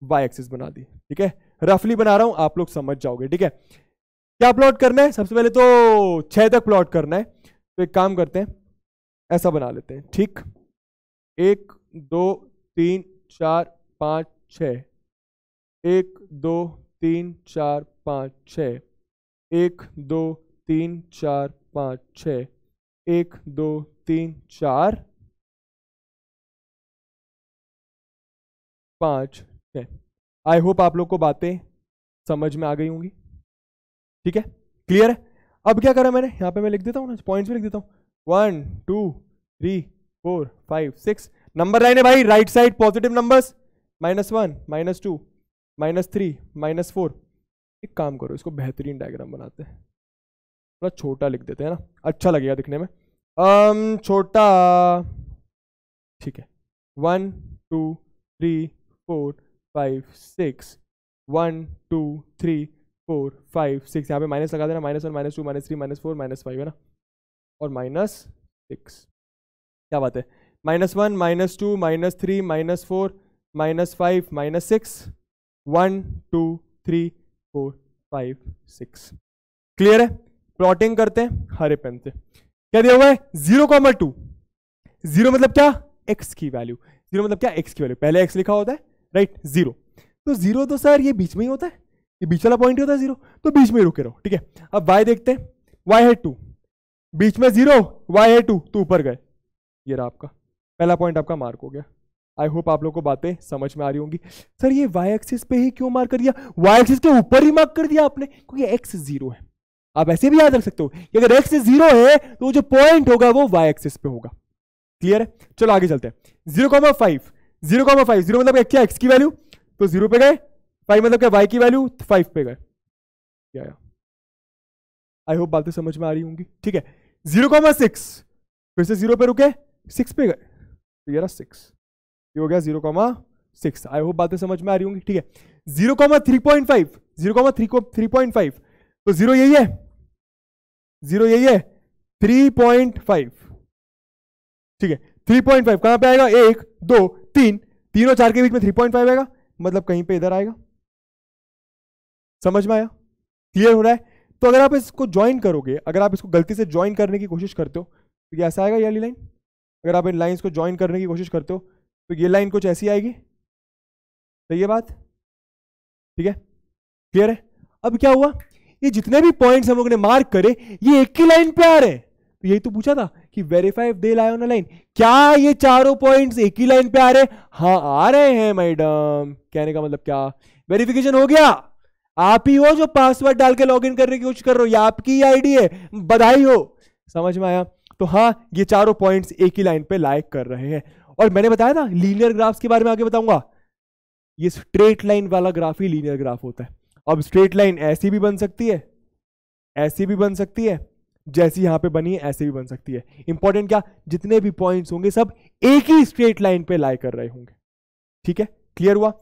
वाई एक्सिस बना दी, ठीक है? रफली बना रहा हूं, आप लोग समझ जाओगे, ठीक है? क्या प्लॉट करना है? सबसे पहले तो 6 तक प्लॉट करना है। तो एक काम करते हैं, ऐसा बना लेते हैं, ठीक? 1 2 3 4 5 6, 1 2 3 4 5 6, 1 2 3 4 5 6, 1 2 3 4 5 6। आई होप आप लोग को बातें समझ में आ गई होंगी, ठीक है? क्लियर है? अब क्या करा मैंने, यहां पे मैं लिख देता हूं ना, पॉइंट्स भी लिख देता हूं। 1 2 3 4 5 6 नंबर लाइन है भाई, राइट साइड पॉजिटिव नंबर्स, -1 -2 -3 -4। एक काम करो, इसको बेहतरीन डायग्राम बनाते हैं, थोड़ा छोटा लिख देते हैं ना, अच्छा लगेगा दिखने में। छोटा, ठीक है। 1 2 3 4 5 6, 1 2 3 4 5 6, यहाँ पे माइनस लगा देना, -1 -2 -3 -4 -5 है ना, और -6। क्या बात है? -1 -2 -3 -4 -5 -6, 1 2 3 4 5 6। क्लियर है? प्लॉटिंग करते हैं हरे पेन से। क्या दिया हुआ है? 0,2। 0 मतलब क्या? x की वैल्यू। 0 मतलब क्या? x की वैल्यू। पहले x लिखा होता है, राइट? 0 तो 0 तो सर ये बीच में ही होता है, ये बीच वाला पॉइंट ही होता है 0, तो बीच में ही रुके रहो, ठीक है? अब y देखते हैं, y है 2, बीच में 0, y है 2, तो ऊपर गए, ये रहा आपका पहला पॉइंट, आपका मार्क हो गया। आई होप आप लोग को बातें समझ में आ रही होंगी। सर ये y एक्सिस पे ही क्यों मार्क कर दिया? y एक्सिस के ऊपर ही मार्क कर दिया आपने, क्योंकि x 0 है। आप ऐसे भी याद रख सकते हो कि अगर x 0 है तो जो पॉइंट होगा वो y एक्सिस पे होगा। क्लियर है? चलो आगे चलते हैं। 0,5, 0,5, 0 मतलब क्या? x की वैल्यू, तो 0 पे गए। 5 मतलब क्या? y की वैल्यू, 5 पे गए। क्या? आई होप बातें समझ में आ रही होंगी, ठीक है? 0,6, फिर से 0 पे रुके, 6 पे गए, तो ये रहा 6, ये हो गया 0,6। आई होप बातें समझ में आ रही होंगी, ठीक है? 0,3.5, 0,3.5, तो 0 यही है, 0 यही है, 3.5, ठीक है? 3.5 कहां पे आएगा? 1 2 3, 3 और 4 के बीच में 3.5 आएगा, मतलब कहीं पे इधर आएगा। समझ में आया? क्लियर हो रहा है? तो अगर आप इसको ज्वाइन करोगे, अगर आप इसको गलती से ज्वाइन करने की कोशिश करते हो तो ये ऐसा आएगा, ये वाली लाइन। अगर आप इन लाइंस को ज्वाइन करने की कोशिश करते हो तो ये लाइन कुछ ऐसी आएगी। सही है बात? ठीक है? क्लियर है? अब क्या हुआ, ये जितने भी पॉइंट्स हम लोगों ने मार्क करे ये एक ही लाइन पे आ रहे हैं। तो यही तो पूछा था कि verify if they lie on a line, क्या ये चारों पॉइंट्स एक ही लाइन पे आ रहे हैं? हाँ आ रहे हैं मैडम। कहने का मतलब क्या? वेरिफिकेशन हो गया। आप ही हो जो पासवर्ड डाल के लॉगिन करने की कोशिश कर रहे हो, ये आपकी आईडी है, बधाई हो। समझ में आया? तो हाँ ये चारों पॉइंट्स एक ही लाइन पे लाइक कर रहे हैं। और मैंने बताया था लीनियर ग्राफ्स के बारे में आगे बताऊंगा, ये स्ट्रेट लाइन वाला ग्राफ ही लीनियर ग्राफ होता है। अब स्ट्रेट लाइन ऐसी भी बन सकती है, ऐसी भी बन सकती है, जैसी यहां पे बनी है ऐसे भी बन सकती है। इंपॉर्टेंट क्या, जितने भी पॉइंट्स होंगे सब एक ही स्ट्रेट लाइन पे लाई कर रहे होंगे। ठीक है? क्लियर हुआ?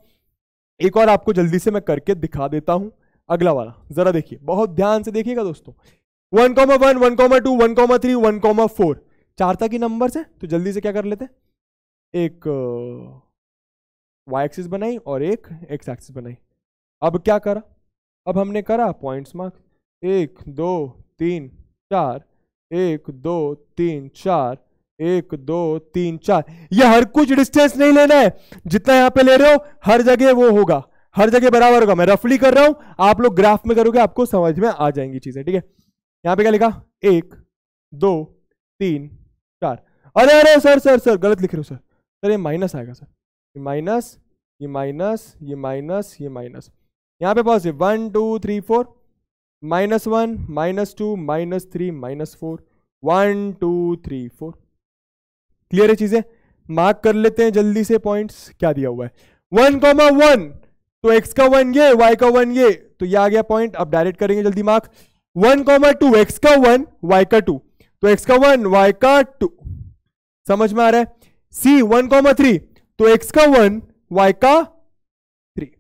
एक और आपको जल्दी से मैं करके दिखा देता हूं। अगला वाला जरा देखिए, बहुत ध्यान से देखिएगा दोस्तों। 1,1, 1,2, 1,3, 1,4 चार तक की नंबर्स है, तो जल्दी से क्या कर लेते हैं, एक y एक्सिस बनाई और एक x एक्सिस बनाई। अब क्या करा, अब हमने करा पॉइंट्स मार्क, 1 2 3 4, 1 2 3 4, 1 2 3 4। ये हर कुछ डिस्टेंस नहीं लेना है, जितना यहां पे ले रहे हो हर जगह वो होगा, हर जगह बराबर होगा। मैं रफली कर रहा हूं, आप लोग ग्राफ में करोगे आपको समझ में आ जाएंगी चीजें, ठीक है। यहां पे क्या लिखा, 1 2 3 4। अरे अरे सर सर सर गलत लिख रहे हो सर, ये माइनस आएगा सर, ये माइनस, ये माइनस, ये माइनस, ये माइनस, यहां पे पॉजिटिव 1 2 3 4, -1 -2 -3 -4, 1 2 3 4। क्लियर है चीजें, मार्क कर लेते हैं जल्दी से पॉइंट्स। क्या दिया हुआ है, 1,1 तो x का 1 ये, y का 1 ये, तो ये आ गया पॉइंट। अब डायरेक्ट करेंगे जल्दी मार्क। 1,2 x का 1 y का 2, तो x का 1 y का 2, समझ में आ रहा है। C 1,3 तो x का 1 y का 3,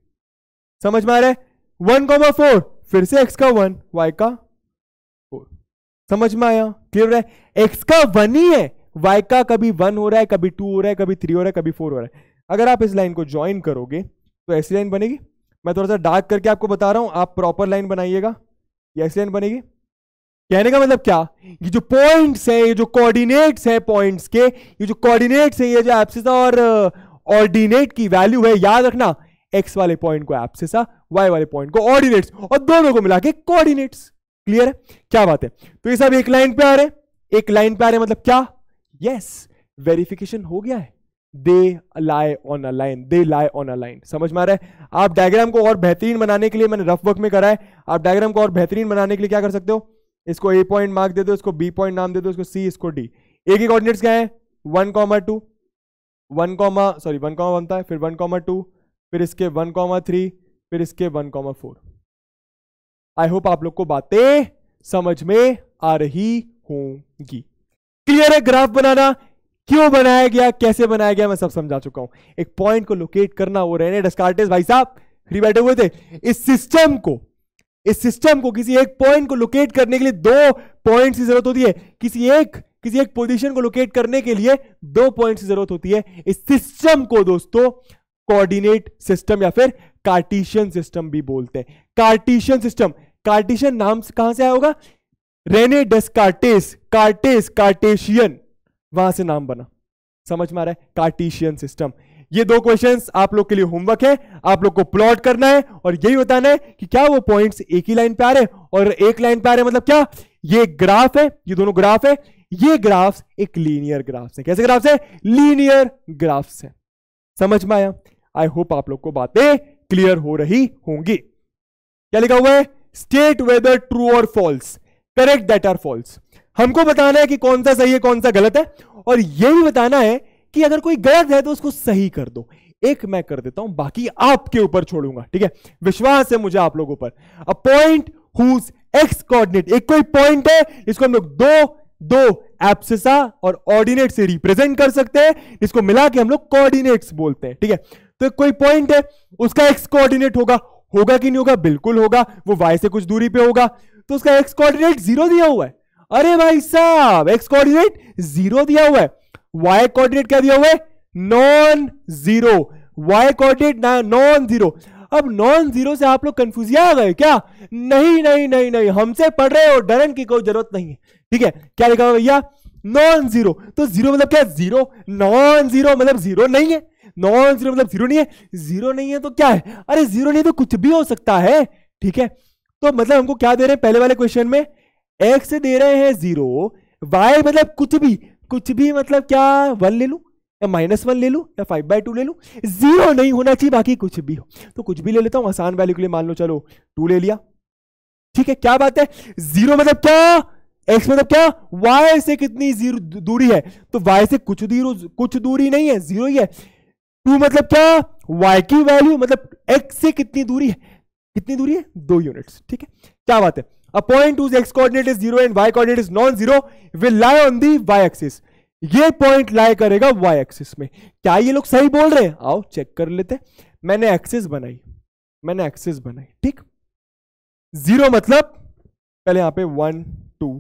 समझ में आ रहा है। 1,4 फिर से x का 1 y का 4, समझ में आया, क्लियर है। x का 1 ही है, y का कभी 1 हो रहा है, कभी 2 हो रहा है, कभी 3 हो रहा है, कभी 4 हो रहा है। अगर आप इस लाइन को ज्वाइन करोगे तो ऐसी लाइन बनेगी। मैं थोड़ा सा डार्क करके आपको बता रहा हूं, आप प्रॉपर लाइन बनाइएगा, ये ऐसी लाइन बनेगी। कहने का मतलब क्या, ये जो पॉइंट्स है, ये जो कोऑर्डिनेट्स है पॉइंट्स के, ये जो कोऑर्डिनेट्स है, ये जो एब्सिस और ऑर्डिनेट की वैल्यू है, याद रखना, एक्स वाले पॉइंट को एब्सिस, वाई वाले पॉइंट को ऑर्डिनेट्स, और दोनों को मिला के कोऑर्डिनेट्स। क्लियर है, क्या बात है। तो ये सब एक लाइन पे आ रहे हैं, एक लाइन पे आ रहे हैं, मतलब क्या, यस वेरिफिकेशन हो गया है। They lie on a line, they lie on a line, समझ में आ रहा है। आप डायग्राम को और बेहतरीन बनाने के लिए, मैंने रफ वर्क में करा है, आप डायग्राम को और बेहतरीन बनाने के लिए क्या कर सकते हो, इसको ए पॉइंट मार्क दे दो, इसको बी पॉइंट नाम दे दो, इसको सी, इसको डी। ए के कोऑर्डिनेट्स क्या है, 1,2 1 बनता है, फिर 1,2, फिर इसके 1,3, फिर इसके 1,4। आई होप आप लोग को बातें समझ में आ रही होंगी। क्लियर है, ग्राफ बनाना क्यों बनाया गया, कैसे बनाया गया, मैं सब समझा चुका हूं। एक पॉइंट को लोकेट करना, वो रेने डेस्कार्टेस भाई साहब फ्री बैठे हुए थे। इस सिस्टम को किसी एक पॉइंट को लोकेट करने के लिए 2 पॉइंट्स की जरूरत होती है। किसी एक पोजीशन को लोकेट करने के लिए 2 पॉइंट्स की जरूरत होती है। इस सिस्टम को दोस्तों कोऑर्डिनेट सिस्टम या फिर कार्टेशियन सिस्टम भी बोलते हैं। कार्टेशियन सिस्टम, कार्टेशियन नाम से कहां से आया होगा, रेने डेस्कार्टेस, कार्टेशियन, वहां से नाम बना, समझ में आ रहा है, कार्टेशियन सिस्टम। ये 2 क्वेश्चंस आप लोग के लिए होमवर्क है, आप लोग को प्लॉट करना है और यही बताना है कि क्या वो पॉइंट्स एक ही लाइन पे आ रहे हैं, और एक लाइन पे आ रहे हैं मतलब क्या, ये ग्राफ है, ये दोनों ग्राफ है, ये ग्राफ्स एक लीनियर ग्राफ्स है। कैसे ग्राफ्स है, लीनियर ग्राफ्स है, समझ में आया। आई होप आप लोग को बातें क्लियर हो रही होंगी। क्या लिखा हुआ है, स्टेट वेदर ट्रू और false, correct that are false. हमको बताना है कि कौन सा सही है कौन सा गलत है, और यह भी बताना है कि अगर कोई गलत है तो उसको सही कर दो। एक मैं कर देता हूं, बाकी आपके ऊपर छोड़ूंगा, ठीक है, विश्वास है मुझे आप लोगों पर। A point whose X coordinate, एक कोई पॉइंट है, इसको हम लोग दो एब्सिसा और ऑर्डिनेट से रिप्रेजेंट कर सकते हैं, इसको मिला के हम लोग कोऑर्डिनेट्स बोलते हैं, ठीक है। तो कोई पॉइंट है, उसका एक्स कोऑर्डिनेट होगा कि नहीं होगा, बिल्कुल होगा, वो वाई से कुछ दूरी पे होगा, तो उसका एक्स कोऑर्डिनेट 0 दिया हुआ है। अरे भाई साहब, एक्स कोऑर्डिनेट 0 दिया हुआ है, वाई कोऑर्डिनेट क्या दिया हुआ है, non zero, Y coordinate non zero. अब नॉन जीरो से आप लोग कंफ्यूज आ गए क्या, नहीं नहीं नहीं नहीं, हमसे पढ़ रहे हो, डरन की कोई जरूरत नहीं है, ठीक है। क्या लिखा हुआ भैया, नॉन जीरो, तो जीरो मतलब क्या, जीरो, नॉन जीरो मतलब जीरो नहीं है, नॉन जीरो मतलब जीरो नहीं है, जीरो नहीं है तो क्या है, अरे जीरो नहीं तो कुछ भी हो सकता है, ठीक है। तो मतलब हमको क्या दे रहे हैं, पहले वाले क्वेश्चन में एक्स दे रहे हैं 0, वाई मतलब कुछ भी मतलब क्या, 1 ले लूं या -1 ले लूं या 5/2 ले लूं, 0 नहीं होना चाहिए, बाकी कुछ भी हो, तो कुछ भी ले लेता हूं आसान वैल्यू के लिए, मान लो चलो 2 ले लिया, ठीक है। क्या बात है, 0 मतलब क्या, x मतलब क्या, y से कितनी दूरी है, तो y से कुछ दूरी नहीं है, 0 ही है। 2 मतलब क्या, y की वैल्यू मतलब x से कितनी दूरी है, 2 यूनिट्स, ठीक है। क्या बात है, a point whose x coordinate is 0 and y coordinate is non-zero will lie on the y axis, ये पॉइंट लाई करेगा y एक्सिस में। क्या ये लोग सही बोल रहे हैं, आओ चेक कर लेते हैं। मैंने एक्सिस बनाई, ठीक, 0 मतलब पहले यहां पे 1 2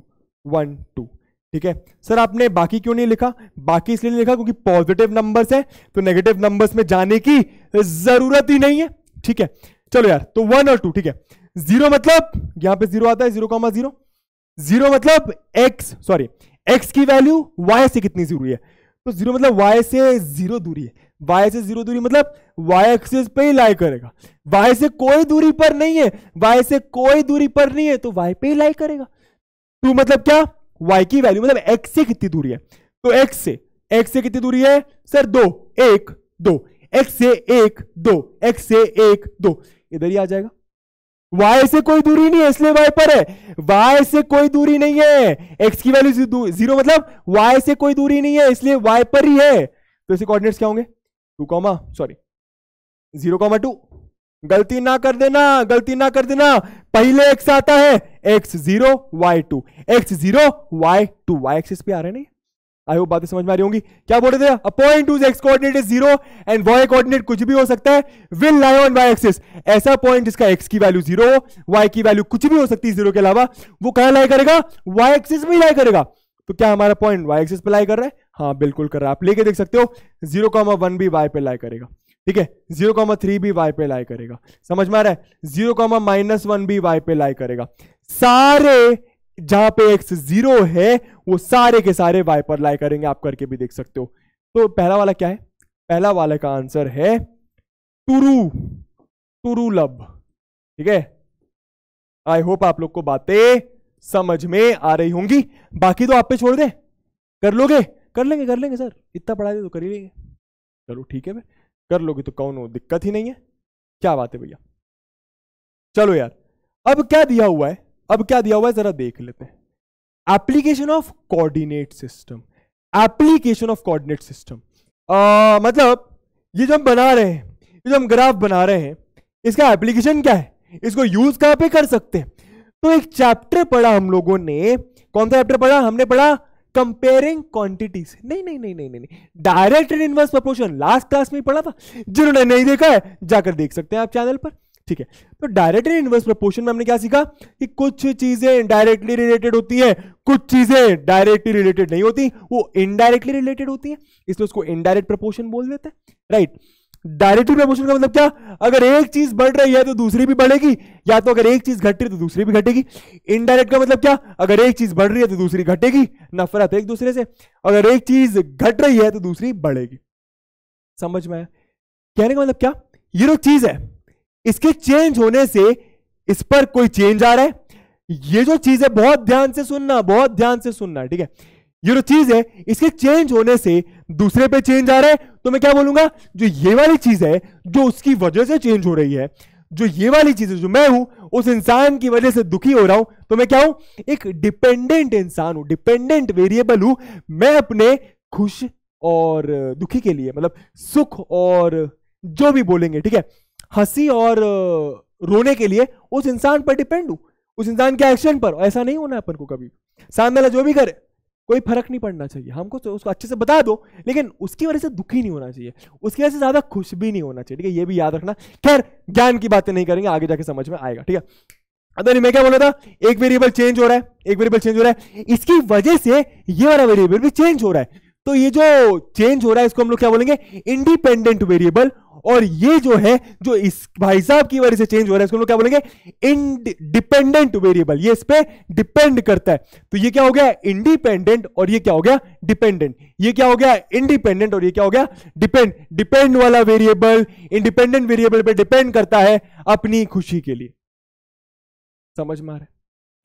1 2, ठीक है। सर आपने बाकी क्यों नहीं लिखा? बाकी इसलिए नहीं लिखा क्योंकि पॉजिटिव नंबर्स है तो नेगेटिव नंबर्स में जाने की जरूरत ही नहीं है, ठीक है। चलो यार, तो 1 और 2, ठीक है। 0 मतलब यहां पे 0 आता है, 0,0। 0 मतलब x की वैल्यू y से कितनी दूरी है, तो 0 मतलब y से 0 दूरी है। y से 0 दूरी मतलब y एक्सिस पे ही लाई करेगा। y से कोई दूरी पर नहीं है, y से कोई दूरी पर नहीं है तो y पे ही लाई करेगा। 2 मतलब क्या? y की वैल्यू मतलब x से कितनी दूरी है, तो x से कितनी दूरी है सर? 2 1 2, x से 1 2, x से 1 2, इधर ही आ जाएगा। y से कोई दूरी नहीं है इसलिए y पर है, y से कोई दूरी नहीं है, x की वैल्यू 0 मतलब y से कोई दूरी नहीं है इसलिए y पर ही है। तो इसके कोऑर्डिनेट्स क्या होंगे? 0,2। गलती ना कर देना, पहले x आता है, x0 y2, x0 y2, y axis पे आ रहे हैं नहीं। आई होप बातें समझ में आ रही होंगी। क्या बोल रहे थे? A point whose x coordinate is 0 and y coordinate कुछ भी हो सकता है, will lie on y axis. ऐसा पॉइंट जिसका x की वैल्यू 0 हो, y की वैल्यू कुछ भी हो सकती है 0 के अलावा, वो कहां लाई करेगा? y एक्सिस में लाई करेगा। तो क्या हमारा पॉइंट y एक्सिस पे लाई कर रहा है? हाँ बिल्कुल कर रहा है। आप लेके देख सकते हो, 0,1 भी y पे लाई करेगा, ठीक है। 0,3 भी y पे लाई करेगा, समझ में आ रहा है? 0,-1 भी y पे लाई करेगा। सारे जहां पे x 0 है वो सारे के सारे y पर लाई करेंगे, आप करके भी देख सकते हो। तो पहला वाला क्या है? पहला वाला का आंसर है टुरू लब, ठीक है। आई होप आप लोग को बातें समझ में आ रही होंगी। बाकी तो आप पे छोड़ दे, कर लोगे? कर लेंगे सर, इतना पढ़ा दे तो कर ही लेंगे। चलो ठीक है भाई, कर लोगे तो कौन हो, दिक्कत ही नहीं है। क्या बात है भैया। चलो यार, अब क्या दिया हुआ है जरा देख लेते हैं। Application of coordinate system. मतलब ये जो हम बना रहे हैं, ये जो हम ग्राफ बना रहे हैं, इसका एप्लीकेशन क्या है, इसको यूज कहां पे कर सकते हैं? तो एक चैप्टर पढ़ा हम लोगों ने। कौन सा चैप्टर पढ़ा? हमने पढ़ा कंपेयरिंग क्वांटिटीज। नहीं, direct and inverse proportion last class में ही पढ़ा था। जिन्होंने नहीं देखा है जाकर देख सकते हैं आप चैनल पर, ठीक है। तो डायरेक्ट एंड इनवर्स प्रोपोर्शन में हमने क्या सीखा कि कुछ चीजें डायरेक्टली रिलेटेड होती हैं, कुछ चीजें डायरेक्टली रिलेटेड नहीं होती, वो इनडायरेक्टली रिलेटेड होती हैं, इसलिए उसको इनडायरेक्ट प्रोपोर्शन बोल देते हैं, राइट। डायरेक्टली प्रोपोर्शन का मतलब क्या? अगर एक चीज बढ़ रही है तो दूसरी भी बढ़ेगी, या तो अगर एक चीज घट रही है तो दूसरी भी घटेगी। इनडायरेक्ट का मतलब क्या? अगर एक चीज बढ़ रही है तो दूसरी घटेगी, नफरत एक दूसरे से। अगर एक चीज घट रही है तो दूसरी बढ़ेगी। समझ में आया? कहने का मतलब क्या? ये जो चीज है इसके चेंज होने से इस पर कोई चेंज आ रहा है। ये जो चीज है, बहुत ध्यान से सुनना, ठीक है। ये जो चीज है इसके चेंज होने से दूसरे पे चेंज आ रहा है, तो मैं क्या बोलूंगा? जो ये वाली चीज है जो उसकी वजह से चेंज हो रही है, जो ये वाली चीज है, जो मैं हूं उस इंसान की वजह से दुखी हो रहा हूं, तो मैं क्या हूं? एक डिपेंडेंट इंसान हूं, डिपेंडेंट वेरिएबल हूं। मैं अपने खुश और दुखी के लिए, मतलब सुख और जो भी बोलेंगे, ठीक है, हंसी और रोने के लिए उस इंसान पर डिपेंड हूं, उस इंसान के एक्शन पर। ऐसा नहीं होना अपन को कभी। सामने वाला जो भी करे कोई फर्क नहीं पड़ना चाहिए हमको, तो उसको अच्छे से बता दो, लेकिन उसकी वजह से दुखी नहीं होना चाहिए, उसकी वजह से ज्यादा खुश भी नहीं होना चाहिए, ठीक है। ये भी याद रखना। खैर, ज्ञान की बातें नहीं करेंगे, आगे जाके समझ में आएगा, ठीक है। अगर मैं क्या बोला था? एक वेरिएबल चेंज हो रहा है, इसकी वजह से ये वाला वेरिएबल भी चेंज हो रहा है। तो ये जो चेंज हो रहा है इसको हम लोग क्या बोलेंगे? Independent variable. और ये जो है, जो इस भाई साहब की वजह से चेंज हो रहा है, इसको हम लोग क्या बोलेंगे? Independent variable. ये इस पे डिपेंड करता है। तो ये क्या हो गया? इंडिपेंडेंट, और ये क्या हो गया? डिपेंडेंट। ये क्या हो गया? इंडिपेंडेंट, और ये क्या हो गया? डिपेंड वाला वेरिएबल इंडिपेंडेंट वेरिएबल पे डिपेंड करता है अपनी खुशी के लिए। समझ में आ रहा है?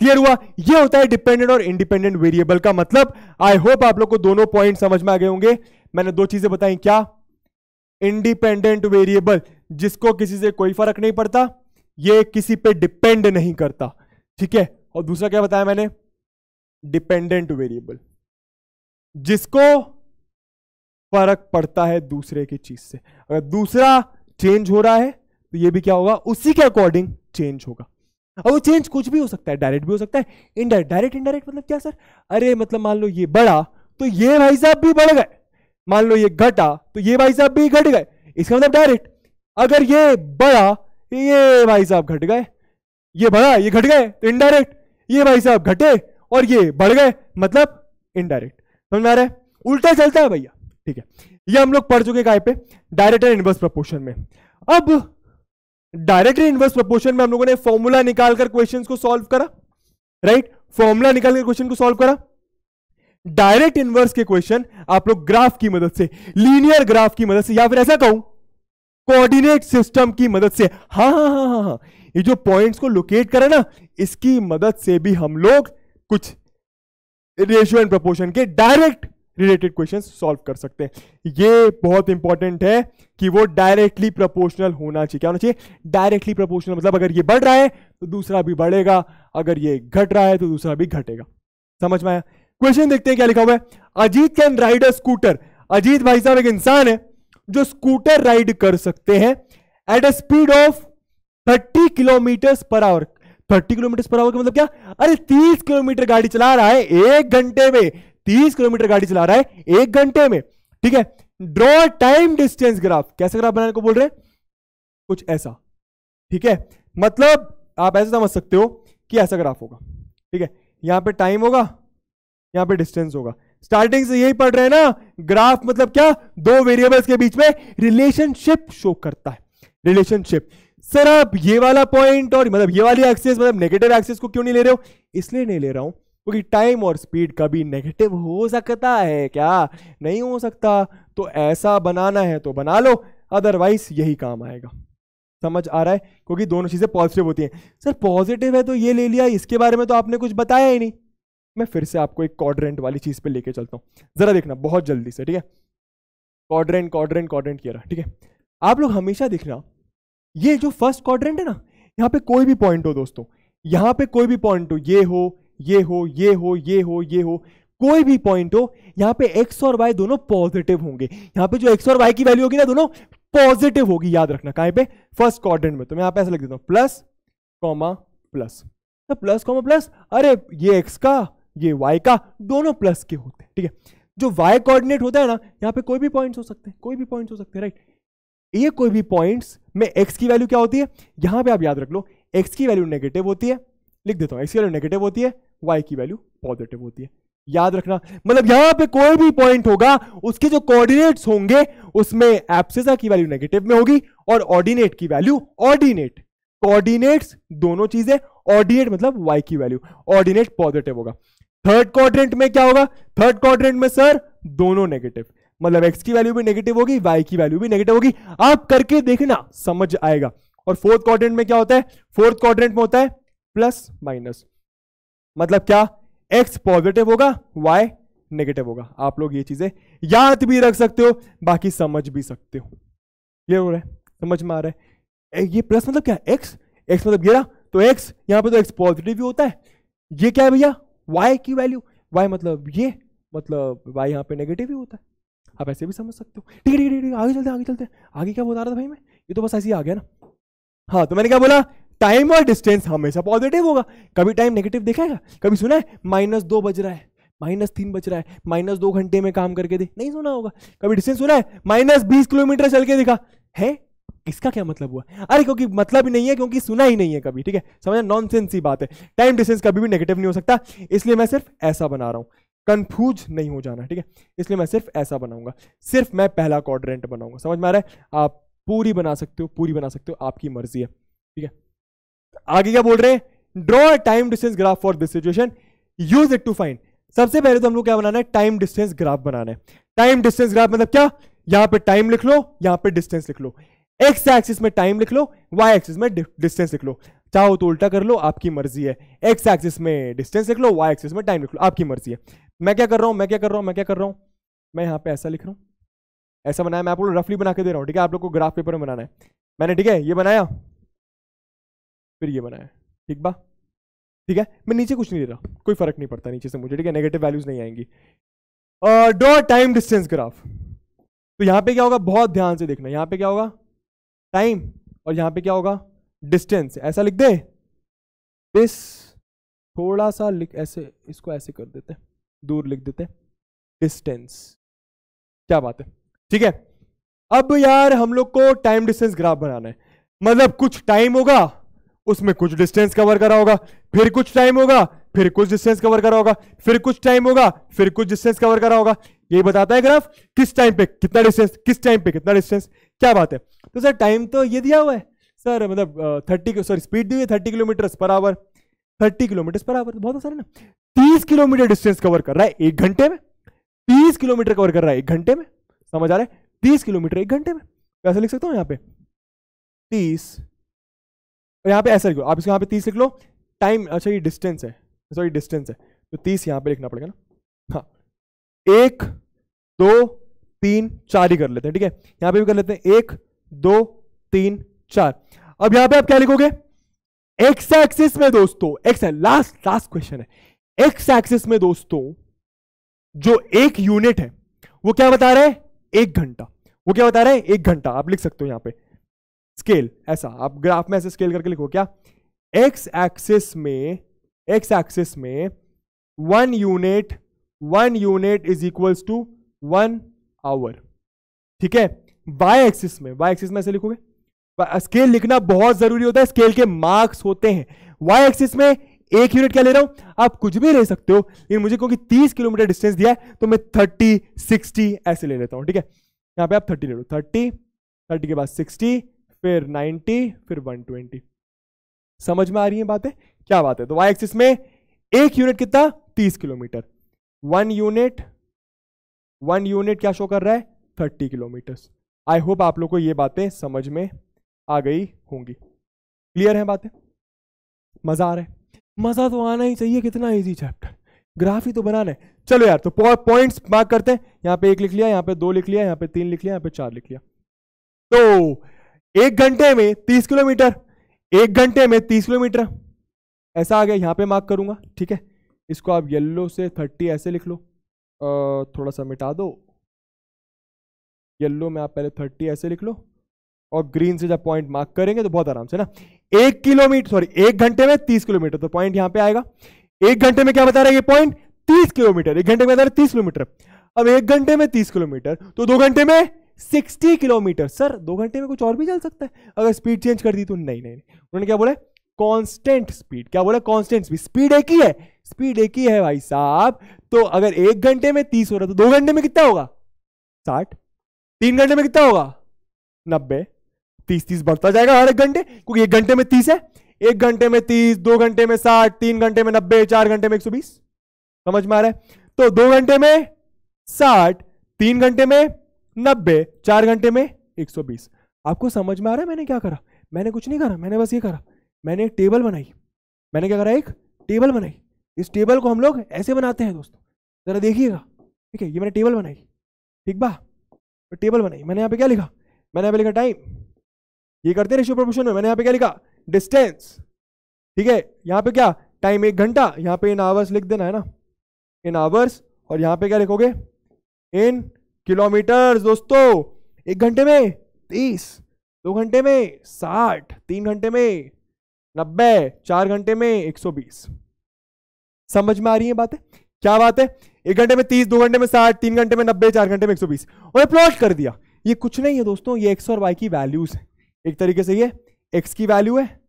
क्लियर हुआ? ये होता है डिपेंडेंट और इंडिपेंडेंट वेरिएबल का मतलब। आई होप आप लोग को दोनों पॉइंट समझ में आ गए होंगे। मैंने दो चीजें बताई। क्या? इंडिपेंडेंट वेरिएबल जिसको किसी से कोई फर्क नहीं पड़ता, ये किसी पे डिपेंड नहीं करता, ठीक है। और दूसरा क्या बताया मैंने? डिपेंडेंट वेरिएबल जिसको फर्क पड़ता है दूसरे की चीज से। अगर दूसरा चेंज हो रहा है तो ये भी क्या होगा? उसी के अकॉर्डिंग चेंज होगा। और वो चेंज कुछ भी हो सकता है, डायरेक्ट भी हो सकता है, इनडायरेक्ट। डायरेक्ट इनडायरेक्ट मतलब क्या सर? अरे मतलब मान लो ये बढ़ा तो ये भाई साहब भी बढ़ गए, मान लो ये घटा तो ये भाई साहब भी घट गए, इसका मतलब डायरेक्ट। अगर ये बढ़ा ये भाई साहब घट गए, ये बढ़ा ये घट गए तो इनडायरेक्ट, ये भाई साहब घटे और ये बढ़ गए मतलब इनडायरेक्ट। समझ में आ रहा है? उल्टा चलता है भैया, ठीक है। ये हम लोग पढ़ चुके काय पे, डायरेक्ट एंड इनवर्स प्रोपोर्शन में। अब डायरेक्ट एंड इनवर्स प्रोपोर्शन में हम लोगों ने फॉर्मूला निकालकर क्वेश्चंस को सॉल्व करा, राइट? फॉर्मूला निकालकर क्वेश्चन को सॉल्व करा। डायरेक्ट इनवर्स के क्वेश्चन आप लोग ग्राफ की मदद से, लीनियर ग्राफ की मदद से, या फिर ऐसा कहूं कोऑर्डिनेट सिस्टम की मदद से, हाँ, ये जो पॉइंट्स को लोकेट करें ना, इसकी मदद से भी हम लोग कुछ रेशियो एंड प्रोपोर्शन के डायरेक्ट रिलेटेड क्वेश्चंस सॉल्व कर सकते हैं। ये बहुत इंपॉर्टेंट है कि वो डायरेक्टली प्रोपोर्शनल होना चाहिए। क्या होना चाहिए? डायरेक्टली प्रोपोर्शनल, मतलब अगर ये बढ़ रहा है तो दूसरा भी बढ़ेगा, अगर ये घट रहा है तो दूसरा भी घटेगा। समझ में आया? क्वेश्चन देखते हैं क्या लिखा हुआ है। Ajit can ride a scooter. Ajit भाई साहब एक इंसान है जो स्कूटर राइड कर सकते हैं at a speed of 30 kilometre per hour. 30 kilometre per hour का मतलब क्या? अरे 30 किलोमीटर गाड़ी चला रहा है एक घंटे में, 30 किलोमीटर गाड़ी चला रहा है एक घंटे में, ठीक है। Draw time distance graph. कैसा ग्राफ बनाने को बोल रहे हैं? कुछ ऐसा, ठीक है। मतलब आप ऐसे समझ सकते हो कि ऐसा ग्राफ होगा, ठीक है। यहां पे टाइम होगा, यहां पे डिस्टेंस होगा। स्टार्टिंग से यही पढ़ रहे हैं ना, ग्राफ मतलब क्या? दो वेरिएबल्स के बीच में रिलेशनशिप शो करता है, रिलेशनशिप। सर आप ये वाला पॉइंट और मतलब ये वाली एक्सिस, मतलब नेगेटिव एक्सिस को क्यों नहीं ले रहे हो? इसलिए नहीं ले रहा हूं क्योंकि टाइम और स्पीड कभी नेगेटिव हो सकता है क्या? नहीं हो सकता। तो ऐसा बनाना है तो बना लो, अदरवाइज यही काम आएगा। समझ आ रहा है? क्योंकि दोनों चीजें पॉजिटिव होती हैं। सर पॉजिटिव है तो ये ले लिया, इसके बारे में तो आपने कुछ बताया ही नहीं। मैं फिर से आपको एक क्वाड्रेंट वाली चीज पे लेके चलता हूं, जरा देखना बहुत जल्दी से, ठीक है। क्वाड्रेंट क्वाड्रेंट क्वाड्रेंट किया रहा, ठीक है। आप लोग हमेशा देखना, ये जो फर्स्ट क्वाड्रेंट है ना, यहां पे कोई भी पॉइंट हो दोस्तों, यहां पे कोई भी पॉइंट हो, ये हो ये हो ये हो ये हो ये हो, कोई भी पॉइंट हो, यहां पे एक्स और वाई दोनों पॉजिटिव होंगे। यहां पे जो एक्स और वाई की वैल्यू होगी ना, दोनों पॉजिटिव होगी, याद रखना। कहां पे? फर्स्ट क्वाड्रेंट में। तो मैं यहां पे ऐसा लिख देता हूं, प्लस कॉमा प्लस। तो प्लस कॉमा प्लस, अरे ये एक्स का ये वाई का, दोनों प्लस के होते हैं, ठीक है। जो वाई कोऑर्डिनेट होता है ना, यहां पे कोई भी पॉइंट्स हो सकते हैं, कोई भी पॉइंट्स हो सकते हैं, राइट। ये कोई भी पॉइंट्स में एक्स की वैल्यू क्या होती है? यहां पे आप याद रख लो, एक्स की वैल्यू नेगेटिव होती है, लिख देता हूं, एक्स की वैल्यू नेगेटिव होती है, वाई की वैल्यू पॉजिटिव होती है। याद रखना, मतलब यहां पे कोई भी पॉइंट होगा, उसके जो कोऑर्डिनेट्स होंगे उसमें एब्सिसा की वैल्यू नेगेटिव में होगी और ऑर्डिनेट की वैल्यू, ऑर्डिनेट कोऑर्डिनेट्स दोनों चीजें, ऑर्डिनेट मतलब वाई की वैल्यू, ऑर्डिनेट पॉजिटिव होगा। थर्ड क्वाड्रेंट में क्या होगा? थर्ड क्वाड्रेंट में सर दोनों नेगेटिव, मतलब एक्स की वैल्यू भी नेगेटिव होगी, वाई की वैल्यू भी नेगेटिव होगी। आप करके देखना, समझ आएगा। और फोर्थ क्वाड्रेंट में क्या होता है? फोर्थ क्वाड्रेंट में होता है प्लस माइनस, मतलब क्या? एक्स पॉजिटिव होगा, वाई नेगेटिव होगा। आप लोग ये चीजें याद भी रख सकते हो, बाकी समझ भी सकते हो। क्लियर हो रहा है? समझ में आ रहा है? ये प्लस मतलब क्या? एक्स, एक्स मतलब ये रहा, तो एक्स यहां पे तो एक्स पॉजिटिव भी होता है। ये क्या है भैया? वाई की वैल्यू, वाई मतलब ये, मतलब वाई यहां पे नेगेटिव ही होता है। आप ऐसे भी समझ सकते हो। ठीक है ठीक है, आगे चलते हैं, आगे चलते हैं। आगे क्या बता रहा था भाई मैं? ये तो बस ऐसे ही आ गया ना। हाँ, तो मैंने क्या बोला? टाइम और डिस्टेंस हमेशा पॉजिटिव होगा। कभी टाइम नेगेटिव देखा है? कभी सुना है -2 बज रहा है, -3 बज रहा है, -2 घंटे में काम करके दे? नहीं सुना होगा। कभी डिस्टेंस सुना है? -20 किलोमीटर चल के दिखा है? इसका क्या मतलब हुआ? अरे क्योंकि मतलब ही नहीं है, क्योंकि सुना ही नहीं है कभी, ठीक है। समझ? नॉनसेंस ही बात है। टाइम डिस्टेंस कभी भी नेगेटिव नहीं हो सकता, इसलिए मैं सिर्फ ऐसा बना रहा हूं। कंफ्यूज नहीं हो जाना, ठीक है। इसलिए मैं सिर्फ ऐसा बनाऊंगा, सिर्फ मैं पहला क्वाड्रेंट बनाऊंगा। समझ में आ रहा है? आप पूरी बना सकते हो, पूरी बना सकते हो, आपकी मर्जी है, ठीक है। आगे क्या बोल रहे हैं? Draw time distance graph for this situation, use it to find. सबसे पहले तो हम लोग क्या बनाना है? टाइम डिस्टेंस ग्राफ बनाना है। टाइम डिस्टेंस ग्राफ मतलब क्या? यहां पे टाइम लिख लो, यहां पे डिस्टेंस लिख लो। एक्स एक्सिस में टाइम लिख लो, वाई एक्सिस में डिस्टेंस लिख लो। चाहो तो उल्टा कर लो, आपकी मर्जी है। एक्स एक्सिस में डिस्टेंस लिख लो, वाई एक्सिस में टाइम लिख लो, आपकी मर्जी है। मैं क्या कर रहा हूं? मैं यहां पे ऐसा लिख रहा हूं, ऐसा बनाया। मैं आपको रफली बना के दे रहा हूं, ठीक है। आप लोग को ग्राफ पेपर में बनाना है। मैंने, ठीक है, ये बनाया, फिर ये बनाया, ठीक बा, ठीक है। मैं नीचे कुछ नहीं दे रहा, कोई फर्क नहीं पड़ता नीचे से मुझे, ठीक है। नेगेटिव वैल्यूज नहीं आएंगी। Draw time distance graph. तो यहां पे क्या होगा? बहुत ध्यान से देखना। यहां पे क्या होगा? टाइम, और यहां पे क्या होगा? डिस्टेंस। ऐसा लिख दे, दिस थोड़ा सा लिख, ऐसे इसको ऐसे कर देते, दूर लिख देते, डिस्टेंस। क्या बात है, ठीक है। अब यार हम लोग को टाइम डिस्टेंस ग्राफ बनाना है, मतलब कुछ टाइम होगा, उसमें कुछ डिस्टेंस कवर करा होगा, फिर कुछ टाइम होगा, फिर कुछ डिस्टेंस कवर करा होगा, फिर कुछ टाइम होगा, फिर कुछ डिस्टेंस कवर करा होगा। यही बताता है ग्राफ किस टाइम पे कितना डिस्टेंस, किस टाइम पे कितना डिस्टेंस। क्या बात है। तो सर टाइम तो ये दिया हुआ है सर, मतलब 30 सॉरी स्पीड दी हुई है 30 kilometre per hour, 30 kilometre per hour बहुत आसान है ना। 30 किलोमीटर डिस्टेंस कवर कर रहा है 1 घंटे में, 30 किलोमीटर कवर कर रहा है 1 घंटे में, समझ आ रहा है। 30 किलोमीटर 1 घंटे में कैसे लिख सकता हूँ यहाँ पे 30, और यहाँ पे ऐसा लिखो आप, इसको यहाँ पे 30 लिख लो। टाइम अच्छा ये डिस्टेंस है, सॉरी डिस्टेंस है, तो 30 यहाँ पे लिखना पड़ेगा ना। हाँ 1 2 3 4 ही कर लेते हैं, ठीक है। यहाँ पे भी कर लेते हैं 1 2 3 4। अब यहाँ पे आप क्या लिखोगे, एक्स एक्सिस में दोस्तों, एक्स लास्ट क्वेश्चन है, एक्स एक्सिस में दोस्तों जो एक यूनिट है वो क्या बता रहा है 1 घंटा, वो क्या बता रहा है 1 घंटा। आप लिख सकते हो यहाँ पे स्केल, ऐसा आप ग्राफ में ऐसे स्केल करके लिखो क्या, एक्स एक्सिस में 1 unit is equals to 1 hour, ठीक है। वाई एक्सिस में ऐसे लिखोगे, स्केल लिखना बहुत जरूरी होता है, स्केल के मार्क्स होते हैं। वाई एक्सिस में 1 यूनिट क्या ले रहा हूं, आप कुछ भी ले सकते हो, लेकिन मुझे क्योंकि 30 किलोमीटर डिस्टेंस दिया है तो मैं 30 60 ऐसे ले लेता हूं, ठीक है। यहां पे आप 30 ले लो, 30 के बाद 60 फिर 90 फिर 120। समझ में आ रही है बातें, क्या बात है। तो वाई एक्सिस में 1 यूनिट कितना 30 किलोमीटर, 1 यूनिट क्या शो कर रहा है 30 किलोमीटर। आई होप आप लोग को ये बातें समझ में आ गई होंगी, क्लियर है बातें, मजा आ रहा है। मजा तो आना ही चाहिए, कितना इजी चैप्टर, ग्राफ ही तो बनाना है। चलो यार तो पॉइंट्स मार्क करते हैं, यहाँ पे 1 लिख लिया, यहाँ पे 2 लिख लिया, यहाँ पे 3 लिख लिया, यहाँ पे 4 लिख लिया। तो 1 घंटे में 30 किलोमीटर, 1 घंटे में 30 किलोमीटर ऐसा आ गया, यहाँ पे मार्क करूंगा, ठीक है। इसको आप येलो से 30 ऐसे लिख लो, थोड़ा सा मिटा दो, येलो में आप पहले 30 ऐसे लिख लो, और ग्रीन से जब पॉइंट मार्क करेंगे तो बहुत आराम से ना 1 घंटे में 30 किलोमीटर, तो पॉइंट यहां पे आएगा। 1 घंटे में क्या बता रहा है ये पॉइंट 30 किलोमीटर, 1 घंटे में बता रहा है 30 किलोमीटर। अब 1 घंटे में 30 किलोमीटर तो 2 घंटे में 60 किलोमीटर। सर 2 घंटे में कुछ और भी चल सकता है अगर स्पीड चेंज कर दी तो, नहीं उन्होंने क्या बोला कांस्टेंट स्पीड, क्या बोला कांस्टेंट स्पीड, स्पीड एक ही है, स्पीड एक ही है भाई साहब। तो अगर 1 घंटे में 30 हो रहा है तो 2 घंटे में कितना होगा 60, 3 घंटे में कितना होगा 90, 30 बढ़ता जाएगा हर 1 घंटे, क्योंकि 1 घंटे में 30 है। 1 घंटे में 30, 2 घंटे में 60, 3 घंटे में 90, 4 घंटे में 120। समझ में आ रहा है। तो 2 घंटे में 60, 3 घंटे में 90, 4 घंटे में 120। आपको समझ में आ रहा है मैंने क्या करा, मैंने कुछ नहीं करा, मैंने बस ये करा, मैंने एक टेबल बनाई। मैंने क्या करा, एक टेबल बनाई। इस टेबल को हम लोग ऐसे बनाते हैं दोस्तों, जरा देखिएगा, ठीक है। ये मैंने टेबल बनाई, ठीक बा, टेबल बनाई। मैंने यहाँ पे क्या लिखा, मैंने यहाँ पे लिखा टाइम, ये करते हैं रेशियो प्रोपोर्शन में। मैंने यहाँ पे क्या लिखा डिस्टेंस, ठीक है। यहाँ पे क्या टाइम 1 घंटा, यहाँ पे इन आवर्स लिख देना है ना, इन आवर्स। और यहाँ पे क्या लिखोगे इन किलोमीटर दोस्तों। 1 घंटे में 30, 2 घंटे में 60, 3 घंटे में 90, 4 घंटे में 120। समझ में आ रही है बातें, क्या बात है। 1 घंटे में 30, 2 घंटे में 60, 3 घंटे में 90, 4 घंटे में 120, और प्लॉट कर दिया। ये कुछ नहीं है दोस्तों, ये एक्स और वाई की वैल्यूज है। एक तरीके से ये एक्स की वैल्यू है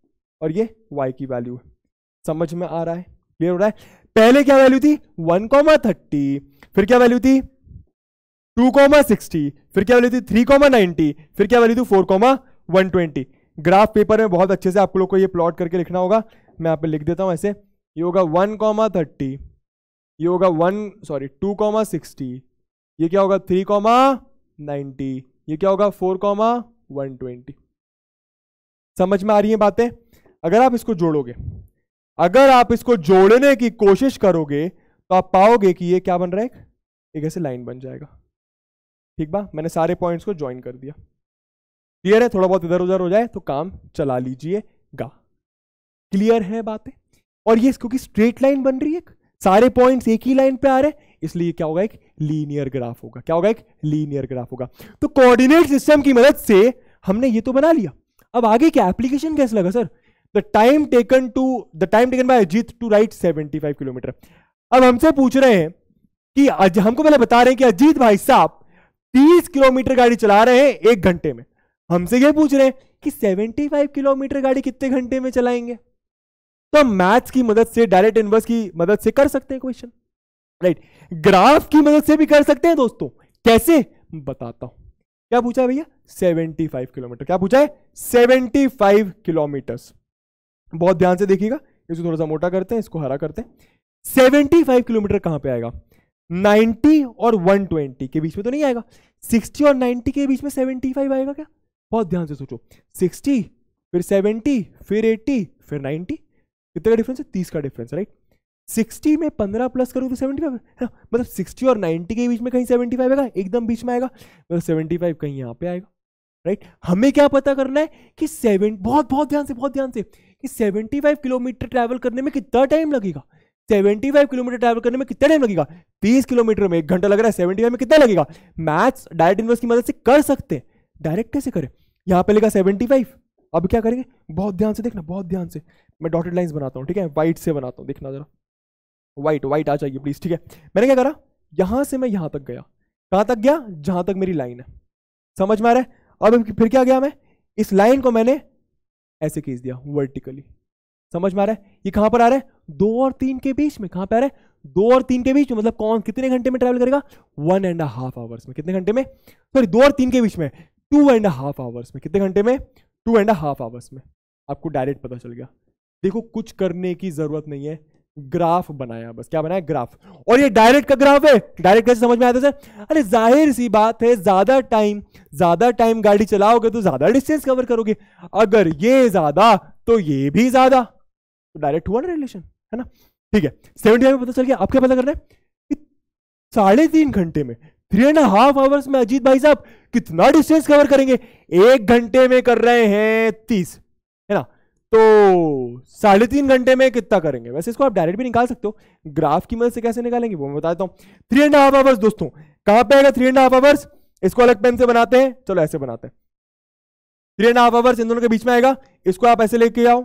और ये वाई की वैल्यू है। समझ में आ रहा है, क्लियर हो रहा है। पहले क्या वैल्यू थी 1,30, फिर क्या वैल्यू थी 2,60, फिर क्या वैल्यू थी 3,90, फिर क्या वैल्यू थी 4,120। ग्राफ पेपर में बहुत अच्छे से आप लोग को ये प्लॉट करके लिखना होगा। मैं यहाँ पे लिख देता हूं ऐसे, ये होगा 1,30, ये होगा 2,60, ये क्या होगा 3,90, ये क्या होगा 4,120। समझ में आ रही है बातें। अगर आप इसको जोड़ोगे, अगर आप इसको जोड़ने की कोशिश करोगे तो आप पाओगे कि ये क्या बन रहा है, एक ऐसे लाइन बन जाएगा, ठीक बा। मैंने सारे पॉइंट्स को ज्वाइन कर दिया, क्लियर है। थोड़ा बहुत इधर उधर हो जाए तो काम चला लीजिएगा, क्लियर है बातें। और ये क्योंकि स्ट्रेट लाइन बन रही है, सारे पॉइंट्स एक ही लाइन पे आ रहे हैं, इसलिए क्या होगा एक लीनियर ग्राफ होगा। क्या होगा एक लीनियर ग्राफ होगा। तो कोऑर्डिनेट सिस्टम की मदद से हमने ये तो बना लिया। अब आगे क्या एप्लीकेशन कैसे लगा sir, the time taken by Ajit to write 75 kilometre. अब हमसे पूछ रहे हैं कि हमको पहले बता रहे हैं कि अजीत भाई साहब 30 किलोमीटर गाड़ी चला रहे हैं 1 घंटे में। हमसे ये पूछ रहे हैं कि 75 किलोमीटर गाड़ी कितने घंटे में चलाएंगे, तो हम मैथ्स की मदद से, डायरेक्ट इनवर्स की मदद से कर सकते हैं क्वेश्चन, राइट। ग्राफ की मदद से भी कर सकते हैं दोस्तों। कैसे, बताता हूं। क्या पूछा है भैया, 75 किलोमीटर। क्या पूछा है, 75 किलोमीटर्स। बहुत ध्यान से देखिएगा, इसको थोड़ा सा मोटा करते हैं, इसको हरा करते हैं। 75 किलोमीटर कहां पे आएगा, 90 और 120 के बीच में तो नहीं आएगा। 60 और 90 के बीच में 75 आएगा क्या, बहुत ध्यान से सोचो। 60 फिर 70 फिर 80 फिर 90, कितने का डिफरेंस है, 30 का डिफरेंस, राइट। 60 में 15 प्लस करूँ तो 75 है, मतलब 60 और 90 के बीच में कहीं 75 आएगा, एकदम बीच में आएगा, मतलब 75 कहीं यहाँ पे आएगा, राइट। हमें क्या पता करना है कि बहुत ध्यान से कि 75 किलोमीटर ट्रैवल करने में कितना टाइम लगेगा। 75 किलोमीटर ट्रैवल करने में कितना टाइम लगेगा, 30 किलोमीटर में 1 घंटा लग रहा है, 75 में कितना लगेगा। मैथ्स डायरेक्ट इनवर्स की मदद से कर सकते हैं। डायरेक्ट कैसे करें, यहाँ पे लेगा 75, अब क्या करेंगे, बहुत ध्यान से देखना, बहुत ध्यान से। मैं डॉटेड लाइंस बनाता हूँ, ठीक है, व्हाइट से बनाता हूँ, देखना जरा, व्हाइट आ जाइए प्लीज, ठीक है। मैंने क्या करा, यहां से मैं यहां तक गया, कहां तक गया, जहां तक मेरी लाइन है, समझ में आ रहा है। अब फिर क्या गया, मैं इस लाइन को मैंने ऐसे खींच दिया वर्टिकली, समझ में आ रहा है। ये कहां पर आ रहा है, 2 और 3 के बीच में, कहां पे आ रहा है, 2 और 3 के बीच में, मतलब कौन कितने घंटे में ट्रैवल करेगा, 1.5 आवर्स में। कितने घंटे में, सॉरी 2 और 3 के बीच में 2.5 आवर्स में। कितने घंटे में, 2.5 आवर्स में। आपको डायरेक्ट पता चल गया। देखो कुछ करने की जरूरत नहीं है, ग्राफ बनाया बस। क्या बनाया, ग्राफ। और ये डायरेक्ट का ग्राफ है। डायरेक्ट कैसे समझ में आता है सर, अरे जाहिर सी बात है, ज्यादा टाइम गाड़ी चलाओगे तो ज्यादा डिस्टेंस कवर करोगे, अगर ये ज्यादा तो ये भी ज्यादा, तो डायरेक्ट हुआ ना रिलेशन, है ना। ठीक है, 75 में पता चल गया। अब क्या पता करना है कि 3.5 घंटे में, 3.5 आवर्स में अजीत भाई साहब कितना डिस्टेंस कवर करेंगे। 1 घंटे में कर रहे हैं 30, है ना, तो 3.5 घंटे में कितना करेंगे। वैसे इसको आप डायरेक्ट भी निकाल सकते हो, ग्राफ की मदद से कैसे निकालेंगे वो मैं बता देता हूं। 3.5 आवर्स दोस्तों कहां पे आएगा, 3.5 आवर्स, इसको अलग पेन से बनाते हैं, चलो ऐसे बनाते हैं। 3.5 आवर्स इन दोनों के बीच में आएगा, इसको आप ऐसे लेके आओ,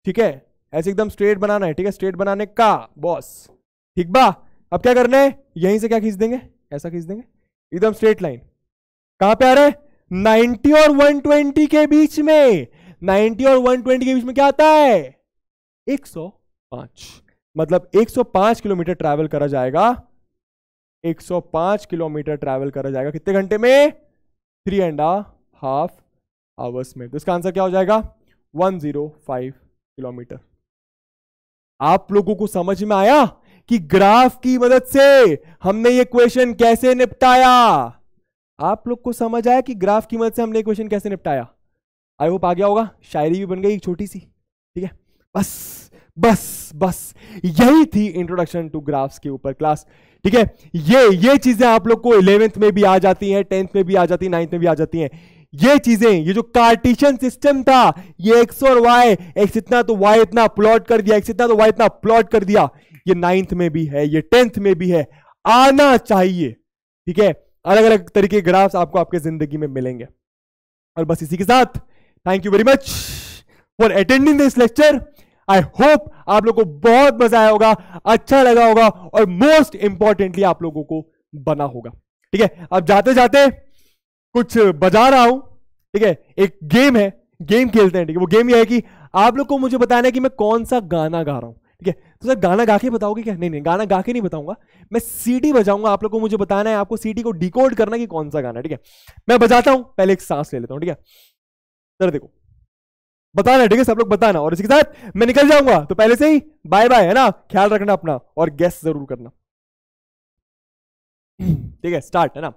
ठीक है, ऐसे एकदम स्ट्रेट बनाना है, ठीक है, स्ट्रेट बनाने का बॉस, ठीक बा। अब क्या करना है, यहीं से क्या खींच देंगे, ऐसा खींच देंगे, एकदम स्ट्रेट लाइन। कहां पे आ रहा है, 90 और 120 के बीच में। 90 और 120 के बीच में क्या आता है, 105, मतलब 105 किलोमीटर ट्रैवल करा जाएगा। 105 किलोमीटर ट्रैवल करा जाएगा कितने घंटे में, 3.5 आवर्स में। तो इसका आंसर क्या हो जाएगा, 105 किलोमीटर। आप लोगों को समझ में आया कि ग्राफ की मदद से हमने ये क्वेश्चन कैसे निपटाया। आप लोग को समझ आया कि ग्राफ की मदद से हमने क्वेश्चन कैसे निपटाया। आई होप आ गया होगा, शायरी भी बन गई छोटी सी, ठीक है। बस बस बस यही थी इंट्रोडक्शन टू ग्राफ्स के ऊपर क्लास, ठीक है। ये चीजें आप लोग को 11th में भी आ जाती हैं, 10th में भी आ जाती है, 9th में भी आ जाती हैं। ये चीजें, ये जो कार्टेशियन सिस्टम था, ये एक्स और वाई, एक्स इतना तो वाई इतना प्लॉट कर दिया, एक्स इतना तो वाई इतना प्लॉट कर दिया, ये 9th में भी है, ये 10th में भी है, आना चाहिए, ठीक है। अलग अलग तरीके के ग्राफ्स आपको आपके जिंदगी में मिलेंगे। और बस इसी के साथ thank you very much for attending this lecture. I hope आप लोगों को बहुत मजा आया होगा, अच्छा लगा होगा, और मोस्ट इंपॉर्टेंटली आप लोगों को बना होगा, ठीक है। अब जाते जाते कुछ बजा रहा हूं, ठीक है, एक गेम है, गेम खेलते हैं, ठीक है। वो गेम ये है कि आप लोग को मुझे बताना है कि मैं कौन सा गाना गा रहा हूं, ठीक है। तो सर गाना गा के बताओगे क्या, नहीं गाना गा के नहीं बताऊंगा, मैं सीटी बजाऊंगा, आप लोग को मुझे बताना है, आपको सीटी को डिकोड करना कि कौन सा गाना है, ठीक है। मैं बजाता हूं, पहले एक सांस ले लेता हूं, ठीक है। सर देखो बताना, ठीक है, सब लोग बताना, और इसके साथ मैं निकल जाऊंगा, तो पहले से ही बाय बाय, है ना, ख्याल रखना अपना, और गेस जरूर करना, ठीक है। स्टार्ट, है ना।